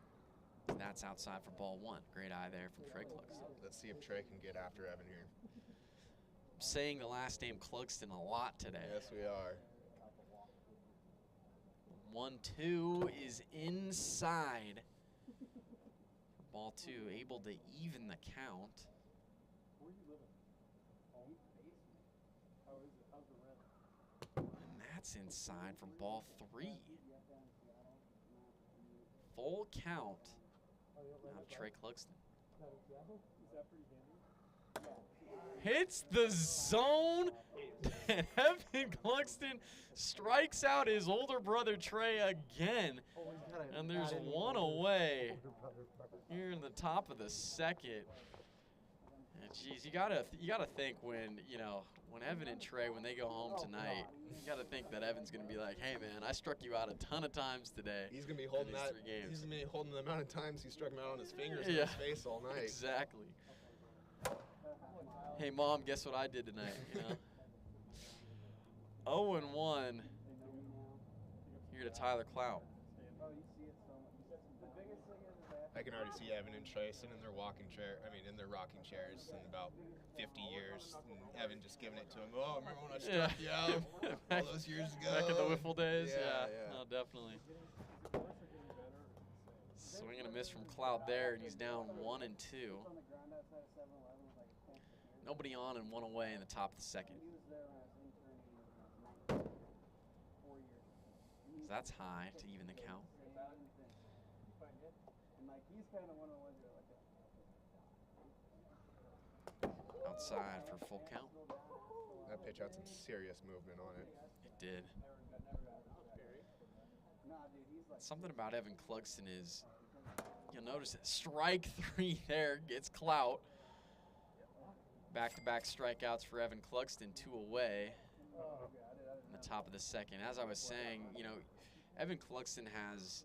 That's outside for ball 1. Great eye there from Trey Clugston. Let's see if Trey can get after Evan here. I'm saying the last name Clugston a lot today. Yes, we are. 1-2 is inside. Ball 2 able to even the count. Where are you living? Home? How is it? How's the rent? And that's inside for ball 3. Full count. Now Trey Clugston. Is that pretty handy? hits the zone. And Evan Cluxton strikes out his older brother Trey again. And there's one away here in the top of the second. And geez, you gotta think when Evan and Trey, when they go home tonight, you gotta think that Evan's gonna be like, hey man, I struck you out a ton of times today. He's gonna be holding that. 3 games. He's gonna be holding the amount of times he struck him out on his fingers and his face all night. Exactly. Hey mom, guess what I did tonight? 0-1 here to Tyler Clout. I can already see Evan and Trey sitting in their in their rocking chairs in about 50 years, and Evan just giving it to him. Oh, remember when I struck you out all those years ago? Back in the Wiffle days? Yeah. No, definitely. Swing and a miss from Clout there, and he's down 1-2. Nobody on and one away in the top of the second. So that's high to even the count. Outside for full count. That pitch had some serious movement on it. It did. Something about Evan Cluxton is, you'll notice that strike 3 there gets Clout. Back-to-back strikeouts for Evan Cluxton, 2 away in the top of the second. As I was saying, Evan Cluxton has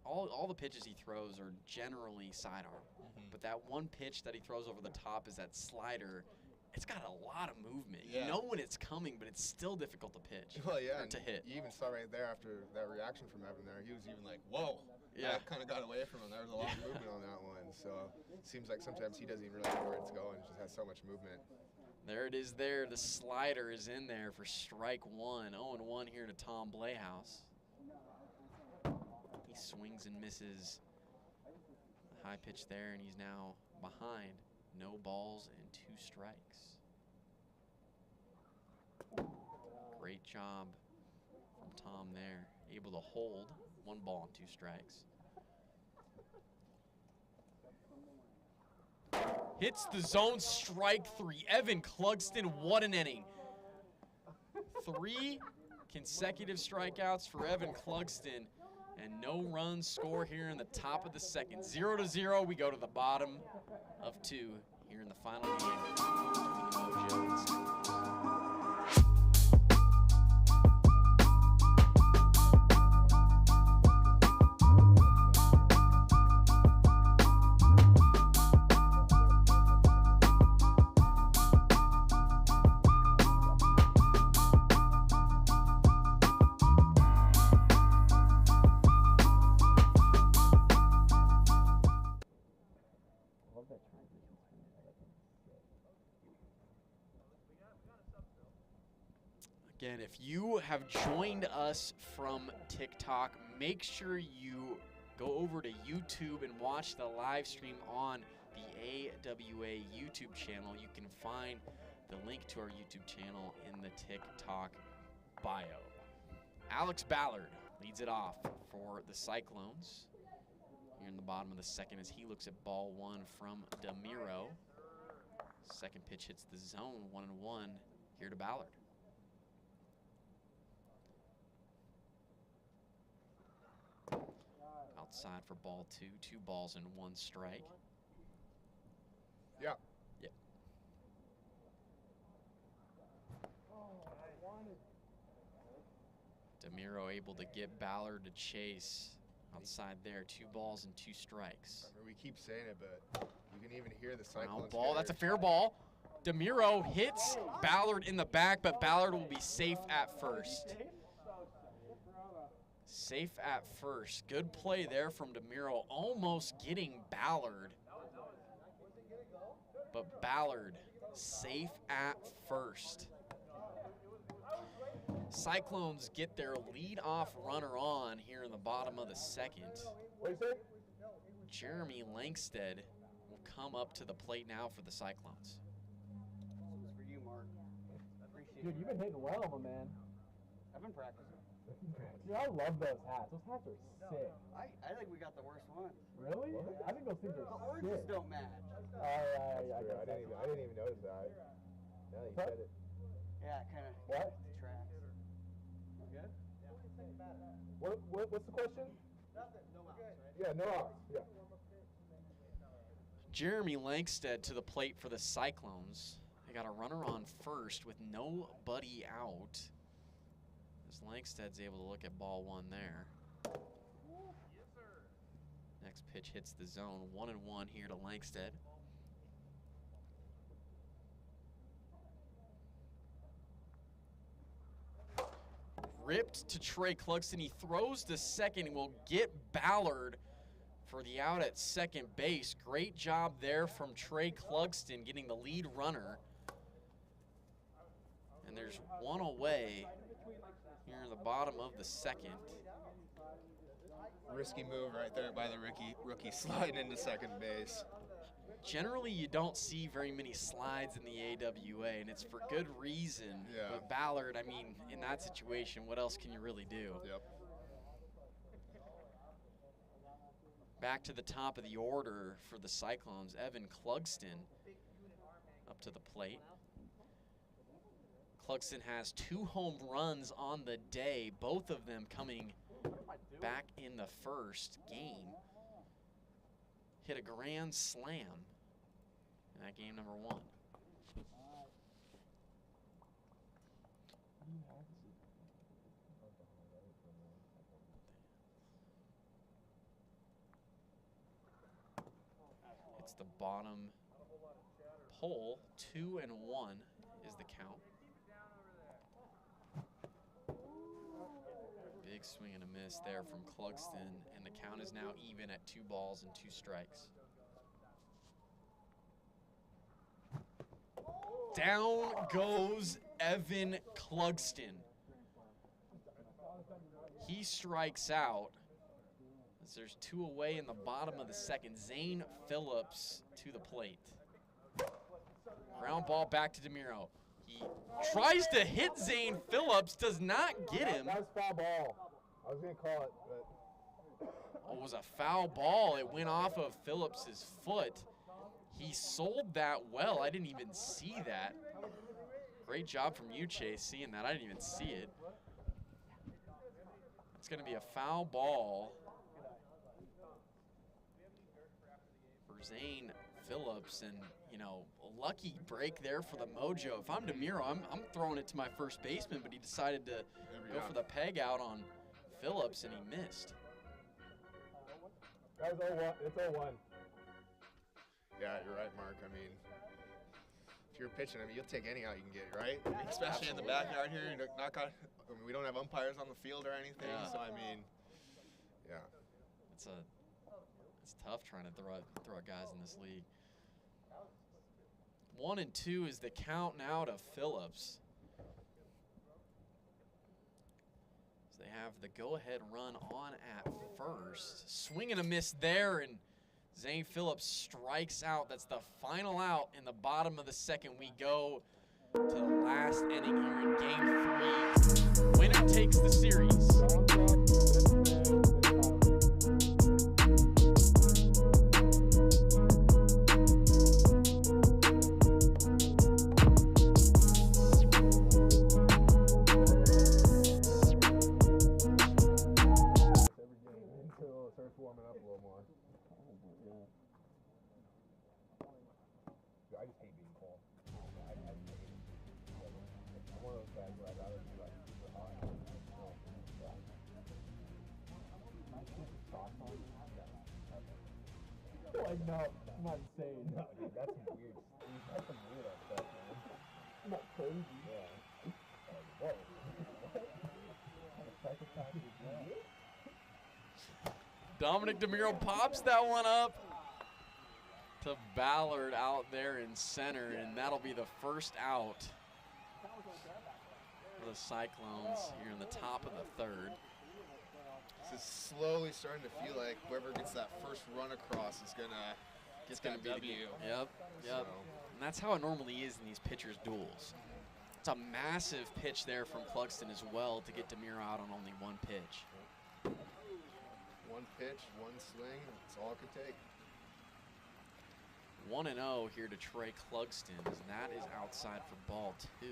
all the pitches he throws are generally sidearm. But that one pitch that he throws over the top is that slider. It's got a lot of movement. Yeah. You know when it's coming, but it's still difficult to pitch. Well, yeah, or to hit. You even saw right there after that reaction from Evan there. He was even like, whoa. Yeah. That kind of got away from him. There was a lot of movement on that one. So it seems like sometimes he doesn't even really know where it's going. It just has so much movement. There it is there. The slider is in there for strike 1. 0-1 here to Tom Blayhouse. He swings and misses. High pitch there, and he's now behind. No balls and 2 strikes. Great job from Tom there. Able to hold 1 ball and 2 strikes. Hits the zone, strike 3. Evan Cluxton, what an inning. 3 consecutive strikeouts for Evan Cluxton. And no runs score here in the top of the second. 0-0, we go to the bottom of 2 here in the final game between the Mojo and Cyclones. Again, if you have joined us from TikTok, make sure you go over to YouTube and watch the live stream on the AWA YouTube channel. You can find the link to our YouTube channel in the TikTok bio. Alex Ballard leads it off for the Cyclones here in the bottom of the second as he looks at ball 1 from DeMiro. Second pitch hits the zone, 1-1 here to Ballard. Outside for ball 2, 2 balls and 1 strike. Yeah. Yep. DeMiro able to get Ballard to chase. Outside there, 2 balls and 2 strikes. We keep saying it, but you can even hear the Cyclones. Ball, that's a fair ball. DeMiro hits Ballard in the back, but Ballard will be safe at first. Safe at first. Good play there from DeMiro, almost getting Ballard. But Ballard safe at first. Cyclones get their leadoff runner on here in the bottom of the second. Jeremy Langsted will come up to the plate now for the Cyclones. This is for you, Mark. I appreciate it. Dude, you've been hitting well, my man. I've been practicing. Dude, I love those hats. Those hats are sick. I think we got the worst ones. Really? I think those things are The oranges sick. don't match. I didn't even notice that. Now that you said it. Yeah, kind of. What? Tracks. You good? What's the question? Nothing. No outs, right? Yeah, no outs. Yeah. Jeremy Langstead to the plate for the Cyclones. They got a runner on first with nobody out. As Langstead's able to look at ball one there. Next pitch hits the zone. 1-1 here to Langstead. Ripped to Trey Clugston. He throws to second and will get Ballard for the out at second base. Great job there from Trey Clugston getting the lead runner. And there's one away here in the bottom of the second. Risky move right there by the rookie sliding into second base. Generally, you don't see very many slides in the AWA, and it's for good reason. Yeah. But Ballard, I mean, in that situation, what else can you really do? Yep. Back to the top of the order for the Cyclones, Evan Clugston up to the plate. Clugston has 2 home runs on the day, both of them coming back in the first game. Hit a grand slam in that game number 1. It's the bottom pole. 2-1 is the count. Big swing and a miss there from Clugston, and the count is now even at 2 balls and 2 strikes. Down goes Evan Clugston. He strikes out as there's 2 away in the bottom of the second. Zane Phillips to the plate. Ground ball back to DeMiro. He tries to hit Zane Phillips, does not get him. That was foul ball. I was going to call it, but... It was a foul ball. It went off of Phillips's foot. He sold that well. I didn't even see that. Great job from you, Chase, seeing that. I didn't even see it. It's going to be a foul ball for Zane Phillips, and you know, a lucky break there for the Mojo. If I'm DeMiro, I'm throwing it to my first baseman, but he decided to go for the peg out on Phillips, and he missed. That was 0-1. It's 0-1. Yeah, you're right, Mark. I mean, if you're pitching, I mean, you'll take any out you can get, right? I mean, especially in the backyard here. You knock out, I mean, we don't have umpires on the field or anything, so I mean, yeah. It's tough trying to throw out guys in this league. 1-2 is the count now to Phillips. So they have the go-ahead run on at first. Swing and a miss there, and Zane Phillips strikes out. That's the final out in the bottom of the second. We go to the last inning here in Game 3. Winner takes the series. Starts warming up a little more. I just hate being cold. I hate it. I'm one of those guys where I'd rather be like super hot. Like, no, I'm not insane. No, dude, that's some weird. That's some weird stuff, man. I'm not crazy. Yeah. Whoa. What a psychopath is that? Dominic DeMiro pops that one up to Ballard out there in center, and that'll be the first out for the Cyclones here in the top of the third. This is slowly starting to feel like whoever gets that first run across is gonna get that W. Yep. So. And that's how it normally is in these pitchers' duels. It's a massive pitch there from Clugston as well to get DeMiro out on only one pitch. One pitch, one swing, that's all it could take. 1-0 here to Trey Clugston, as that is outside for ball 2.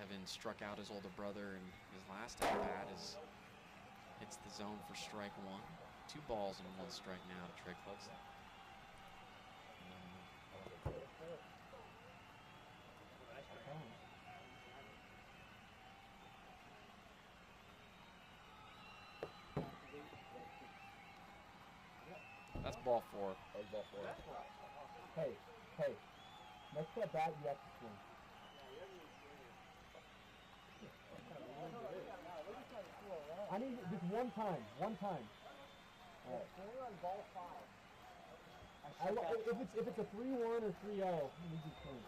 Evan struck out his older brother, and his last at bat hits the zone for strike 1. 2 balls and 1 strike now to Trey Clugston. That's ball 4. That was ball 4. Hey, next at bat, you have to swing. I need just one time. All right. Swing on ball 5. If it's a 3-1 or 3-0, you need to swing.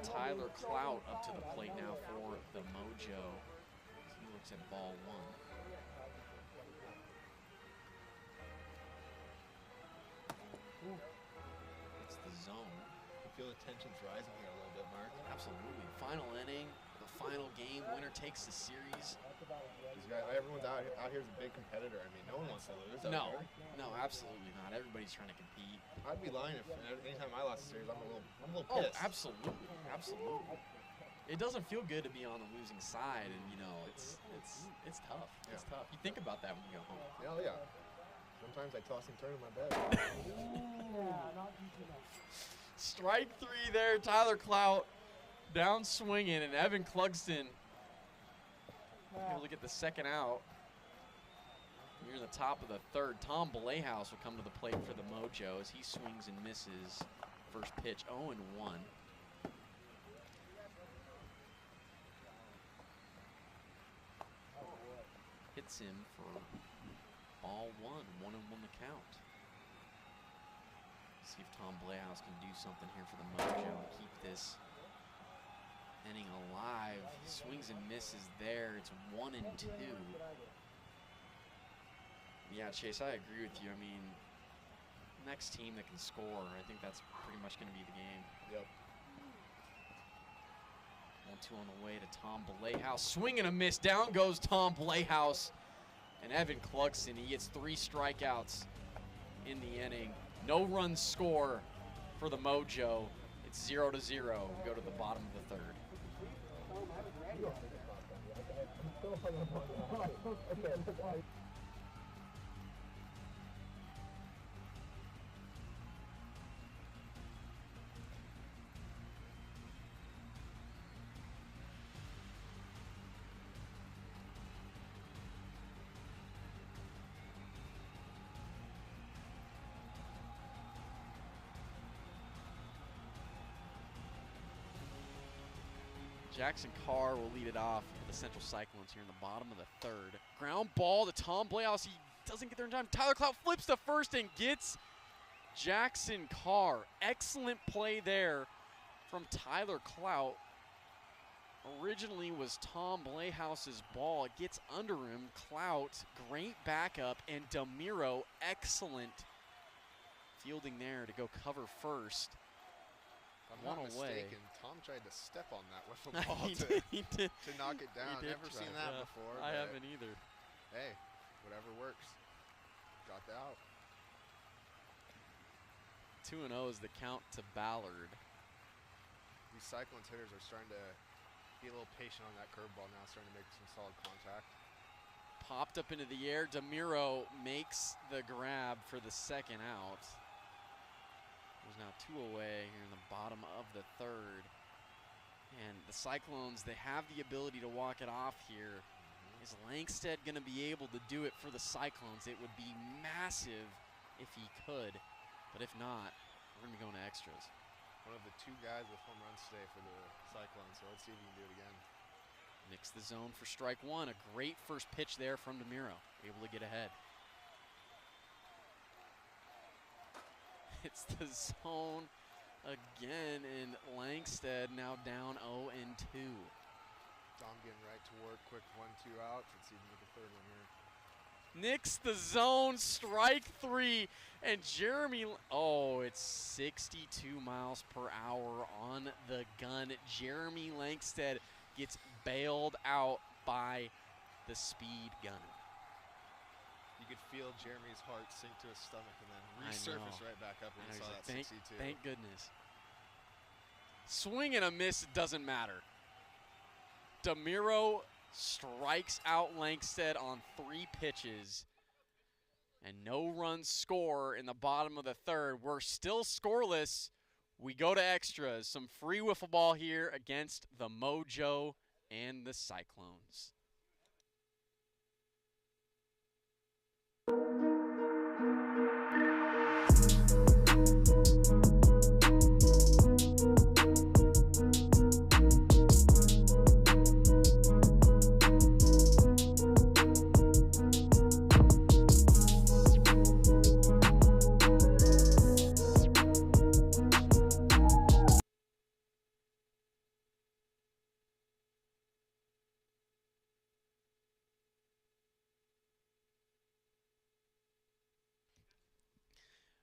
Tyler Clout up to the plate now for the Mojo. He looks at ball 1. It's the zone. I feel the tension's rising here a little bit, Mark. Absolutely. Final inning, the final game. Winner takes the series. These guys, everyone's out here is a big competitor. I mean, no one wants to lose. No, absolutely not. Everybody's trying to compete. I'd be lying if anytime I lost a series, I'm a little Oh, pissed. absolutely. It doesn't feel good to be on the losing side, and you know it's tough. It's tough. You think about that when you go home. Hell yeah. Sometimes I toss and turn in my bed. Strike 3 there, Tyler Clout down swinging, and Evan Clugston able to get the second out. Near the top of the 3rd, Tom Blayhouse will come to the plate for the Mojo as he swings and misses. First pitch, 0-1. Hits him for ball 1, 1-1 the count. See if Tom Blayhouse can do something here for the Mojo and keep this inning alive. He swings and misses there. It's 1-2. Yeah, Chase, I agree with you. I mean, next team that can score, I think that's pretty much going to be the game. Yep. 1-2 on the way to Tom Blayhouse. Swing and a miss. Down goes Tom Blayhouse. And Evan Clugston, he gets 3 strikeouts in the inning. No runs score for the Mojo. It's 0-0. We go to the bottom of the 3rd. Jackson Carr will lead it off for the Central Cyclones here in the bottom of the 3rd. Ground ball to Tom Blayhouse. He doesn't get there in time. Tyler Clout flips to first and gets Jackson Carr. Excellent play there from Tyler Clout. Originally was Tom Blayhouse's ball. It gets under him. Clout, great backup, and DeMiro, excellent fielding there to go cover first. If I'm not mistaken, Tom tried to step on that wiffle ball to knock it down. Never seen that before. I haven't either. Hey, whatever works. Got the out. 2-0 is the count to Ballard. These Cyclones hitters are starting to be a little patient on that curveball now, starting to make some solid contact. Popped up into the air. DeMiro makes the grab for the second out. There's now 2 away here in the bottom of the 3rd. And the Cyclones, they have the ability to walk it off here. Is Langstead going to be able to do it for the Cyclones? It would be massive if he could. But if not, we're going to be going to extras. One of the 2 guys with home runs today for the Cyclones, so let's see if he can do it again. Mix the zone for strike 1. A great first pitch there from DeMiro. Able to get ahead. It's the zone again, and Langstead now down 0-2. Dom getting right to work, quick 1-2 outs. Let's see if we can get the 3rd one here. nicks the zone, strike 3, and Jeremy, oh, it's 62 miles per hour on the gun. Jeremy Langstead gets bailed out by the speed gunner. You could feel Jeremy's heart sink to his stomach and then resurface right back up when he saw that 62. Thank goodness. Swing and a miss, it doesn't matter. DeMiro strikes out Langstead on 3 pitches, and no runs score in the bottom of the 3rd. We're still scoreless. We go to extras. Some free wiffle ball here against the Mojo and the Cyclones.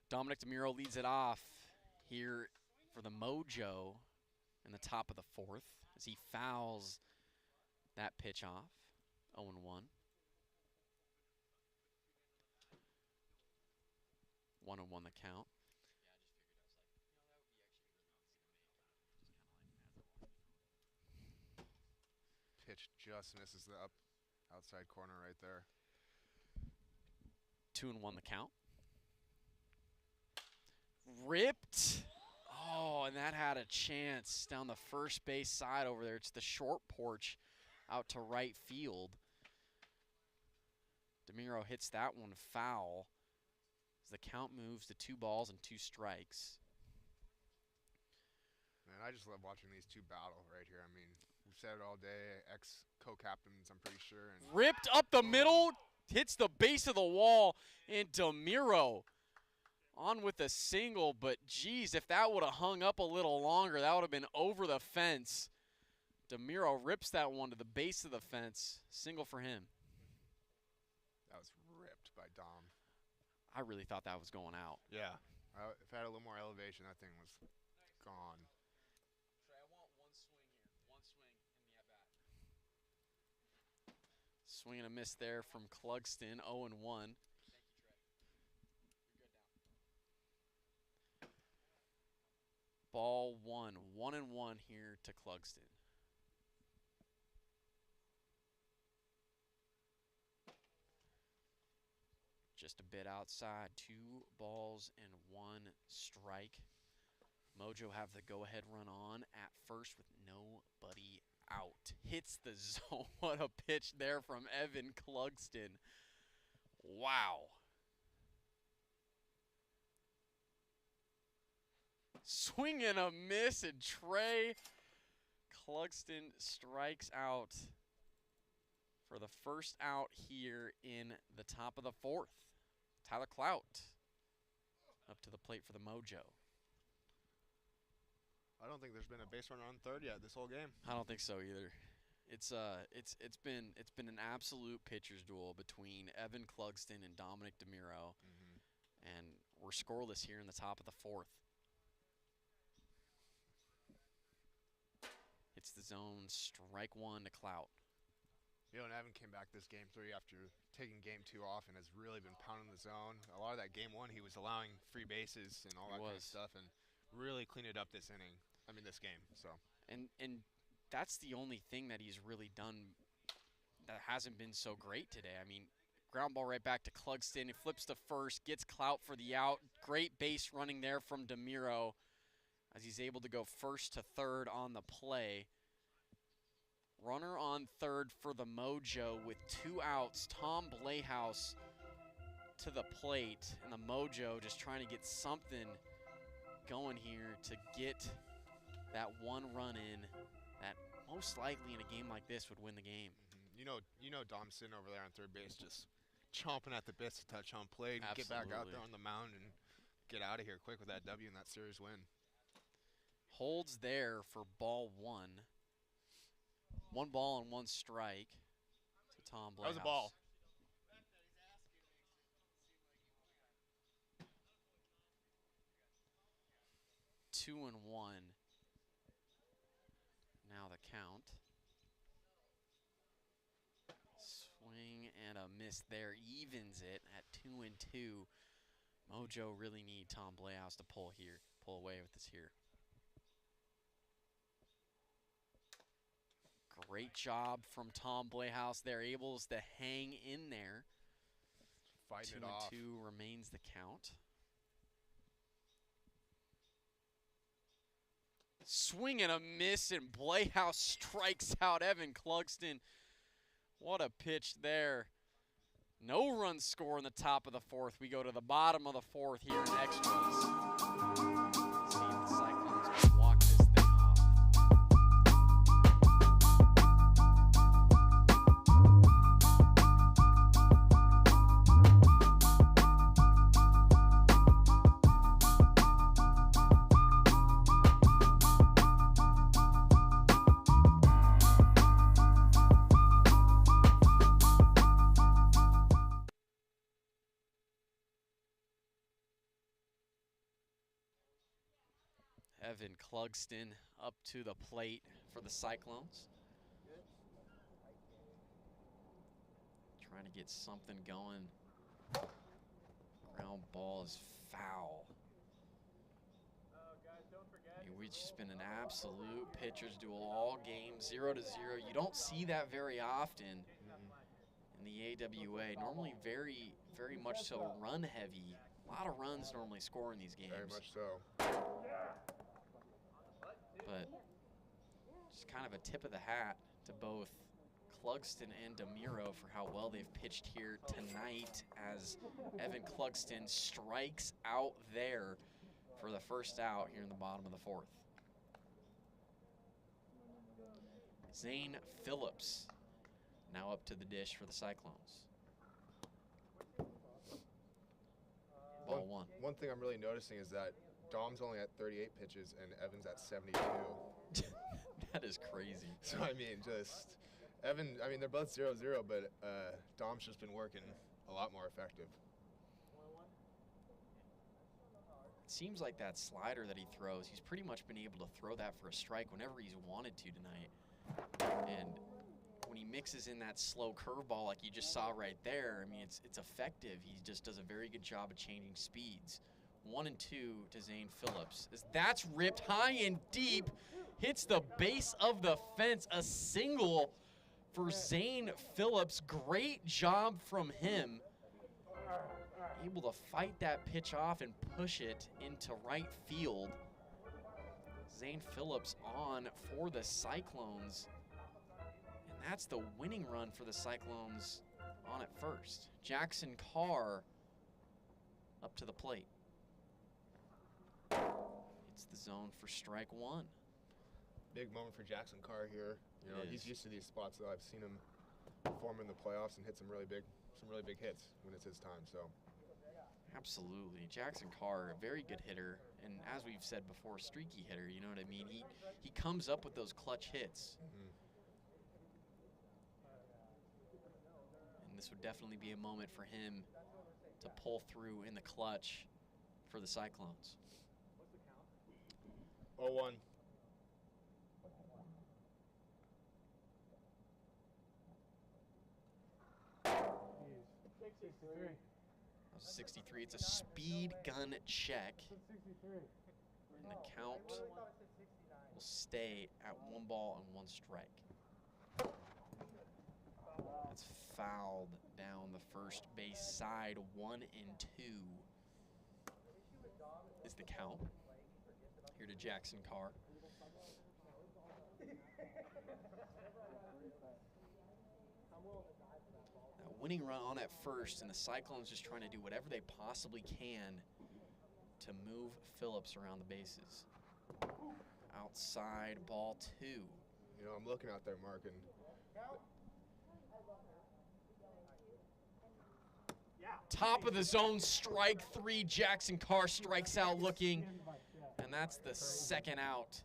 Dominic DeMuro leads it off here for the Mojo in the top of the 4th as he fouls that pitch off. 0-1. 1-1 the count. Pitch just misses the outside corner right there. 2-1 the count. Ripped. Oh, and that had a chance down the first base side over there. It's the short porch out to right field. DeMuro hits that one foul as the count moves to 2 balls and 2 strikes. Man, I just love watching these two battle right here. I mean, we've said it all day, ex-co-captains, I'm pretty sure. And ripped up the middle, hits the base of the wall, and DeMuro on with a single, but geez, if that would have hung up a little longer, that would have been over the fence. DeMuro rips that one to the base of the fence. Single for him. That was ripped by Dom. I really thought that was going out. Yeah. If I had a little more elevation, that thing was gone. Trey, I want one swing here. One swing in the at-bat. Swing and a miss there from Clugston, 0-1. Ball 1, 1-1 here to Clugston. Just a bit outside, 2 balls and 1 strike. Mojo have the go-ahead run on at first with nobody out. Hits the zone. What a pitch there from Evan Clugston. Wow. Swing and a miss, and Trey Clugston strikes out for the first out here in the top of the 4th. Tyler Clout up to the plate for the Mojo. I don't think there's been a base runner on 3rd yet this whole game. I don't think so either. It's been an absolute pitcher's duel between Evan Clugston and Dominic DeMuro, and we're scoreless here in the top of the 4th. Hits the zone, strike 1 to Clout. You know, and Evan came back this game 3 after taking game 2 off and has really been pounding the zone. A lot of that game 1, he was allowing free bases and all that kind of stuff, and really cleaned it up this inning. I mean, this game. So. And that's the only thing that he's really done that hasn't been so great today. I mean, ground ball right back to Clugston. He flips to first, gets Clout for the out. Great base running there from DeMuro as he's able to go first to 3rd on the play. Runner on 3rd for the Mojo with 2 outs. Tom Blayhouse to the plate, and the Mojo just trying to get something going here to get that 1 run in that most likely in a game like this would win the game. You know Dom's sitting over there on 3rd base just chomping at the bits to touch home plate and get back out there on the mound and get out of here quick with that W and that series win. Holds there for ball 1. 1 ball and 1 strike to Tom Blayhouse. That was a ball. 2-1. Now the count. Swing and a miss there, evens it at 2-2. Mojo really need Tom Playhouse to pull away with this here. Great job from Tom Playhouse. They're able to hang in there. Fighting it off. 2-2 remains the count. Swing and a miss, and Playhouse strikes out Evan Clugston. What a pitch there. No run score in the top of the fourth. We go to the bottom of the fourth here in extras. See if the Cyclones can walk this thing off. Evan Clugston up to the plate for the Cyclones. Trying to get something going. Ground ball is foul. We've just been an absolute pitcher's duel all game, 0-0. You don't see that very often in the AWA. Normally very, very much so run heavy. A lot of runs normally score in these games. Very much so. But just kind of a tip of the hat to both Clugston and DeMiro for how well they've pitched here tonight, as Evan Clugston strikes out there for the first out here in the bottom of the fourth. Zane Phillips now up to the dish for the Cyclones. Ball one. One thing I'm really noticing is that Dom's only at 38 pitches and Evan's at 72. That is crazy. So, I mean, just Evan, I mean, they're both 0-0, but Dom's just been working a lot more effective. It seems like that slider that he throws, he's pretty much been able to throw that for a strike whenever he's wanted to tonight. And when he mixes in that slow curveball like you just saw right there, I mean, it's effective. He just does a very good job of changing speeds. 1-2 to Zane Phillips. As that's ripped high and deep, hits the base of the fence. A single for Zane Phillips. Great job from him. Able to fight that pitch off and push it into right field. Zane Phillips on for the Cyclones. And that's the winning run for the Cyclones on at first. Jackson Carr up to the plate. It's the zone for strike one. Big moment for Jackson Carr here. You know, he's used to these spots, though. I've seen him perform in the playoffs and hit some really big hits when it's his time. So. Absolutely. Jackson Carr, a very good hitter, and as we've said before, streaky hitter, you know what I mean? He comes up with those clutch hits. And this would definitely be a moment for him to pull through in the clutch for the Cyclones. 0-1. That was 63. It's a speed gun check. And the count will stay at 1 ball and 1 strike. That's fouled down the first base side. 1-2 is the count. Here to Jackson Carr. That winning run on at first, and the Cyclones just trying to do whatever they possibly can to move Phillips around the bases. Outside, ball 2. You know, I'm looking out there, Mark, and top of the zone, strike 3. Jackson Carr strikes out looking, and that's the second out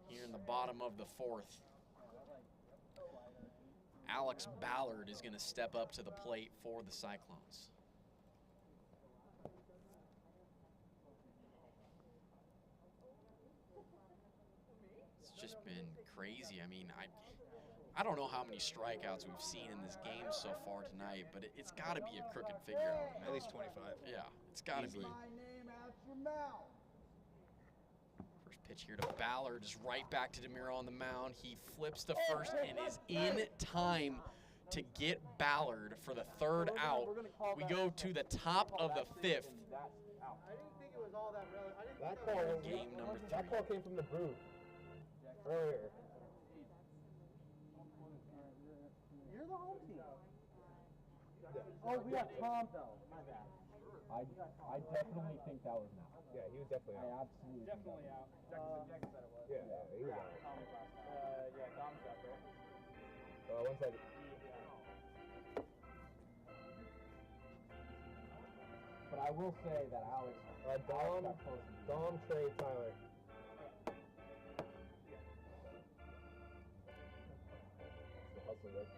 here in the bottom of the fourth. Alex Ballard is going to step up to the plate for the Cyclones. crazy. I mean, I don't know how many strikeouts we've seen in this game so far tonight, but it's got to be a crooked figure out. At least 25. Yeah, it's got to be. First pitch here to Ballard, just right back to DeMiro on the mound. He flips to first and is in time to get Ballard for the 3rd out. We go to the top of the 5th. I didn't think it was all that relevant. Game number 3. That call came from the booth earlier. You're the home team. Oh, we have Tom though. My bad. I definitely think that was now. Yeah, he was definitely out. I absolutely Definitely out. Jackson said it was. Yeah, he was out. Yeah, Dom's out there. 1 second. But I will say that Alex Dom, Trey, Tyler. The hustle right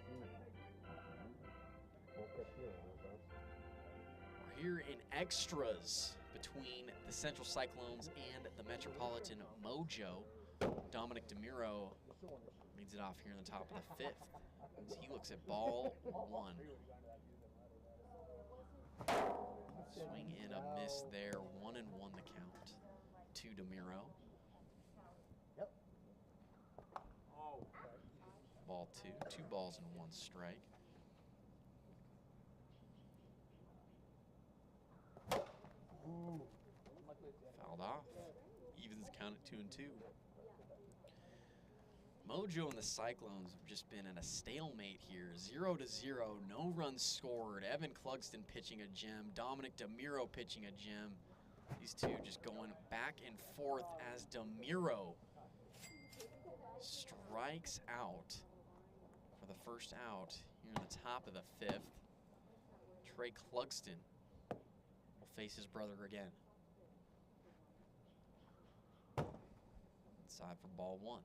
We're here in extras between the Central Cyclones and the Metropolitan Mojo. Dominic DeMiro leads it off here in the top of the 5th as he looks at ball 1. Swing and a miss there, 1-1 the count to DeMiro. Ball 2, 2 balls and 1 strike. Fouled off, evens the count at 2-2. Mojo and the Cyclones have just been in a stalemate here. 0-0, no runs scored. Evan Clugston pitching a gem. Dominic DeMiro pitching a gem. These two just going back and forth as DeMiro strikes out for the first out here in the top of the 5th. Trey Clugston will face his brother again. Inside for ball 1.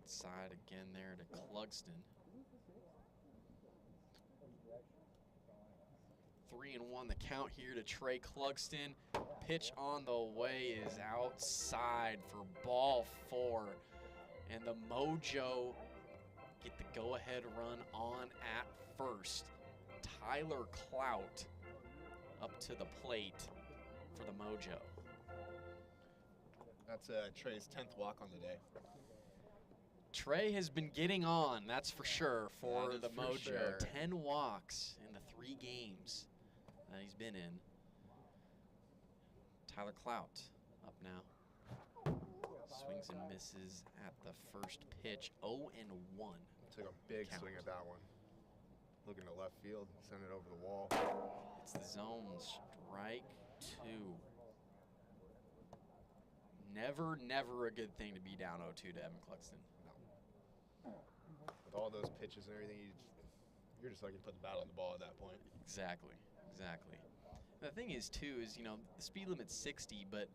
Side again there to Clugston. 3-1 the count here to Trey Clugston. Pitch on the way is outside for ball 4. And the Mojo get the go-ahead run on at first. Tyler Clout up to the plate for the Mojo. That's Trey's 10th walk on the day. Trey has been getting on, that's for sure, for the Mojo. Sure. 10 walks in the 3 games that he's been in. Tyler Clout up now. Swings and misses at the first pitch. 0-1. Took a big swing at that one. Looking to left field, send it over the wall. It's the zone, strike 2. Never a good thing to be down 0-2 to Evan Clugston. With all those pitches and everything, you're just lucky to put the bat on the ball at that point. Exactly. The thing is, too, is, you know, the speed limit's 60, but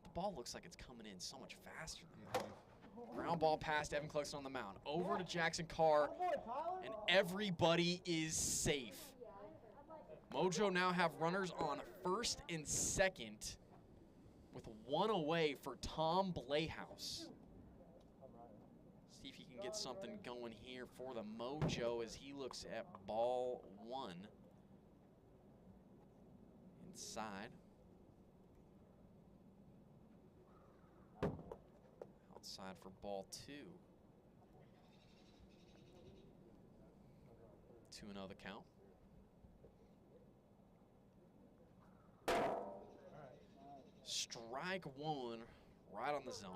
the ball looks like it's coming in so much faster than that. Ground ball past Evan Clugston on the mound. Over to Jackson Carr, and everybody is safe. Mojo now have runners on first and second with 1 away for Tom Blehaus. See if he can get something going here for the Mojo as he looks at ball 1. Inside. Outside for ball 2. 2-0 the count. Strike 1 right on the zone.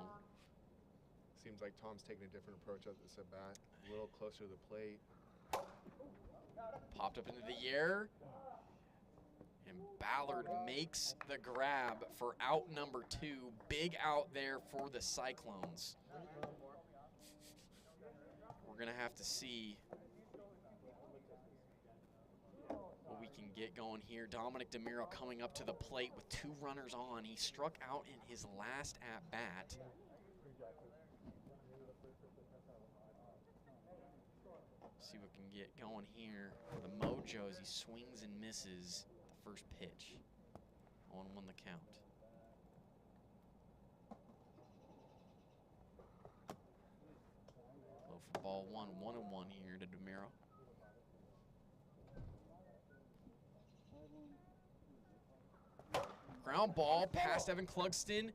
Seems like Tom's taking a different approach at this at bat. A little closer to the plate. Popped up into the air. And Ballard makes the grab for out number 2. Big out there for the Cyclones. have to see what we can get going here. Dominic DeMiro coming up to the plate with 2 runners on. He struck out in his last at-bat. See what we can get going here for the Mojo as he swings and misses the first pitch. 0-1 the count. Low for ball 1, 1-1 here to DeMiro. Ground ball past Evan Clugston.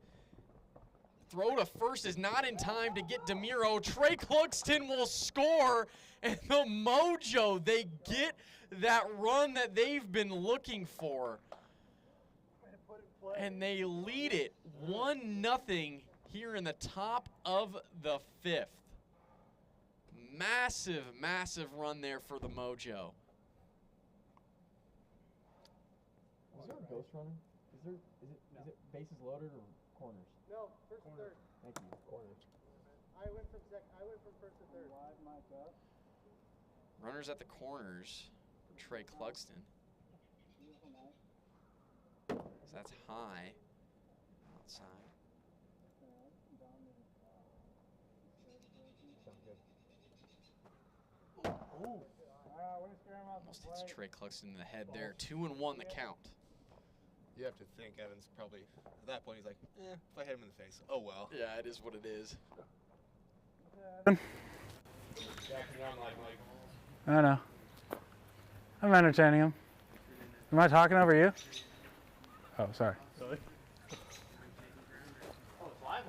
Throw to first is not in time to get DeMiro. Trey Clugston will score, and the Mojo, they get that run that they've been looking for. And they lead it 1-0 here in the top of the 5th. Massive, massive run there for the Mojo. Is there a ghost runner? Is it bases loaded or corners? No, first and third. Thank you. Corners. I went from first to third. Wide mic up. Runners at the corners for Trey Clugston. So that's high. Outside. Almost hits Trey Clugston in the head there. 2-1 the count. You have to think Evans probably, at that point, he's like, if I hit him in the face, oh well. Yeah, it is what it is. I know. I'm entertaining him. Am I talking over you? Oh, sorry. Oh, it's live,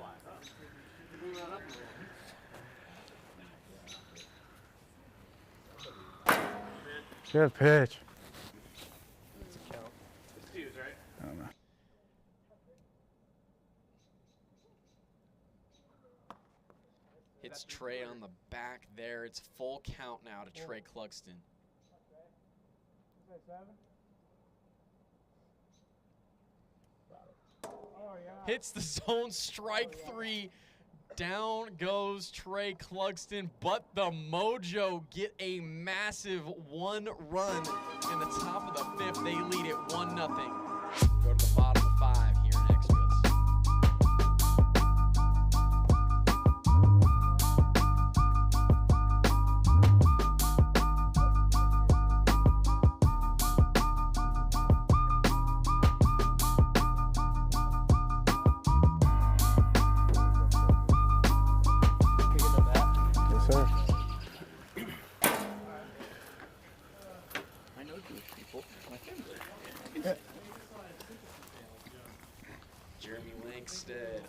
Good pitch. It's a count. It's twos, right? I don't know. Hits Trey on the back there. It's full count now to Trey Clugston. Hits the zone, strike 3. Down goes Trey Clugston, but the Mojo get a massive 1 run in the top of the 5th. They lead it 1-0. Go to the bottom of 5 here in extras.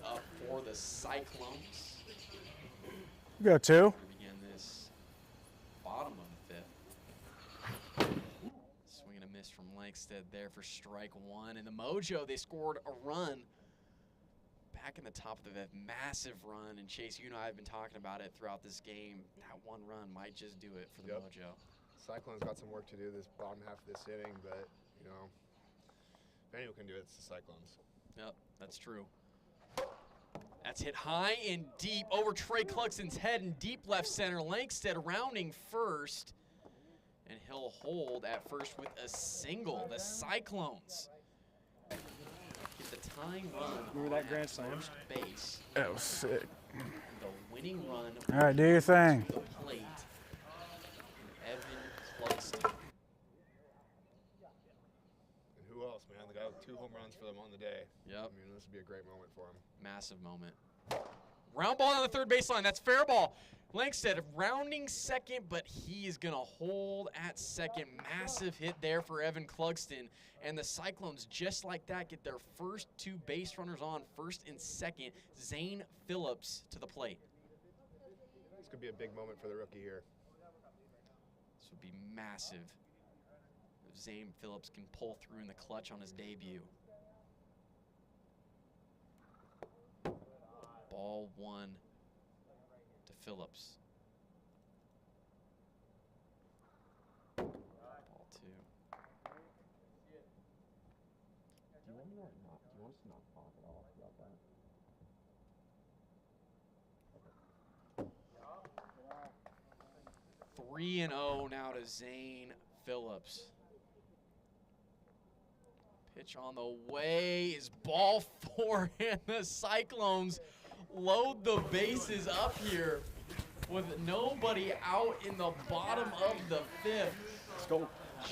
Up for the Cyclones. We got 2. Begin this bottom of the 5th. Swing and a miss from Langsted there for strike 1. And the Mojo, they scored a run back in the top of the 5th. Massive run. And Chase, you and I have been talking about it throughout this game. That 1 run might just do it for the Mojo. Cyclones got some work to do this bottom half of this inning, but, you know, if anyone can do it, it's the Cyclones. Yep, that's true. That's hit high and deep over Trey Clugston's head in deep left center. Langsted rounding first, and he'll hold at first with a single. The Cyclones get the tying run. Remember that grand slam? First base. That was sick. The winning run. All right, do your thing. To the plate. Evan Clugston. And who else, man? The guy with 2 home runs for them on the day. Yep. I mean, this would be a great moment for him. Massive moment. Round ball on the 3rd baseline. That's fair ball. Langsted rounding second, but he is going to hold at second. Massive hit there for Evan Clugston. And the Cyclones, just like that, get their first 2 base runners on, first and second. Zane Phillips to the plate. This could be a big moment for the rookie here. This would be massive if Zane Phillips can pull through in the clutch on his debut. Ball 1 to Phillips. Ball 2. Do you want me to not? Do you want us to not talk at all about that? 3-0 now to Zane Phillips. Pitch on the way is ball 4, and the Cyclones load the bases up here with nobody out in the bottom of the 5th. Let's go.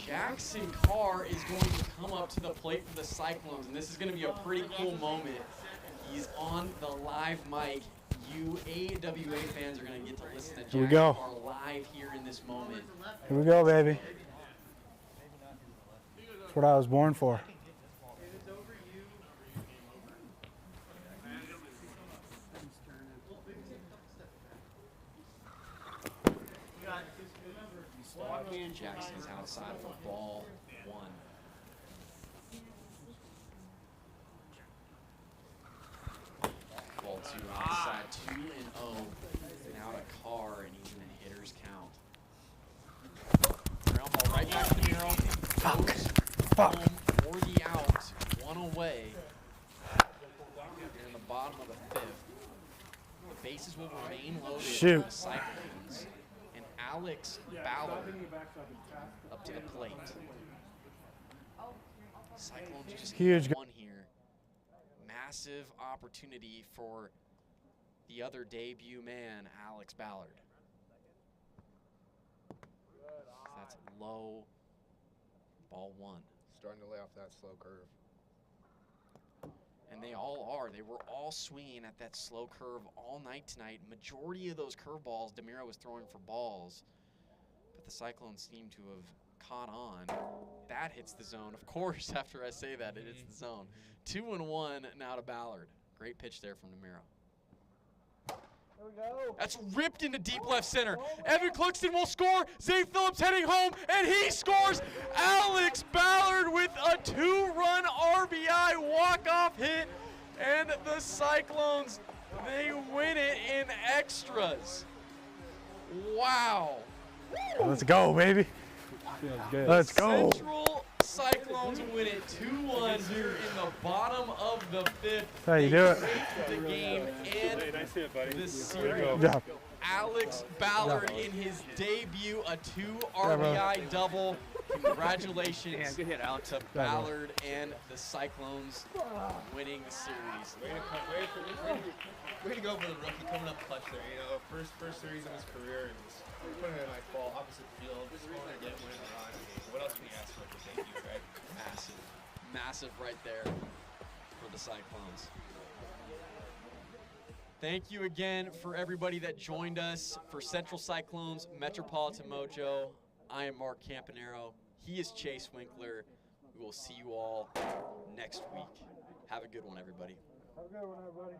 Jackson Carr is going to come up to the plate for the Cyclones, and this is going to be a pretty cool moment. He's on the live mic. You AWA fans are going to get to listen to Jackson Carr live here in this moment. Here we go, baby. That's what I was born for. Jackson's outside for ball 1. Ball 2 outside, 2-0. Now to Carr, and he's in a hitter's count. Ground ball right back to the Miro. Home for the out. 1 away. Here in the bottom of the 5th. The bases will remain loaded for the Cyclones. Alex Ballard up to the plate. Cyclones just huge one here. Massive opportunity for the other debut man, Alex Ballard. That's low, ball 1. Starting to lay off that slow curve. And they all are. They were all swinging at that slow curve all night tonight. Majority of those curveballs, DeMiro was throwing for balls, but the Cyclones seem to have caught on. That hits the zone. Of course, after I say that, it hits the zone. 2-1 now to Ballard. Great pitch there from DeMiro. That's ripped into deep left center. Evan Cluxton will score. Zane Phillips heading home, and he scores. Alex Ballard with a 2-run RBI walk-off hit, and the Cyclones, they win it in extras. Wow. Let's go, baby. Let's go. Central Cyclones win it 2-1 here in the bottom of the 5th. That's how you do it. The game and the series. Good job. Alex Ballard in his debut, a 2 RBI double. Congratulations to Ballard and the Cyclones winning the series. Way to go for the rookie coming up clutch there. You know, first series of his career, and he's putting it in like ball opposite field, just going to get win and run. I mean, what else can you ask for the debut, right? Massive right there for the Cyclones. Thank you again for everybody that joined us for Central Cyclones Metropolitan Mojo. I am Mark Campanero. He is Chase Winkler. We will see you all next week. Have a good one, everybody. Have a good one, everybody.